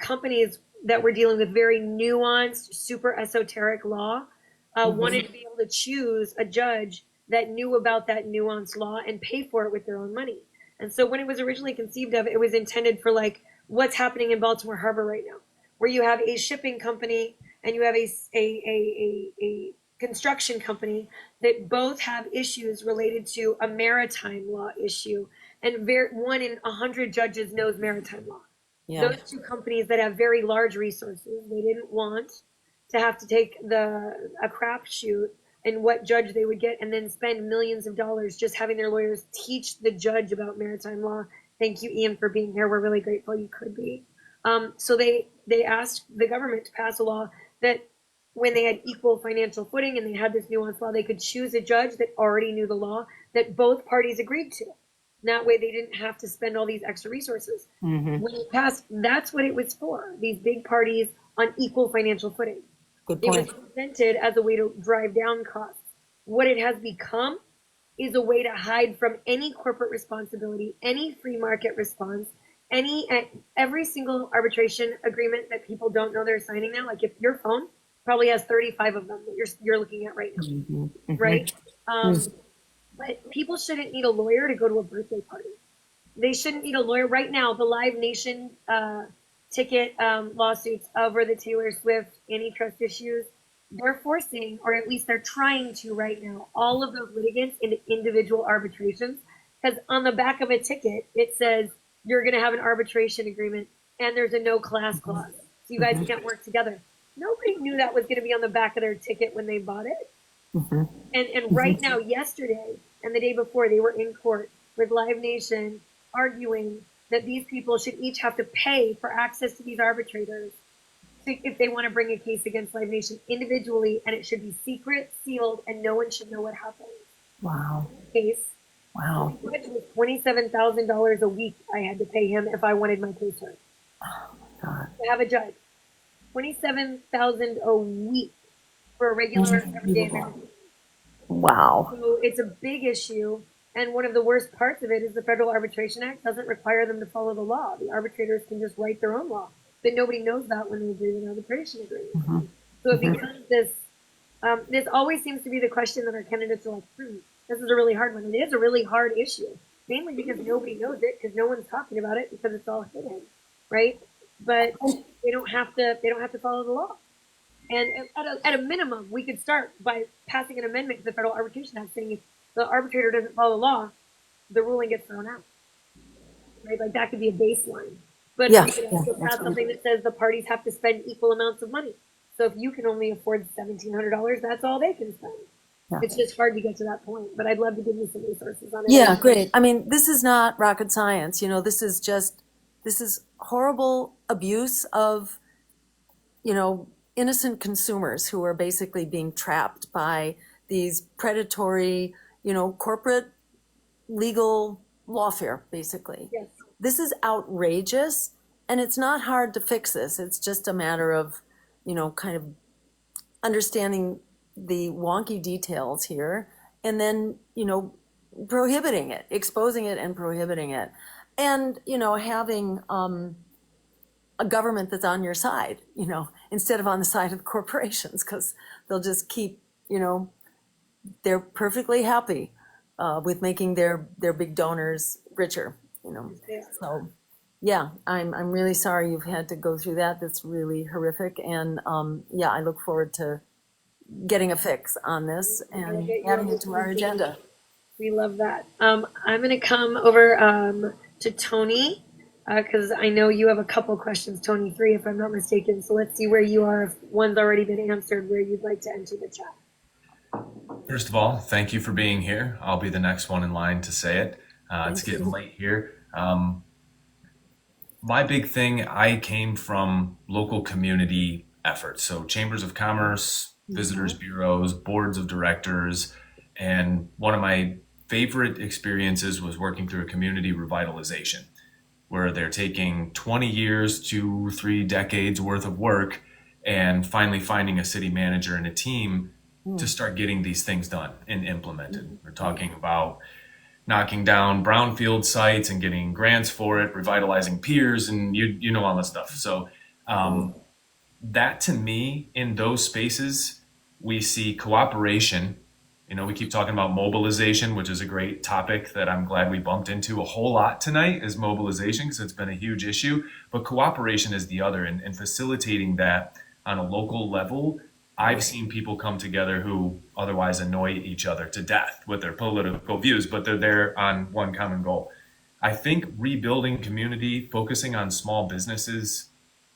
companies that were dealing with very nuanced, super esoteric law wanted to be able to choose a judge that knew about that nuanced law and pay for it with their own money. And so when it was originally conceived of, it was intended for like what's happening in Baltimore Harbor right now, where you have a shipping company and you have a construction company that both have issues related to a maritime law issue, and one in 100 judges knows maritime law. Yeah. Those two companies that have very large resources, they didn't want to have to take a crapshoot in what judge they would get and then spend millions of dollars just having their lawyers teach the judge about maritime law. Thank you, Ian, for being here. We're really grateful you could be. So they asked the government to pass a law that when they had equal financial footing and they had this nuanced law, they could choose a judge that already knew the law that both parties agreed to. That way they didn't have to spend all these extra resources. Mm-hmm. When it passed, that's what it was for. These big parties on equal financial footing. Good It point. was presented as a way to drive down costs. What it has become is a way to hide from any corporate responsibility, any free market response, every single arbitration agreement that people don't know they're signing now. Like if your phone probably has 35 of them that you're looking at right now, Mm-hmm. right? But people shouldn't need a lawyer to go to a birthday party. They shouldn't need a lawyer right now. The Live Nation ticket lawsuits over the Taylor Swift antitrust issues, they're forcing, or at least they're trying to right now, all of those litigants into individual arbitrations. Because on the back of a ticket, it says you're going to have an arbitration agreement and there's a no class clause. So you guys can't work together. Nobody knew that was going to be on the back of their ticket when they bought it. And right now, yesterday and the day before, they were in court with Live Nation arguing that these people should each have to pay for access to these arbitrators if they want to bring a case against Live Nation individually, and it should be secret, sealed, and no one should know what happened. Wow. Case. Wow. Which was $27,000 a week I had to pay him if I wanted my case heard. Oh, God. To have a judge. $27,000 a week for a regular everyday American. Wow. So it's a big issue. And one of the worst parts of it is the Federal Arbitration Act doesn't require them to follow the law. The arbitrators can just write their own law. But nobody knows that when they agree to an arbitration agreement. So it becomes this, this always seems to be the question that our candidates are like, this is a really hard one. And it is a really hard issue, mainly because nobody knows it, because no one's talking about it, because it's all hidden, right? But they don't have to follow the law. And at a minimum, we could start by passing an amendment to the Federal Arbitration Act saying if the arbitrator doesn't follow the law, the ruling gets thrown out. Right? Like that could be a baseline. But we could also pass something that says the parties have to spend equal amounts of money. So if you can only afford $1,700, that's all they can spend. Yeah. It's just hard to get to that point. But I'd love to give you some resources on it. Yeah, great. I mean, this is not rocket science. You know, this is horrible abuse of, innocent consumers who are basically being trapped by these predatory, corporate legal lawfare, basically. Yes. This is outrageous, and it's not hard to fix this. It's just a matter of, kind of understanding the wonky details here, and then, prohibiting it, exposing it and prohibiting it. And, having a government that's on your side, instead of on the side of the corporations, because they'll just keep, they're perfectly happy with making their big donors richer, So, yeah, I'm really sorry you've had to go through that. That's really horrific. And I look forward to getting a fix on this and adding it to our agenda. We love that. I'm going to come over to Tony because I know you have a couple questions, Tony, 3 if I'm not mistaken. So let's see where you are. If one's already been answered, where you'd like to enter the chat. First of all, thank you for being here. I'll be the next one in line to say it. It's getting late here. My big thing, I came from local community efforts. So chambers of commerce, visitors bureaus, boards of directors. And one of my favorite experiences was working through a community revitalization, where they're taking 20 years, 2-3 decades worth of work and finally finding a city manager and a team to start getting these things done and implemented. We're talking about knocking down brownfield sites and getting grants for it, revitalizing piers, and you know all this stuff. So that to me, in those spaces, we see cooperation. We keep talking about mobilization, which is a great topic that I'm glad we bumped into a whole lot tonight, is mobilization, because it's been a huge issue. But cooperation is the other, and facilitating that on a local level. I've seen people come together who otherwise annoy each other to death with their political views, but they're there on one common goal. I think rebuilding community, focusing on small businesses,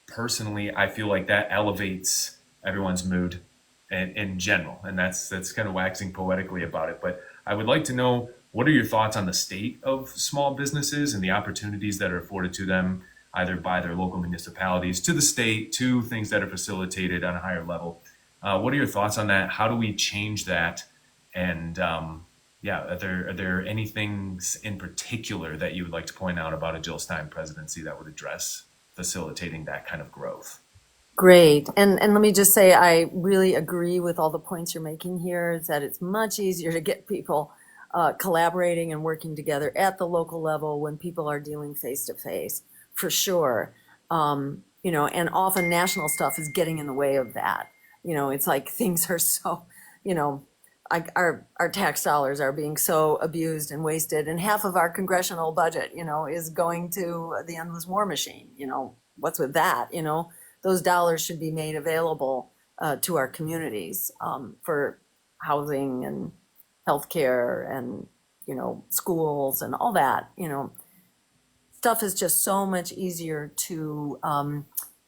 personally, I feel like that elevates everyone's mood in general. And that's kind of waxing poetically about it. But I would like to know, what are your thoughts on the state of small businesses and the opportunities that are afforded to them, either by their local municipalities, to the state, to things that are facilitated on a higher level? What are your thoughts on that? How do we change that? And yeah, are there any things in particular that you would like to point out about a Jill Stein presidency that would address facilitating that kind of growth? Great. And let me just say, I really agree with all the points you're making here, is that it's much easier to get people collaborating and working together at the local level when people are dealing face to face, for sure. And often national stuff is getting in the way of that. It's like things are so, our tax dollars are being so abused and wasted, and half of our congressional budget, is going to the endless war machine. What's with that? Those dollars should be made available to our communities for housing and healthcare and schools and all that. Stuff is just so much easier to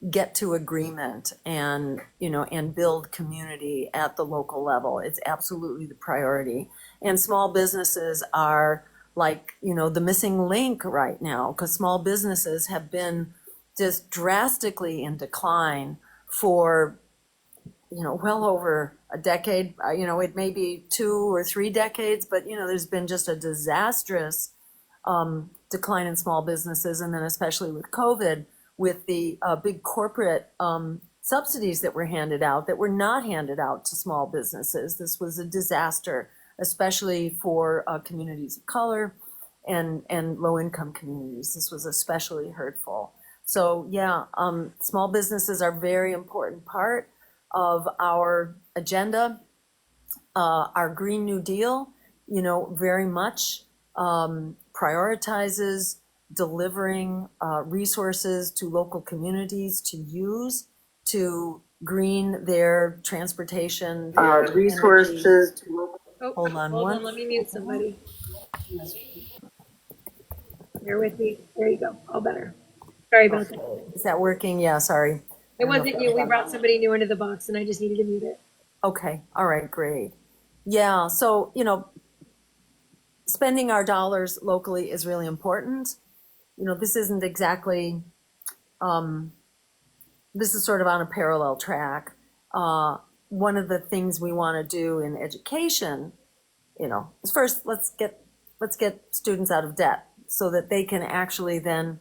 get to agreement and build community at the local level. It's absolutely the priority. And small businesses are like the missing link right now, because small businesses have been just drastically in decline for well over a decade. It may be 2 or 3 decades, but there's been just a disastrous decline in small businesses, and then especially with COVID, with the big corporate subsidies that were handed out that were not handed out to small businesses. This was a disaster, especially for communities of color and low-income communities. This was especially hurtful. So yeah, small businesses are a very important part of our agenda. Our Green New Deal, very much prioritizes delivering resources to local communities to use to green their transportation, their resources. Hold on, let me mute somebody. Bear with me. There you go. All better. Sorry about that. Is that working? Yeah, sorry. It wasn't you. We brought somebody new into the box and I just needed to mute it. Okay. All right, great. Yeah. So, spending our dollars locally is really important. This isn't exactly, this is sort of on a parallel track. One of the things we want to do in education, is first, let's get students out of debt so that they can actually then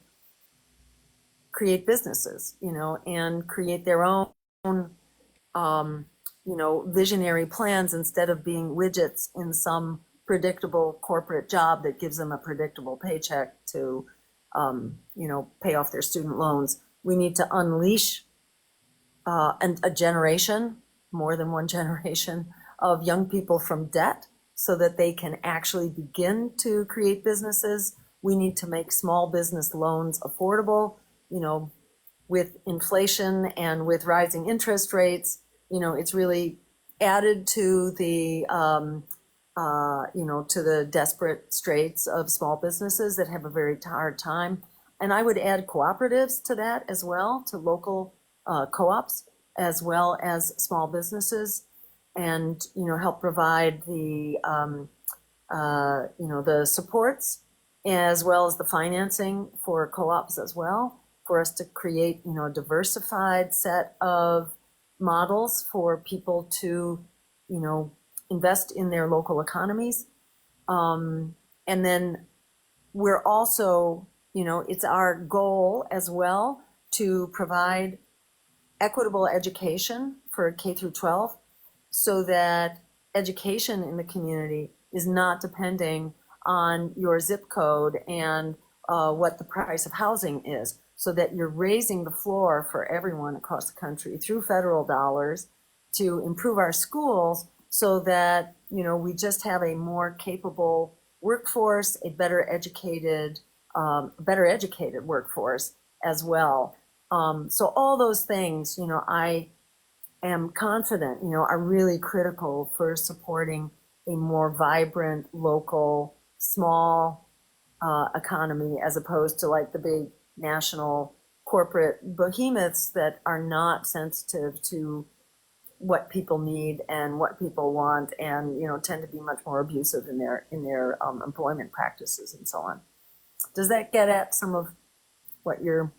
create businesses, and create their own, visionary plans instead of being widgets in some predictable corporate job that gives them a predictable paycheck to, pay off their student loans. We need to unleash a generation, more than one generation, of young people from debt so that they can actually begin to create businesses. We need to make small business loans affordable. With inflation and with rising interest rates, it's really added to the, to the desperate straits of small businesses that have a very hard time. And I would add cooperatives to that as well, to local co-ops, as well as small businesses, and, help provide the, the supports as well as the financing for co-ops as well, for us to create, a diversified set of models for people to, invest in their local economies. And then we're also, it's our goal as well to provide equitable education for K through 12 so that education in the community is not depending on your zip code and what the price of housing is, so that you're raising the floor for everyone across the country through federal dollars to improve our schools so that, we just have a more capable workforce, a better educated workforce as well. So all those things, I am confident, are really critical for supporting a more vibrant, local, small economy, as opposed to like the big national corporate behemoths that are not sensitive to what people need and what people want, and tend to be much more abusive in their employment practices and so on. Does that get at some of what you're?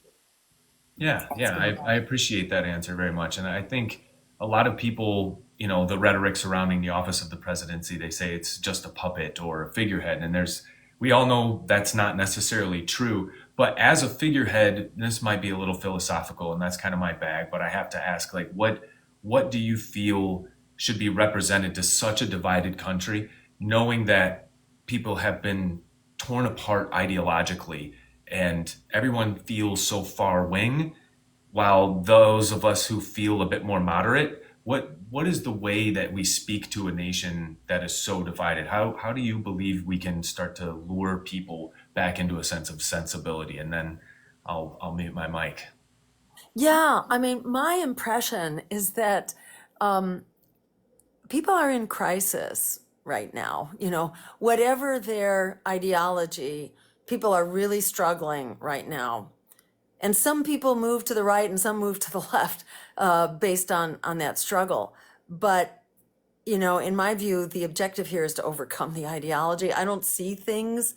Yeah, I appreciate that answer very much, and I think a lot of people the rhetoric surrounding the office of the presidency. They say it's just a puppet or a figurehead. And we all know that's not necessarily true. But as a figurehead, this might be a little philosophical, and that's kind of my bag. But I have to ask, like, what do you feel should be represented to such a divided country, knowing that people have been torn apart ideologically and everyone feels so far wing, while those of us who feel a bit more moderate, what is the way that we speak to a nation that is so divided? How do you believe we can start to lure people back into a sense of sensibility? And then I'll mute my mic. Yeah, I mean, my impression is that people are in crisis right now. Whatever their ideology, people are really struggling right now. And some people move to the right and some move to the left based on that struggle. But, in my view, the objective here is to overcome the ideology. I don't see things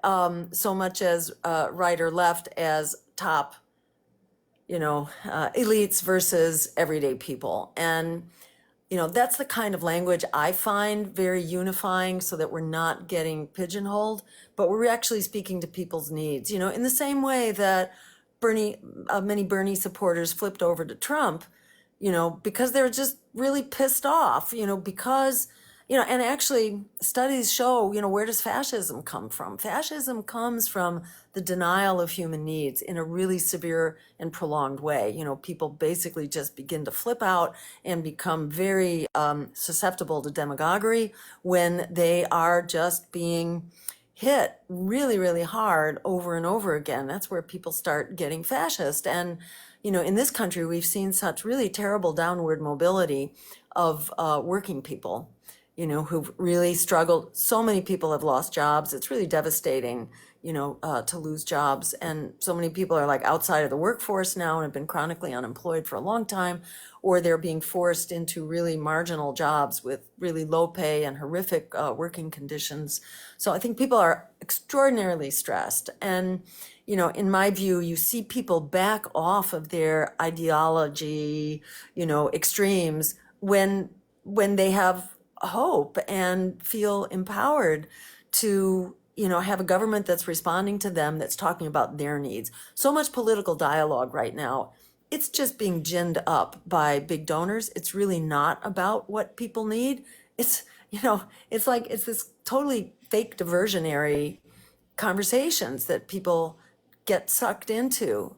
so much as right or left as top, elites versus everyday people. And, that's the kind of language I find very unifying, so that we're not getting pigeonholed, but we're actually speaking to people's needs, in the same way that many Bernie supporters flipped over to Trump, because they're just really pissed off, because, and actually studies show, where does fascism come from? Fascism comes from the denial of human needs in a really severe and prolonged way. People basically just begin to flip out and become very susceptible to demagoguery when they are just being hit really, really hard over and over again. That's where people start getting fascist. And, in this country, we've seen such really terrible downward mobility of working people, who've really struggled. So many people have lost jobs. It's really devastating, to lose jobs. And so many people are like outside of the workforce now and have been chronically unemployed for a long time, or they're being forced into really marginal jobs with really low pay and horrific working conditions. So I think people are extraordinarily stressed. And, in my view, you see people back off of their ideology, extremes when they have hope and feel empowered to, have a government that's responding to them, that's talking about their needs. So much political dialogue right now, it's just being ginned up by big donors. It's really not about what people need. It's this totally fake diversionary conversations that people get sucked into.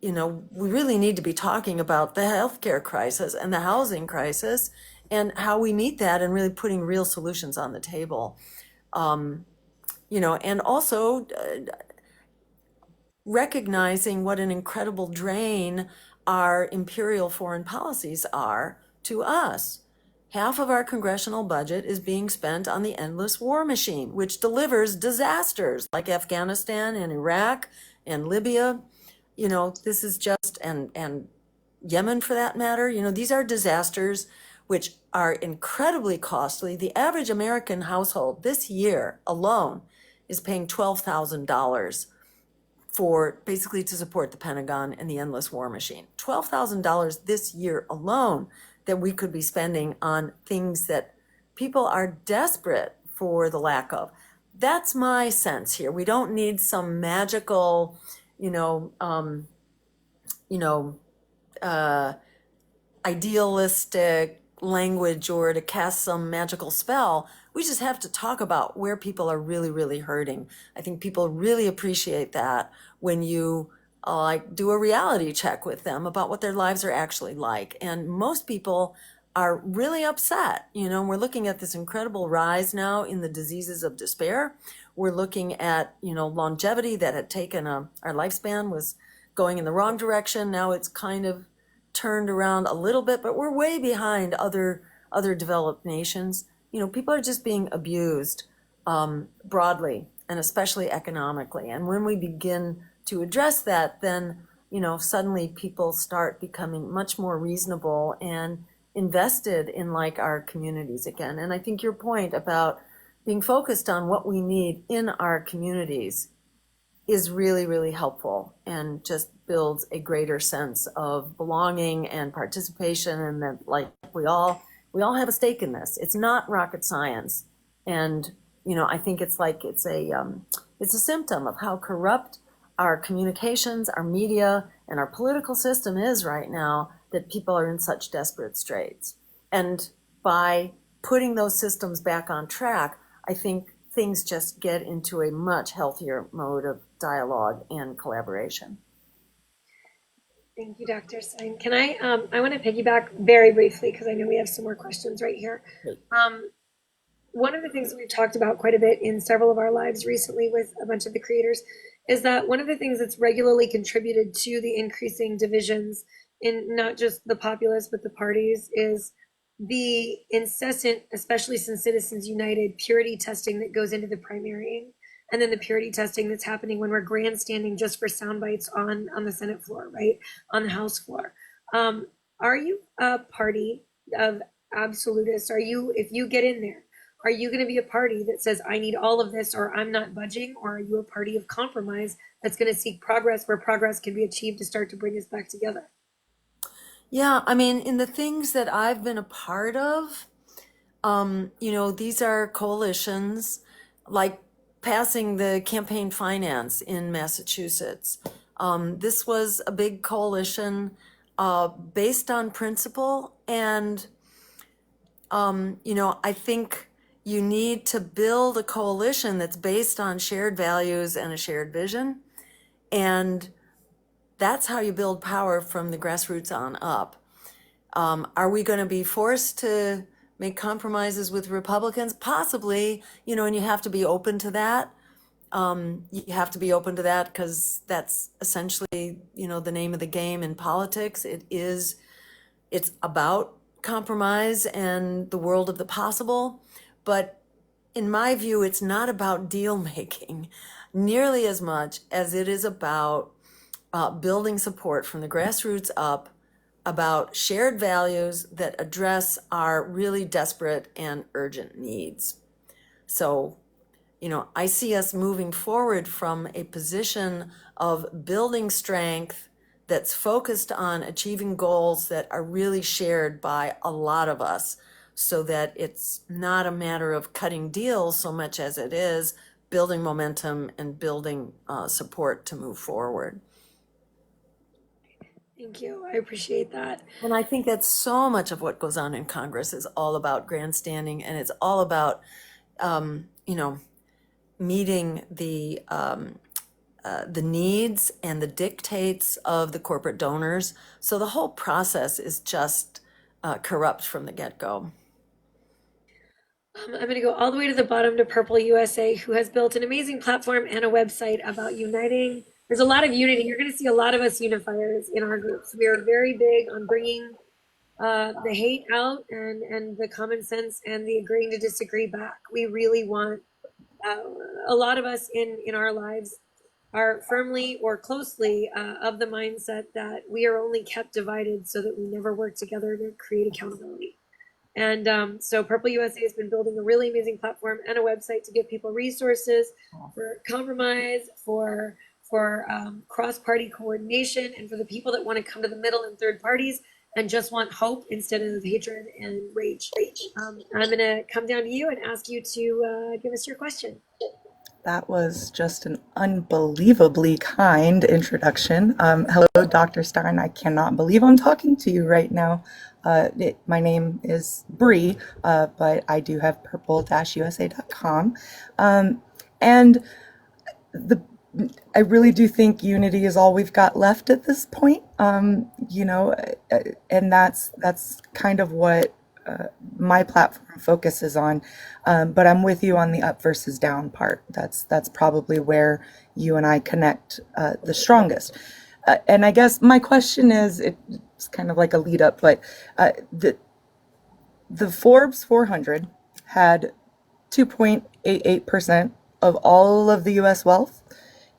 We really need to be talking about the healthcare crisis and the housing crisis and how we meet that, and really putting real solutions on the table. And also recognizing what an incredible drain our imperial foreign policies are to us. Half of our congressional budget is being spent on the endless war machine, which delivers disasters like Afghanistan and Iraq and Libya. This is just, and Yemen for that matter. These are disasters which are incredibly costly. The average American household this year alone is paying $12,000 for basically to support the Pentagon and the endless war machine. $12,000 this year alone that we could be spending on things that people are desperate for the lack of. That's my sense here. We don't need some magical, idealistic language or to cast some magical spell. We just have to talk about where people are really, really hurting. I think people really appreciate that when you do a reality check with them about what their lives are actually like. And most people are really upset. We're looking at this incredible rise now in the diseases of despair. We're looking at, longevity that had taken our lifespan was going in the wrong direction. Now it's kind of turned around a little bit, but we're way behind other developed nations. People are just being abused broadly and especially economically. And when we begin to address that, then, suddenly people start becoming much more reasonable and invested in our communities again. And I think your point about being focused on what we need in our communities is really, really helpful and just builds a greater sense of belonging and participation, and that we all We all have a stake in this. It's not rocket science. And, I think it's a symptom of how corrupt our communications, our media, and our political system is right now, that people are in such desperate straits. And by putting those systems back on track, I think things just get into a much healthier mode of dialogue and collaboration. Thank you, Dr. Stein. Can I want to piggyback very briefly because I know we have some more questions right here. One of the things that we've talked about quite a bit in several of our lives recently with a bunch of the creators is that one of the things that's regularly contributed to the increasing divisions in not just the populace, but the parties is the incessant, especially since Citizens United, purity testing that goes into the primarying, and then the purity testing that's happening when we're grandstanding just for sound bites on the Senate floor, right? On the House floor. Are you a party of absolutists? If you get in there, are you going to be a party that says, I need all of this, or I'm not budging? Or are you a party of compromise that's going to seek progress where progress can be achieved to start to bring us back together? Yeah, I mean, in the things that I've been a part of, these are coalitions, like passing the campaign finance in Massachusetts. This was a big coalition based on principle. And, I think you need to build a coalition that's based on shared values and a shared vision. And that's how you build power from the grassroots on up. Are we going to be forced to make compromises with Republicans? Possibly, and you have to be open to that. You have to be open to that because that's essentially, the name of the game in politics. It's about compromise and the world of the possible. But in my view, it's not about deal making nearly as much as it is about building support from the grassroots up, about shared values that address our really desperate and urgent needs. So, I see us moving forward from a position of building strength that's focused on achieving goals that are really shared by a lot of us, so that it's not a matter of cutting deals so much as it is building momentum and building support to move forward. Thank you. I appreciate that. And I think that so much of what goes on in Congress is all about grandstanding, and it's all about, meeting the needs and the dictates of the corporate donors. So the whole process is just corrupt from the get-go. I'm going to go all the way to the bottom to Purple USA, who has built an amazing platform and a website about uniting. There's a lot of unity. You're going to see a lot of us unifiers in our groups. We are very big on bringing the hate out and the common sense and the agreeing to disagree back. We really want a lot of us in our lives are firmly or closely of the mindset that we are only kept divided so that we never work together to create accountability. And so Purple USA has been building a really amazing platform and a website to give people resources for compromise, for cross-party coordination, and for the people that want to come to the middle and third parties and just want hope instead of hatred and rage. I'm going to come down to you and ask you to give us your question. That was just an unbelievably kind introduction. Hello, Dr. Stein. I cannot believe I'm talking to you right now. My name is Bree, but I do have purple-usa.com. And I really do think unity is all we've got left at this point. And that's kind of what my platform focuses on. But I'm with you on the up versus down part. That's probably where you and I connect the strongest. And I guess my question is, it's kind of like a lead up, but the Forbes 400 had 2.88% of all of the U.S. wealth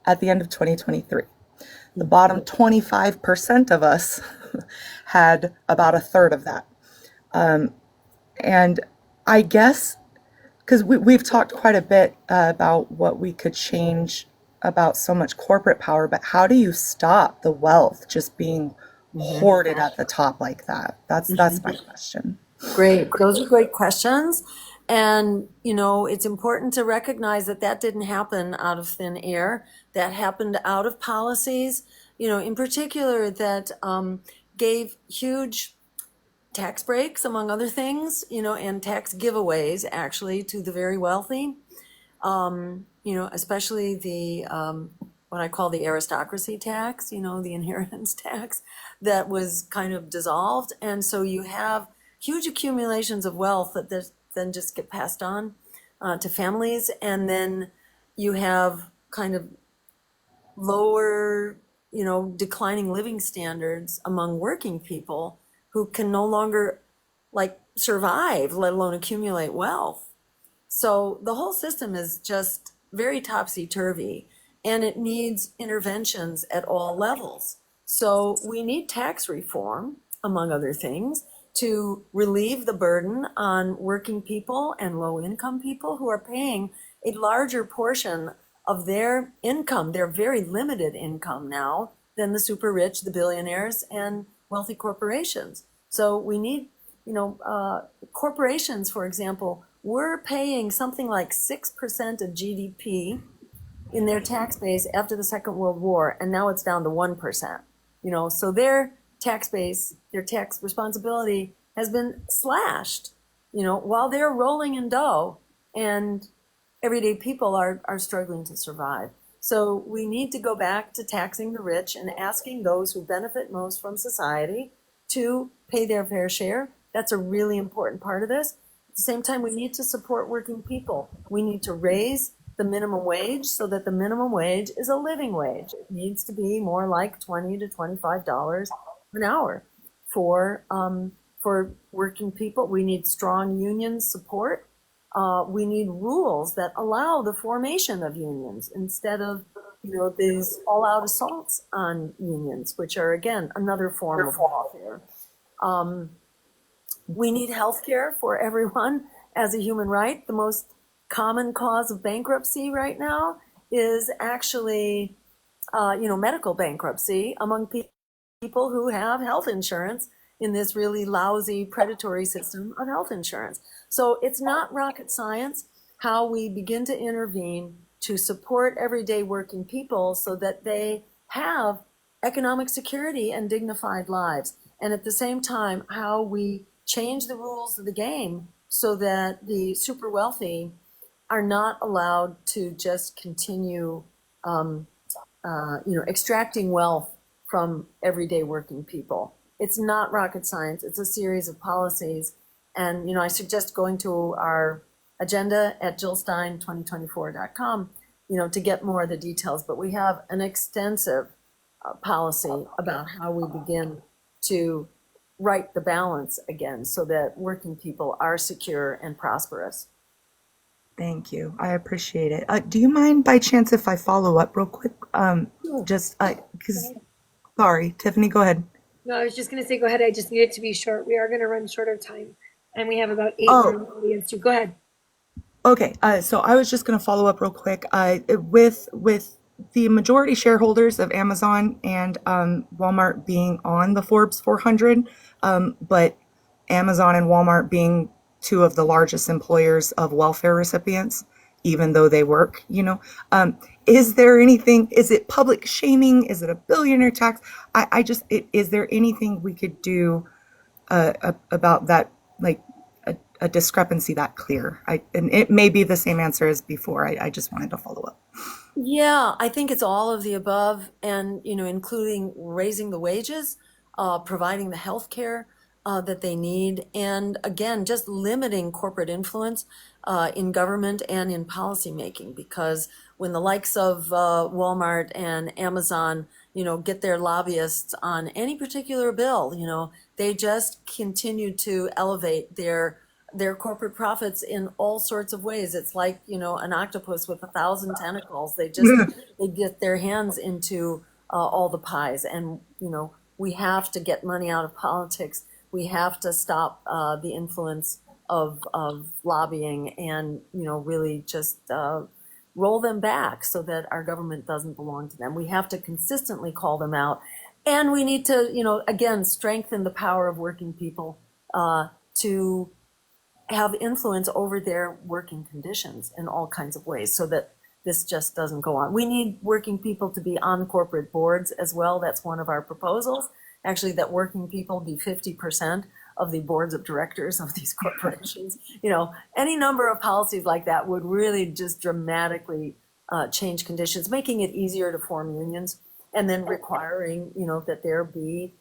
at the end of 2023. The bottom 25% of us had about a third of that. And I guess, because we've talked quite a bit about what we could change about so much corporate power, but how do you stop the wealth just being hoarded at the top like that? That's my question. Great. Those are great questions. And, it's important to recognize that that didn't happen out of thin air. That happened out of policies, in particular that gave huge tax breaks, among other things, and tax giveaways actually to the very wealthy. Especially the what I call the aristocracy tax, the inheritance tax that was kind of dissolved. And so you have huge accumulations of wealth that then just get passed on to families. And then you have kind of lower, declining living standards among working people who can no longer survive, let alone accumulate wealth. So the whole system is just very topsy-turvy, and it needs interventions at all levels. So we need tax reform, among other things, to relieve the burden on working people and low-income people who are paying a larger portion of their income, their very limited income now, than the super rich, the billionaires, and wealthy corporations. So we need, corporations, for example, were paying something like 6% of GDP in their tax base after the Second World War, and now it's down to 1%. So their tax base, their tax responsibility has been slashed, while they're rolling in dough, and everyday people are struggling to survive. So we need to go back to taxing the rich and asking those who benefit most from society to pay their fair share. That's a really important part of this. At the same time, we need to support working people. We need to raise the minimum wage so that the minimum wage is a living wage. It needs to be more like $20 to $25 an hour for working people. We need strong union support. We need rules that allow the formation of unions instead of these all-out assaults on unions, which are, again, another form of lawfare. We need health care for everyone as a human right. The most common cause of bankruptcy right now is actually, medical bankruptcy among people who have health insurance in this really lousy, predatory system of health insurance. So it's not rocket science how we begin to intervene to support everyday working people so that they have economic security and dignified lives. And at the same time, how we change the rules of the game so that the super wealthy are not allowed to just continue, extracting wealth from everyday working people. It's not rocket science. It's a series of policies. And, I suggest going to our agenda at jillstein2024.com, to get more of the details. But we have an extensive policy about how we begin to right the balance again so that working people are secure and prosperous. Thank you. I appreciate it. Do you mind by chance if I follow up real quick? Sorry, Tiffany, go ahead. No, I was just going to say, go ahead. I just need it to be short. We are going to run short of time, and we have about 8 more in the audience too. Go ahead. Okay, so I was just going to follow up real quick. With the majority shareholders of Amazon and Walmart being on the Forbes 400, but Amazon and Walmart being two of the largest employers of welfare recipients, even though they work, is there anything, is it public shaming? Is it a billionaire tax? Is there anything we could do about that, like a discrepancy that clear? And it may be the same answer as before. I just wanted to follow up. Yeah, I think it's all of the above, and including raising the wages, providing the health care that they need, and again, just limiting corporate influence in government and in policymaking. Because when the likes of Walmart and Amazon, get their lobbyists on any particular bill, they just continue to elevate their corporate profits in all sorts of ways. It's like, an octopus with 1,000 tentacles. They get their hands into all the pies. And, we have to get money out of politics. We have to stop the influence of lobbying and, really just roll them back so that our government doesn't belong to them. We have to consistently call them out. And we need to, again, strengthen the power of working people to have influence over their working conditions in all kinds of ways so that this just doesn't go on. We need working people to be on corporate boards as well. That's one of our proposals, actually, that working people be 50% of the boards of directors of these corporations. Any number of policies like that would really just dramatically change conditions, making it easier to form unions, and then requiring, that there be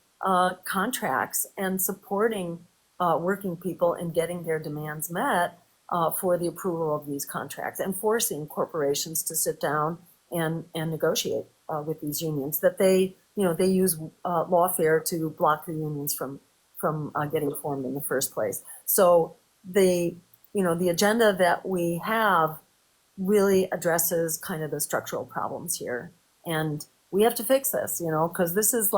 contracts and supporting working people in getting their demands met for the approval of these contracts, and forcing corporations to sit down and negotiate with these unions, that they use lawfare to block the unions from getting formed in the first place. So the agenda that we have really addresses kind of the structural problems here. And we have to fix this, because this is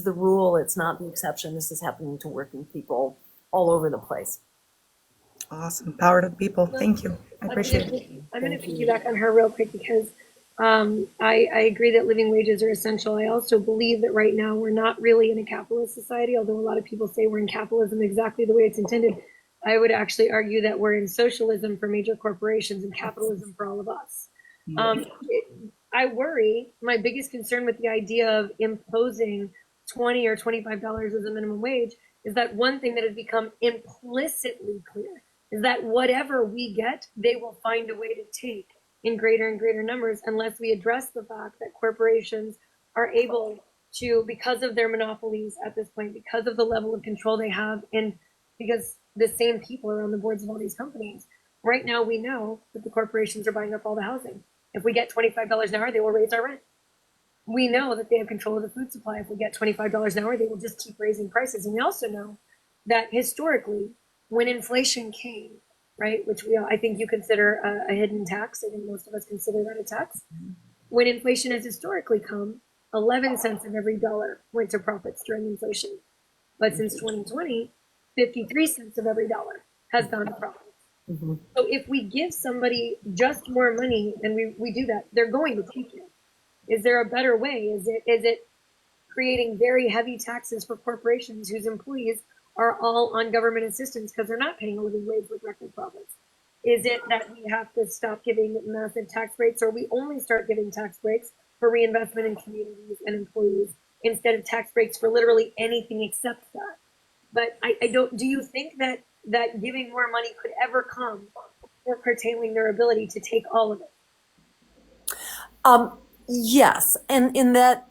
the rule. It's not the exception. This is happening to working people all over the place. Awesome. Power to the people. Thank you. I appreciate it. I'm going to piggyback on her real quick because I agree that living wages are essential. I also believe that right now we're not really in a capitalist society, although a lot of people say we're in capitalism exactly the way it's intended. I would actually argue that we're in socialism for major corporations and capitalism for all of us. I worry, my biggest concern with the idea of imposing $20 or $25 as a minimum wage is that one thing that has become implicitly clear is that whatever we get, they will find a way to take in greater and greater numbers unless we address the fact that corporations are able to, because of their monopolies at this point, because of the level of control they have, and because the same people are on the boards of all these companies. Right now, we know that the corporations are buying up all the housing. If we get $25 an hour, they will raise our rent. We know that they have control of the food supply. If we get $25 an hour, they will just keep raising prices. And we also know that historically, when inflation came, right, which I think you consider a hidden tax, I think most of us consider that a tax. When inflation has historically come, 11 cents of every dollar went to profits during inflation. But since 2020, 53 cents of every dollar has gone to profits. Mm-hmm. So if we give somebody just more money and we do that, they're going to take it. Is there a better way? Is it creating very heavy taxes for corporations whose employees are all on government assistance because they're not paying a living wage with record profits? Is it that we have to stop giving massive tax breaks, or we only start giving tax breaks for reinvestment in communities and employees instead of tax breaks for literally anything except that? But I don't. Do you think that giving more money could ever come or curtailing their ability to take all of it? Yes, and in that,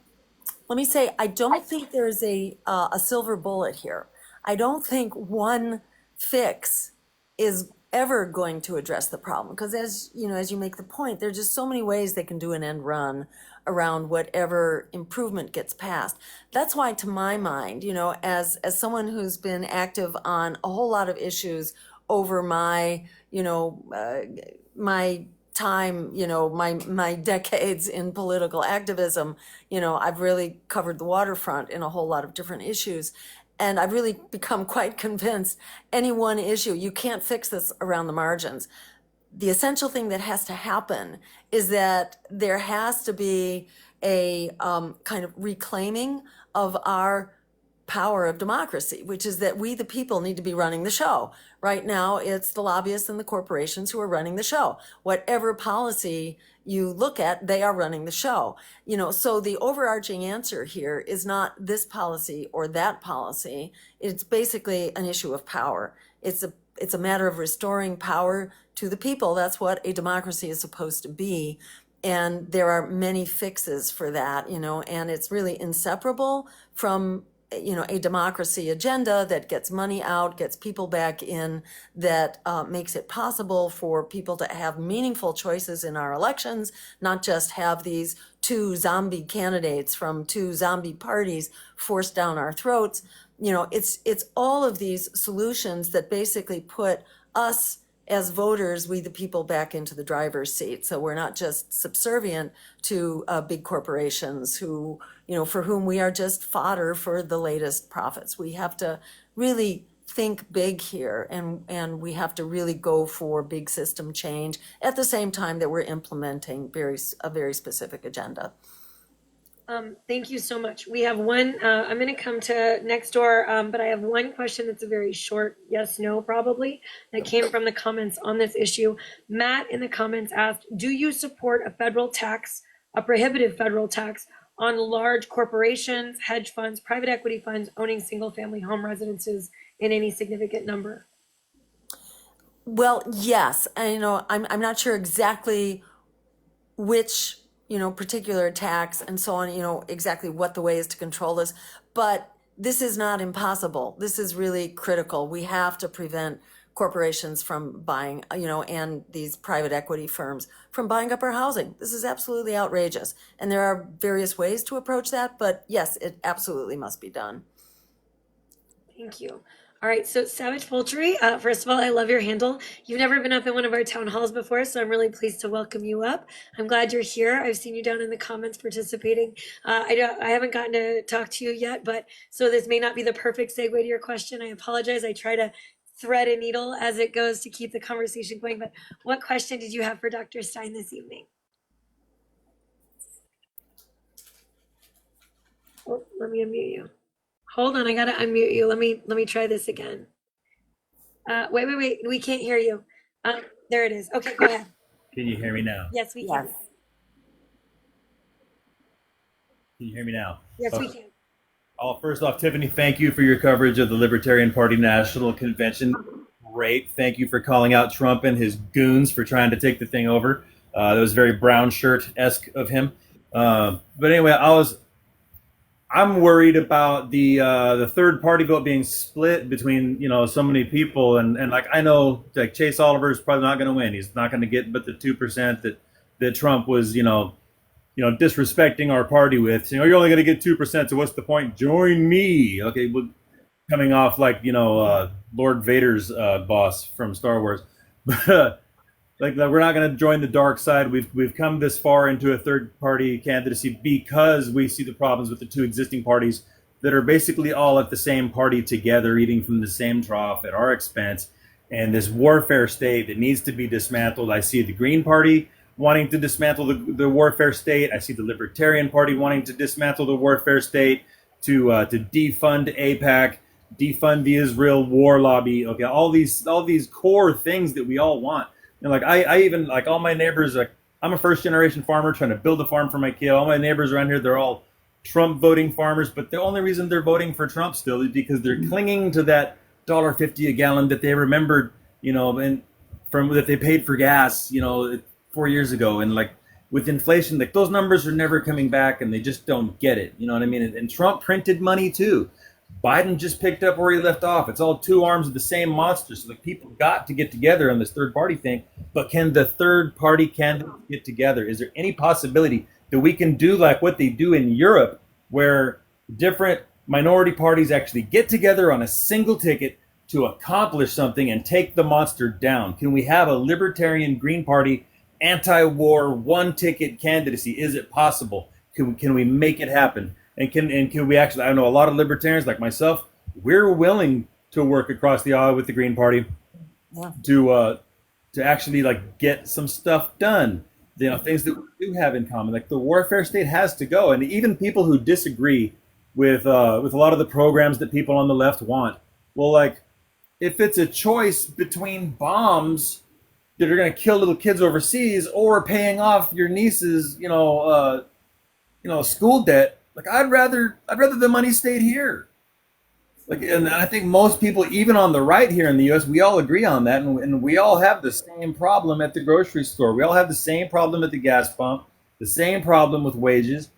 let me say, I don't think there's a silver bullet here. I don't think one fix is ever going to address the problem, because as you make the point, there's just so many ways they can do an end run around whatever improvement gets passed. That's why, to my mind, as someone who's been active on a whole lot of issues over my my time, my decades in political activism, I've really covered the waterfront in a whole lot of different issues. And I've really become quite convinced any one issue, you can't fix this around the margins. The essential thing that has to happen is that there has to be a kind of reclaiming of our power of democracy, which is that we, the people, need to be running the show. Right now, it's the lobbyists and the corporations who are running the show. Whatever policy you look at, they are running the show. So the overarching answer here is not this policy or that policy. It's basically an issue of power. It's a matter of restoring power to the people. That's what a democracy is supposed to be. And there are many fixes for that, and it's really inseparable from a democracy agenda that gets money out, gets people back in, that makes it possible for people to have meaningful choices in our elections, not just have these two zombie candidates from two zombie parties forced down our throats. It's all of these solutions that basically put us as voters, we the people, back into the driver's seat. So we're not just subservient to big corporations who, for whom we are just fodder for the latest profits. We have to really think big here, and we have to really go for big system change at the same time that we're implementing a very specific agenda. Thank you so much. We have one, I'm going to come to next door, but I have one question that's a very short yes, no, probably, that came from the comments on this issue. Matt in the comments asked, do you support a federal tax, a prohibitive federal tax on large corporations, hedge funds, private equity funds owning single family home residences in any significant number? Well, yes. And, I'm not sure exactly which, particular tax and so on, exactly what the way is to control this. But this is not impossible. This is really critical. We have to prevent corporations from buying, and these private equity firms from buying up our housing. This is absolutely outrageous. And there are various ways to approach that, but yes, it absolutely must be done. Thank you. All right, so Savage Poultry, first of all, I love your handle. You've never been up in one of our town halls before, so I'm really pleased to welcome you up. I'm glad you're here. I've seen you down in the comments participating. I haven't gotten to talk to you yet, but so this may not be the perfect segue to your question. I apologize. I try to thread a needle as it goes to keep the conversation going, but what question did you have for Dr. Stein this evening? Oh, let me unmute you. Hold on, I gotta unmute you. Let me try this again. Wait. We can't hear you. There it is. Okay, go ahead. Can you hear me now? Yes, we can. Can you hear me now? Yes, we can. First off, Tiffany, thank you for your coverage of the Libertarian Party National Convention. Great. Thank you for calling out Trump and his goons for trying to take the thing over. That was very brown shirt-esque of him. But anyway, I'm worried about the third party vote being split between so many people, and like I know like Chase Oliver is probably not going to win. He's not going to get but the 2% that Trump was disrespecting our party with. You're only going to get 2%, so what's the point? Join me, okay? Well, coming off like Lord Vader's boss from Star Wars, but. Like we're not going to join the dark side. We've come this far into a third party candidacy because we see the problems with the two existing parties that are basically all at the same party together, eating from the same trough at our expense, and this warfare state that needs to be dismantled. I see the Green Party wanting to dismantle the warfare state. I see the Libertarian Party wanting to dismantle the warfare state, to defund AIPAC, defund the Israel war lobby. Okay, all these core things that we all want. Like I even like all my neighbors, like I'm a first generation farmer trying to build a farm for my kid. All my neighbors around here, they're all Trump voting farmers, but the only reason they're voting for Trump still is because they're clinging to that $1.50 a gallon that they remembered, and from that they paid for gas, 4 years ago. And like with inflation, like those numbers are never coming back and they just don't get it. You know what I mean? And Trump printed money too. Biden just picked up where he left off. It's all two arms of the same monster. So the people got to get together on this third party thing. But can the third party candidates get together? Is there any possibility that we can do like what they do in Europe, where different minority parties actually get together on a single ticket to accomplish something and take the monster down? Can we have a libertarian Green Party anti-war one ticket candidacy? Is it possible? Can we make it happen? And can we actually, I know a lot of libertarians like myself, we're willing to work across the aisle with the Green Party to actually like get some stuff done. Things that we do have in common, like the warfare state has to go. And even people who disagree with a lot of the programs that people on the left want, well, like if it's a choice between bombs that are going to kill little kids overseas or paying off your niece's, school debt, like I'd rather the money stayed here. Like, and I think most people, even on the right here in the U.S., we all agree on that, and we all have the same problem at the grocery store. We all have the same problem at the gas pump, the same problem with wages.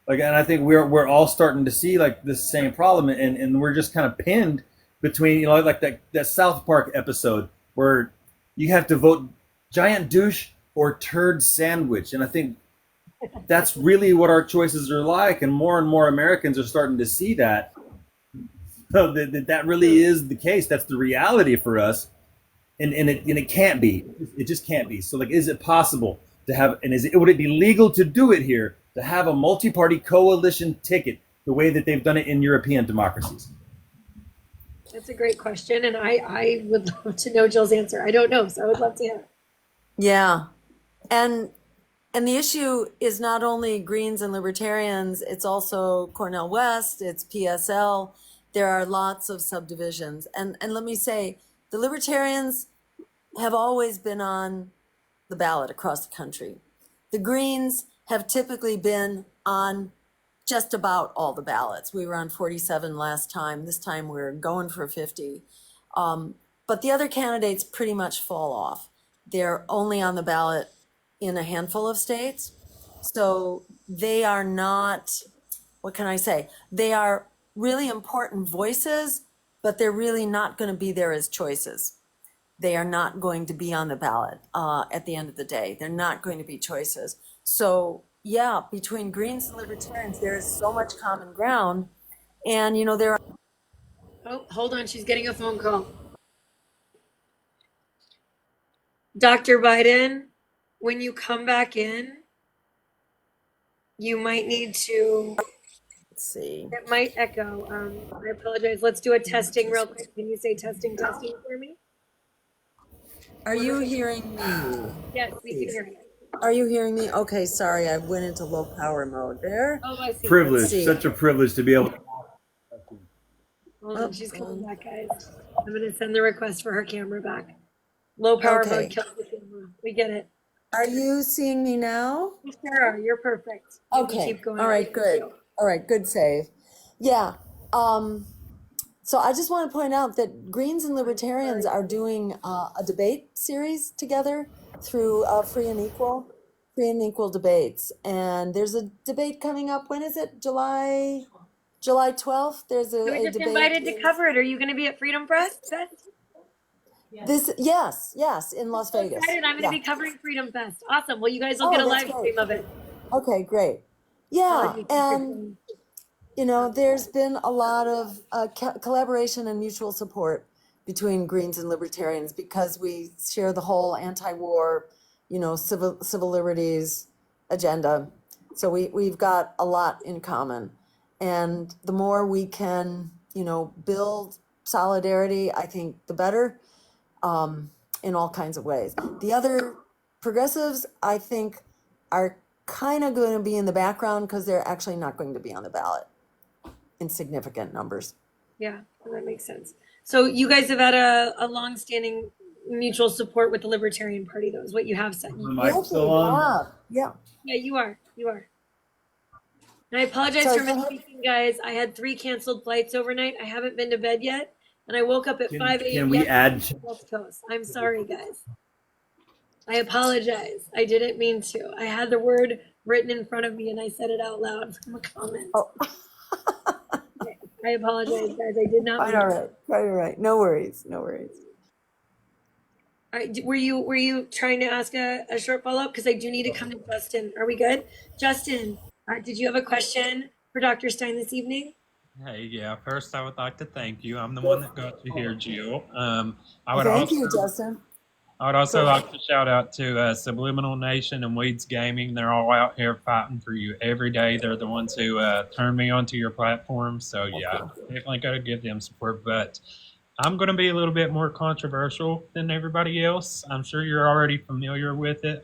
Like, and I think we're all starting to see like this same problem, and we're just kind of pinned between, like that South Park episode where you have to vote giant douche or turd sandwich, and I think that's really what our choices are like, and more Americans are starting to see that. So that really is the case. That's the reality for us, and it can't be. It just can't be. So like, is it possible to have? And would it be legal to do it here, to have a multi-party coalition ticket the way that they've done it in European democracies? That's a great question, and I would love to know Jill's answer. I don't know, so I would love to hear. Yeah, and And the issue is not only Greens and Libertarians, it's also Cornell West, it's PSL. There are lots of subdivisions. And let me say, the Libertarians have always been on the ballot across the country. The Greens have typically been on just about all the ballots. We were on 47 last time. This time we're going for 50. But the other candidates pretty much fall off. They're only on the ballot in a handful of states. So they are not, what can I say? They are really important voices, but they're really not going to be there as choices. They are not going to be on the ballot at the end of the day. They're not going to be choices. So yeah, between Greens and Libertarians, there is so much common ground. And, you know, there are. Oh, hold on. She's getting a phone call. Dr. Biden, when you come back in, you might need to. Let's see. It might echo. I apologize. Let's do a testing real quick. Can you say testing for me? Are you hearing me? Yes, we can hear you. Are you hearing me? Okay, sorry, I went into low power mode there. Oh, I see. Privilege, such a privilege to be able to. Hold on, she's coming back, guys. I'm going to send the request for her camera back. Low power mode kills the camera. We get it. Are you seeing me now? You sure are. You're perfect. You can Okay. keep going. All right, good. All right, good save. Yeah. So I just want to point out that Greens and Libertarians are doing a debate series together through Free and Equal debates. And there's a debate coming up. When is it? July 12th. There's a We just debate. invited to cover it. Are you going to be at Freedom Fest? Yes, in Las Vegas. Excited. I'm going to be covering Freedom Fest. Awesome. Well, you guys will get a live stream of it. Okay, great. Yeah, and you know, there's been a lot of collaboration and mutual support between Greens and Libertarians because we share the whole anti-war, you know, civil liberties agenda. So we've got a lot in common. And the more we can, you know, build solidarity, I think the better, in all kinds of ways. The other progressives, I think, are kind of going to be in the background because they're actually not going to be on the ballot in significant numbers. Yeah, that makes sense. So you guys have had a long-standing mutual support with the Libertarian Party, though, is what you have said. Yeah. Yeah, you are. And I apologize for misspeaking, guys. I had 3 canceled flights overnight. I haven't been to bed yet, and I woke up at 5 a.m. Can we add? West Coast. I'm sorry, guys. I apologize. I didn't mean to. I had the word written in front of me, and I said it out loud from a comment. Oh. I apologize, guys. I did not. All right. No worries. All right. Were you trying to ask a short follow-up? Because I do need to come to Justin. Are we good? Justin, did you have a question for Dr. Stein this evening? Hey, yeah. First, I would like to thank you. I'm the one that got you here, Jill. Thank you, Justin. I would also like to shout out to Subliminal Nation and Weeds Gaming. They're all out here fighting for you every day. They're the ones who turned me onto your platform. So, yeah, definitely got to give them support. But I'm going to be a little bit more controversial than everybody else. I'm sure you're already familiar with it.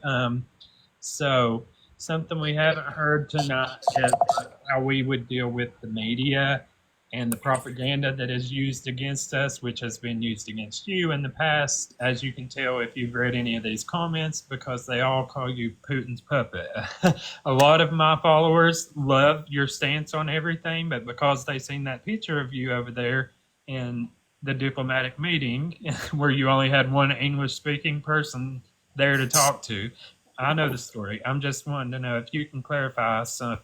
So something we haven't heard tonight is how we would deal with the media and the propaganda that is used against us, which has been used against you in the past, as you can tell if you've read any of these comments, because they all call you Putin's puppet. A lot of my followers love your stance on everything, but because they seen that picture of you over there in the diplomatic meeting where you only had one English-speaking person there to talk to, I know the story. I'm just wanting to know if you can clarify a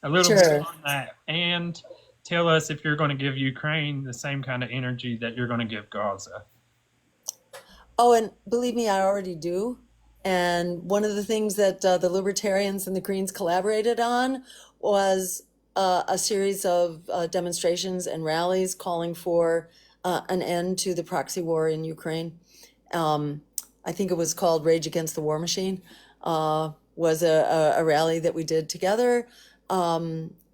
little bit on that, and tell us if you're going to give Ukraine the same kind of energy that you're going to give Gaza. Oh, and believe me, I already do. And one of the things that the Libertarians and the Greens collaborated on was a series of demonstrations and rallies calling for an end to the proxy war in Ukraine. I think it was called Rage Against the War Machine, was a rally that we did together.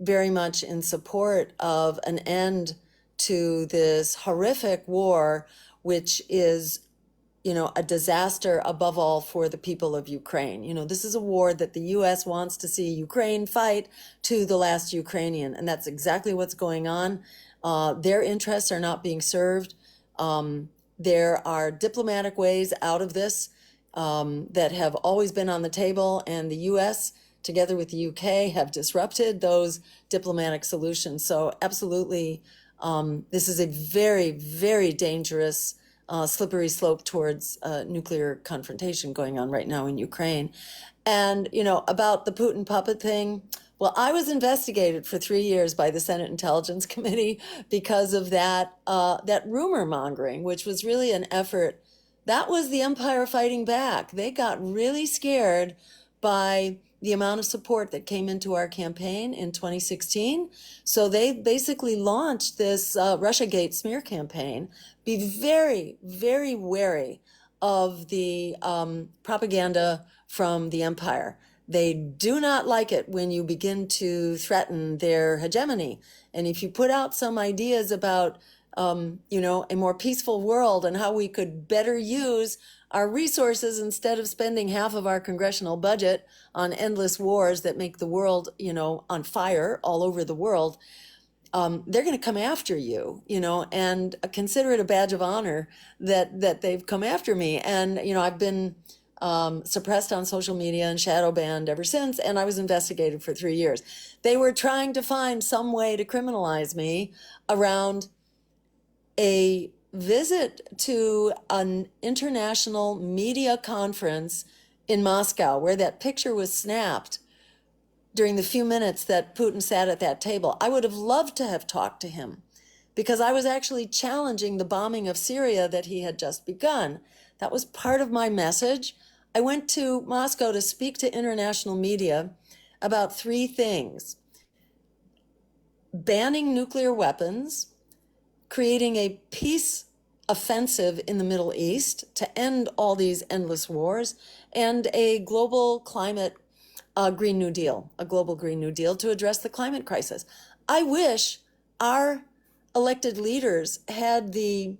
Very much in support of an end to this horrific war, which is a disaster above all for the people of Ukraine. This is a war that the U.S. wants to see Ukraine fight to the last Ukrainian, and that's exactly what's going on. Their interests are not being served. There are diplomatic ways out of this that have always been on the table, and the U.S., together with the U.K., have disrupted those diplomatic solutions. So absolutely, this is a very, very dangerous slippery slope towards nuclear confrontation going on right now in Ukraine. And, about the Putin puppet thing, well, I was investigated for 3 years by the Senate Intelligence Committee because of that rumor mongering, which was really an effort. That was the empire fighting back. They got really scared by the amount of support that came into our campaign in 2016. So they basically launched this Russiagate smear campaign. Be very, very wary of the propaganda from the empire. They do not like it when you begin to threaten their hegemony. And if you put out some ideas about, a more peaceful world and how we could better use our resources instead of spending half of our congressional budget on endless wars that make the world, on fire all over the world, they're going to come after you, and consider it a badge of honor that they've come after me. And, I've been suppressed on social media and shadow banned ever since, and I was investigated for 3 years. They were trying to find some way to criminalize me around a visit to an international media conference in Moscow where that picture was snapped during the few minutes that Putin sat at that table. I would have loved to have talked to him because I was actually challenging the bombing of Syria that he had just begun. That was part of my message. I went to Moscow to speak to international media about 3 things: banning nuclear weapons, creating a peace offensive in the Middle East to end all these endless wars, and a global climate Green New Deal, a global Green New Deal to address the climate crisis. I wish our elected leaders had the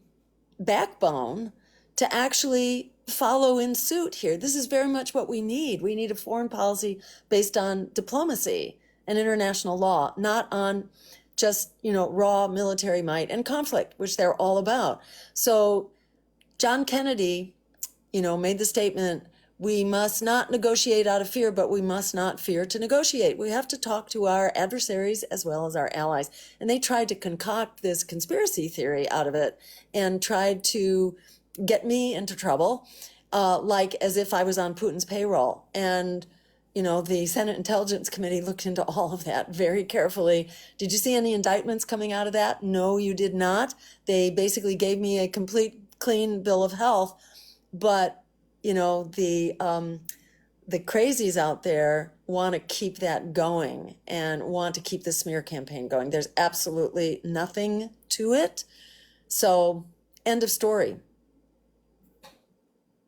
backbone to actually follow in suit here. This is very much what we need. We need a foreign policy based on diplomacy and international law, not on just, raw military might and conflict, which they're all about. So John Kennedy, made the statement, we must not negotiate out of fear, but we must not fear to negotiate. We have to talk to our adversaries as well as our allies. And they tried to concoct this conspiracy theory out of it and tried to get me into trouble, like as if I was on Putin's payroll. And the Senate Intelligence Committee looked into all of that very carefully. Did you see any indictments coming out of that? No, you did not. They basically gave me a complete clean bill of health. But, the crazies out there want to keep that going and want to keep the smear campaign going. There's absolutely nothing to it. So, end of story.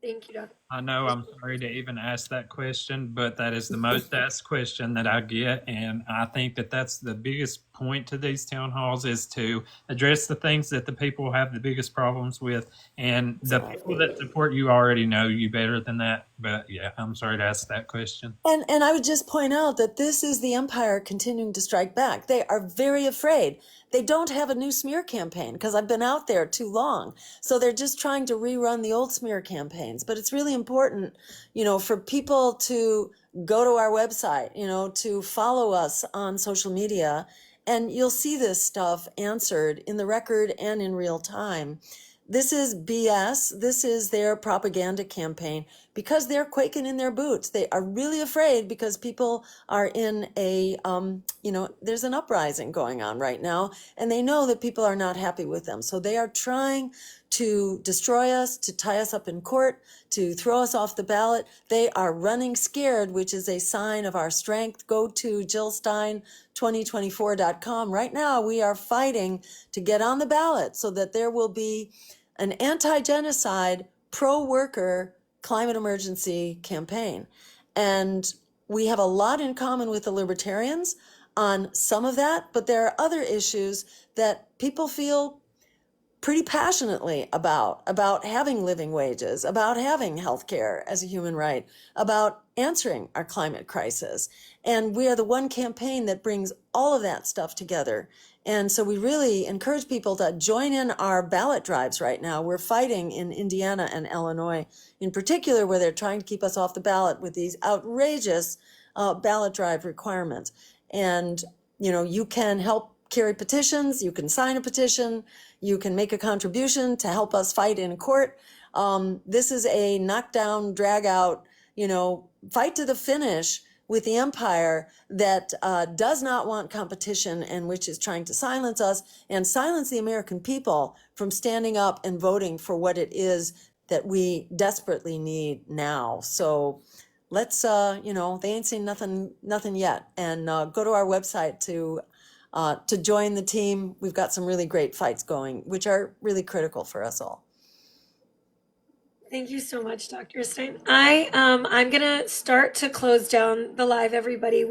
Thank you, Dr. I know I'm sorry to even ask that question, but that is the most asked question that I get. And I think that that's the biggest point to these town halls, is to address the things that the people have the biggest problems with. And the people that support you already know you better than that. But yeah, I'm sorry to ask that question. And I would just point out that this is the empire continuing to strike back. They are very afraid. They don't have a new smear campaign because I've been out there too long. So they're just trying to rerun the old smear campaigns. But it's really important, for people to go to our website, to follow us on social media, and you'll see this stuff answered in the record and in real time. This is BS. This is their propaganda campaign because they're quaking in their boots. They are really afraid because people are in a, there's an uprising going on right now, and they know that people are not happy with them. So they are trying to destroy us, to tie us up in court, to throw us off the ballot. They are running scared, which is a sign of our strength. Go to JillStein2024.com. Right now, we are fighting to get on the ballot so that there will be an anti-genocide, pro-worker climate emergency campaign. And we have a lot in common with the libertarians on some of that, but there are other issues that people feel pretty passionately about having living wages, about having health care as a human right, about answering our climate crisis. And we are the one campaign that brings all of that stuff together. And so we really encourage people to join in our ballot drives right now. We're fighting in Indiana and Illinois in particular, where they're trying to keep us off the ballot with these outrageous ballot drive requirements. And, you know, you can help carry petitions, you can sign a petition, you can make a contribution to help us fight in court. This is a knockdown, drag out, you know, fight to the finish with the empire that does not want competition and which is trying to silence us and silence the American people from standing up and voting for what it is that we desperately need now. So let's, you know, they ain't seen nothing yet. And go to our website to join the team. We've got some really great fights going, which are really critical for us all. Thank you so much, Dr. Stein. I'm gonna start to close down the live, everybody.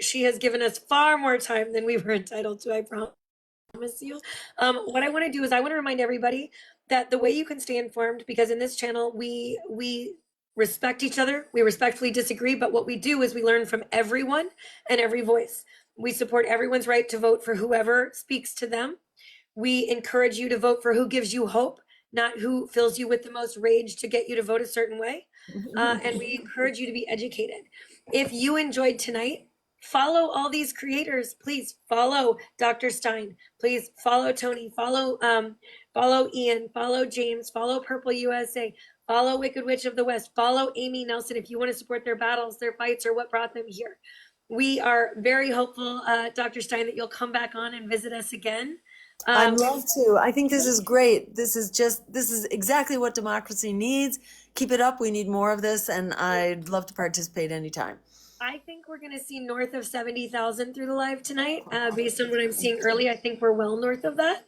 She has given us far more time than we were entitled to, I promise you. What I want to do is I want to remind everybody that the way you can stay informed, because in this channel we respect each other, we respectfully disagree, but what we do is we learn from everyone and every voice. We support everyone's right to vote for whoever speaks to them. We encourage you to vote for who gives you hope, not who fills you with the most rage to get you to vote a certain way. And we encourage you to be educated. If you enjoyed tonight, follow all these creators. Please follow Dr. Stein. Please follow Tony. Follow Ian. Follow James. Follow Purple USA. Follow Wicked Witch of the West. Follow Amy Nelson if you want to support their battles, their fights, or what brought them here. We are very hopeful, Dr. Stein, that you'll come back on and visit us again. I'd love to. I think this is great. This is exactly what democracy needs. Keep it up. We need more of this, and I'd love to participate anytime. I think we're going to see north of 70,000 through the live tonight. Based on what I'm seeing early, I think we're well north of that.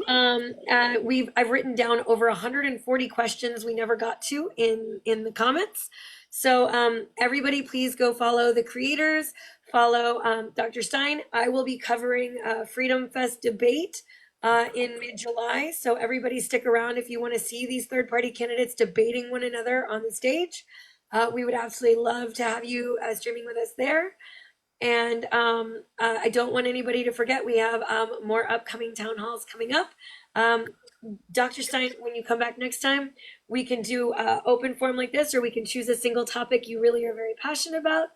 I've written down over 140 questions we never got to in the comments. So everybody, please go follow the creators. Follow Dr. Stein. I will be covering Freedom Fest debate in mid-July. So everybody stick around if you want to see these third-party candidates debating one another on the stage. We would absolutely love to have you streaming with us there. And I don't want anybody to forget, we have more upcoming town halls coming up. Dr. Stein, when you come back next time, we can do open forum like this, or we can choose a single topic you really are very passionate about.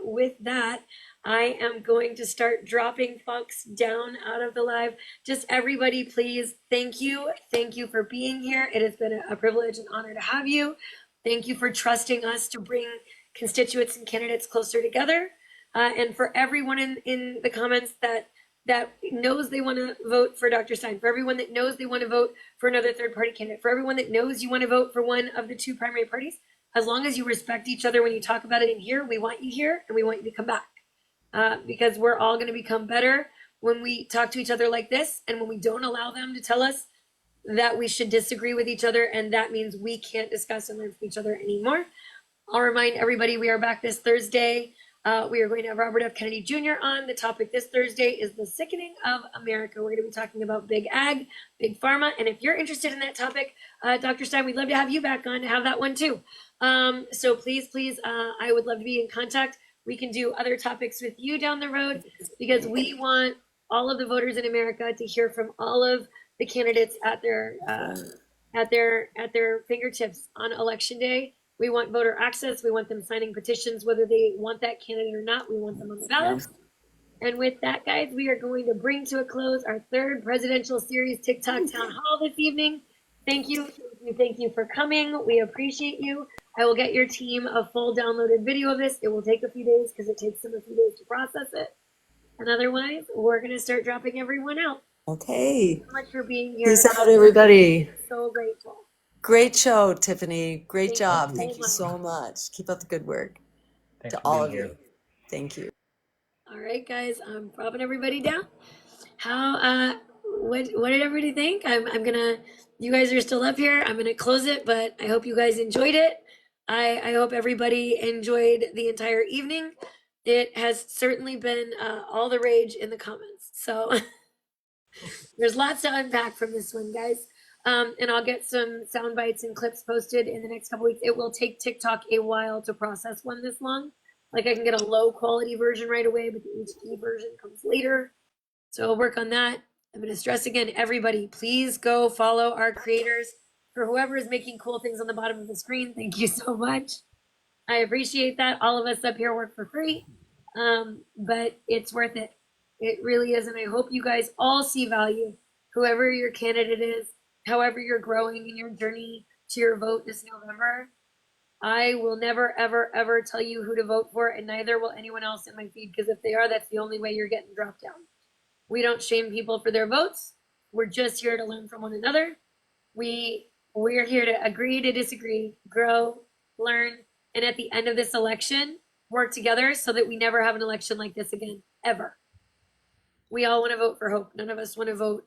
With that, I am going to start dropping folks down out of the live. Just everybody, please, thank you. Thank you for being here. It has been a privilege and honor to have you. Thank you for trusting us to bring constituents and candidates closer together. And for everyone in the comments that knows they want to vote for Dr. Stein, for everyone that knows they want to vote for another third-party candidate, for everyone that knows you want to vote for one of the two primary parties, as long as you respect each other when you talk about it in here, we want you here and we want you to come back. Because we're all going to become better when we talk to each other like this, and when we don't allow them to tell us that we should disagree with each other, and that means we can't discuss and learn from each other anymore. I'll remind everybody we are back this Thursday. We are going to have Robert F. Kennedy Jr. on. The topic this Thursday is the sickening of America. We're going to be talking about big ag, big pharma, and if you're interested in that topic, Dr. Stein, we'd love to have you back on to have that one too. So please, I would love to be in contact. We can do other topics with you down the road, because we want all of the voters in America to hear from all of the candidates at their fingertips on election day. We want voter access. We want them signing petitions, whether they want that candidate or not. We want them on the ballot. And with that, guys, we are going to bring to a close our third presidential series TikTok Town Hall this evening. Thank you for coming. We appreciate you. I will get your team a full downloaded video of this. It will take a few days because it takes them a few days to process it. And otherwise, we're going to start dropping everyone out. Okay. Thank you so much for being here. Peace out, everybody. So grateful. Great show, Tiffany. Great job. Thank Thank you so much. Keep up the good work. Thanks To for all being of here. you. Thank you. All right, guys, I'm dropping everybody down. How, what did everybody think? I'm gonna, you guys are still up here. I'm gonna close it, but I hope you guys enjoyed it. I hope everybody enjoyed the entire evening. It has certainly been all the rage in the comments. So There's lots to unpack from this one, guys. And I'll get some sound bites and clips posted in the next couple weeks. It will take TikTok a while to process one this long. Like I can get a low quality version right away, but the HD version comes later. So I'll work on that. I'm going to stress again, everybody, please go follow our creators. For whoever is making cool things on the bottom of the screen, thank you so much. I appreciate that. All of us up here work for free, but it's worth it. It really is. And I hope you guys all see value, whoever your candidate is, however you're growing in your journey to your vote this November. I will never, ever, ever tell you who to vote for, and neither will anyone else in my feed, because if they are, that's the only way you're getting dropped down. We don't shame people for their votes. We're just here to learn from one another. We're here to agree to disagree, grow, learn, and at the end of this election, work together so that we never have an election like this again, ever. We all want to vote for hope. None of us want to vote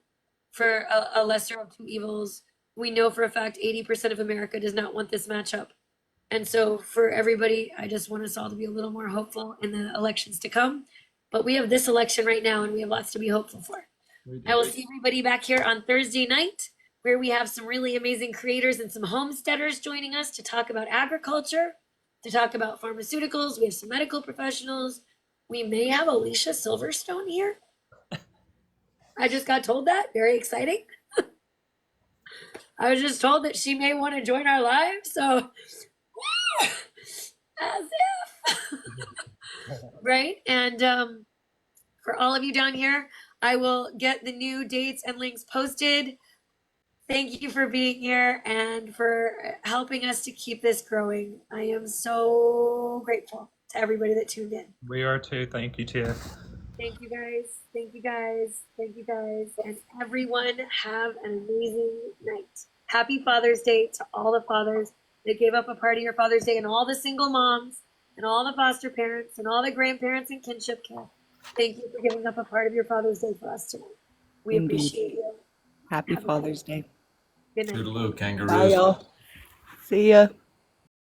for a lesser of two evils. We know for a fact 80% of America does not want this matchup. And so for everybody, I just want us all to be a little more hopeful in the elections to come. But we have this election right now, and we have lots to be hopeful for. I will see everybody back here on Thursday night, where we have some really amazing creators and some homesteaders joining us to talk about agriculture, to talk about pharmaceuticals. We have some medical professionals. We may have Alicia Silverstone here. I just got told that. Very exciting. I was just told that she may want to join our live. So, as if. Right? And for all of you down here, I will get the new dates and links posted. Thank you for being here and for helping us to keep this growing. I am so grateful to everybody that tuned in. We are too. Thank you, Tiff. Thank you guys. Thank you guys. Thank you guys. And everyone have an amazing night. Happy Father's Day to all the fathers that gave up a part of your Father's Day, and all the single moms and all the foster parents and all the grandparents and kinship care. Thank you for giving up a part of your Father's Day for us tonight. We Indeed. appreciate you. Happy Father's Day. Good night. Toodaloo, kangaroos. Bye, y'all. See ya.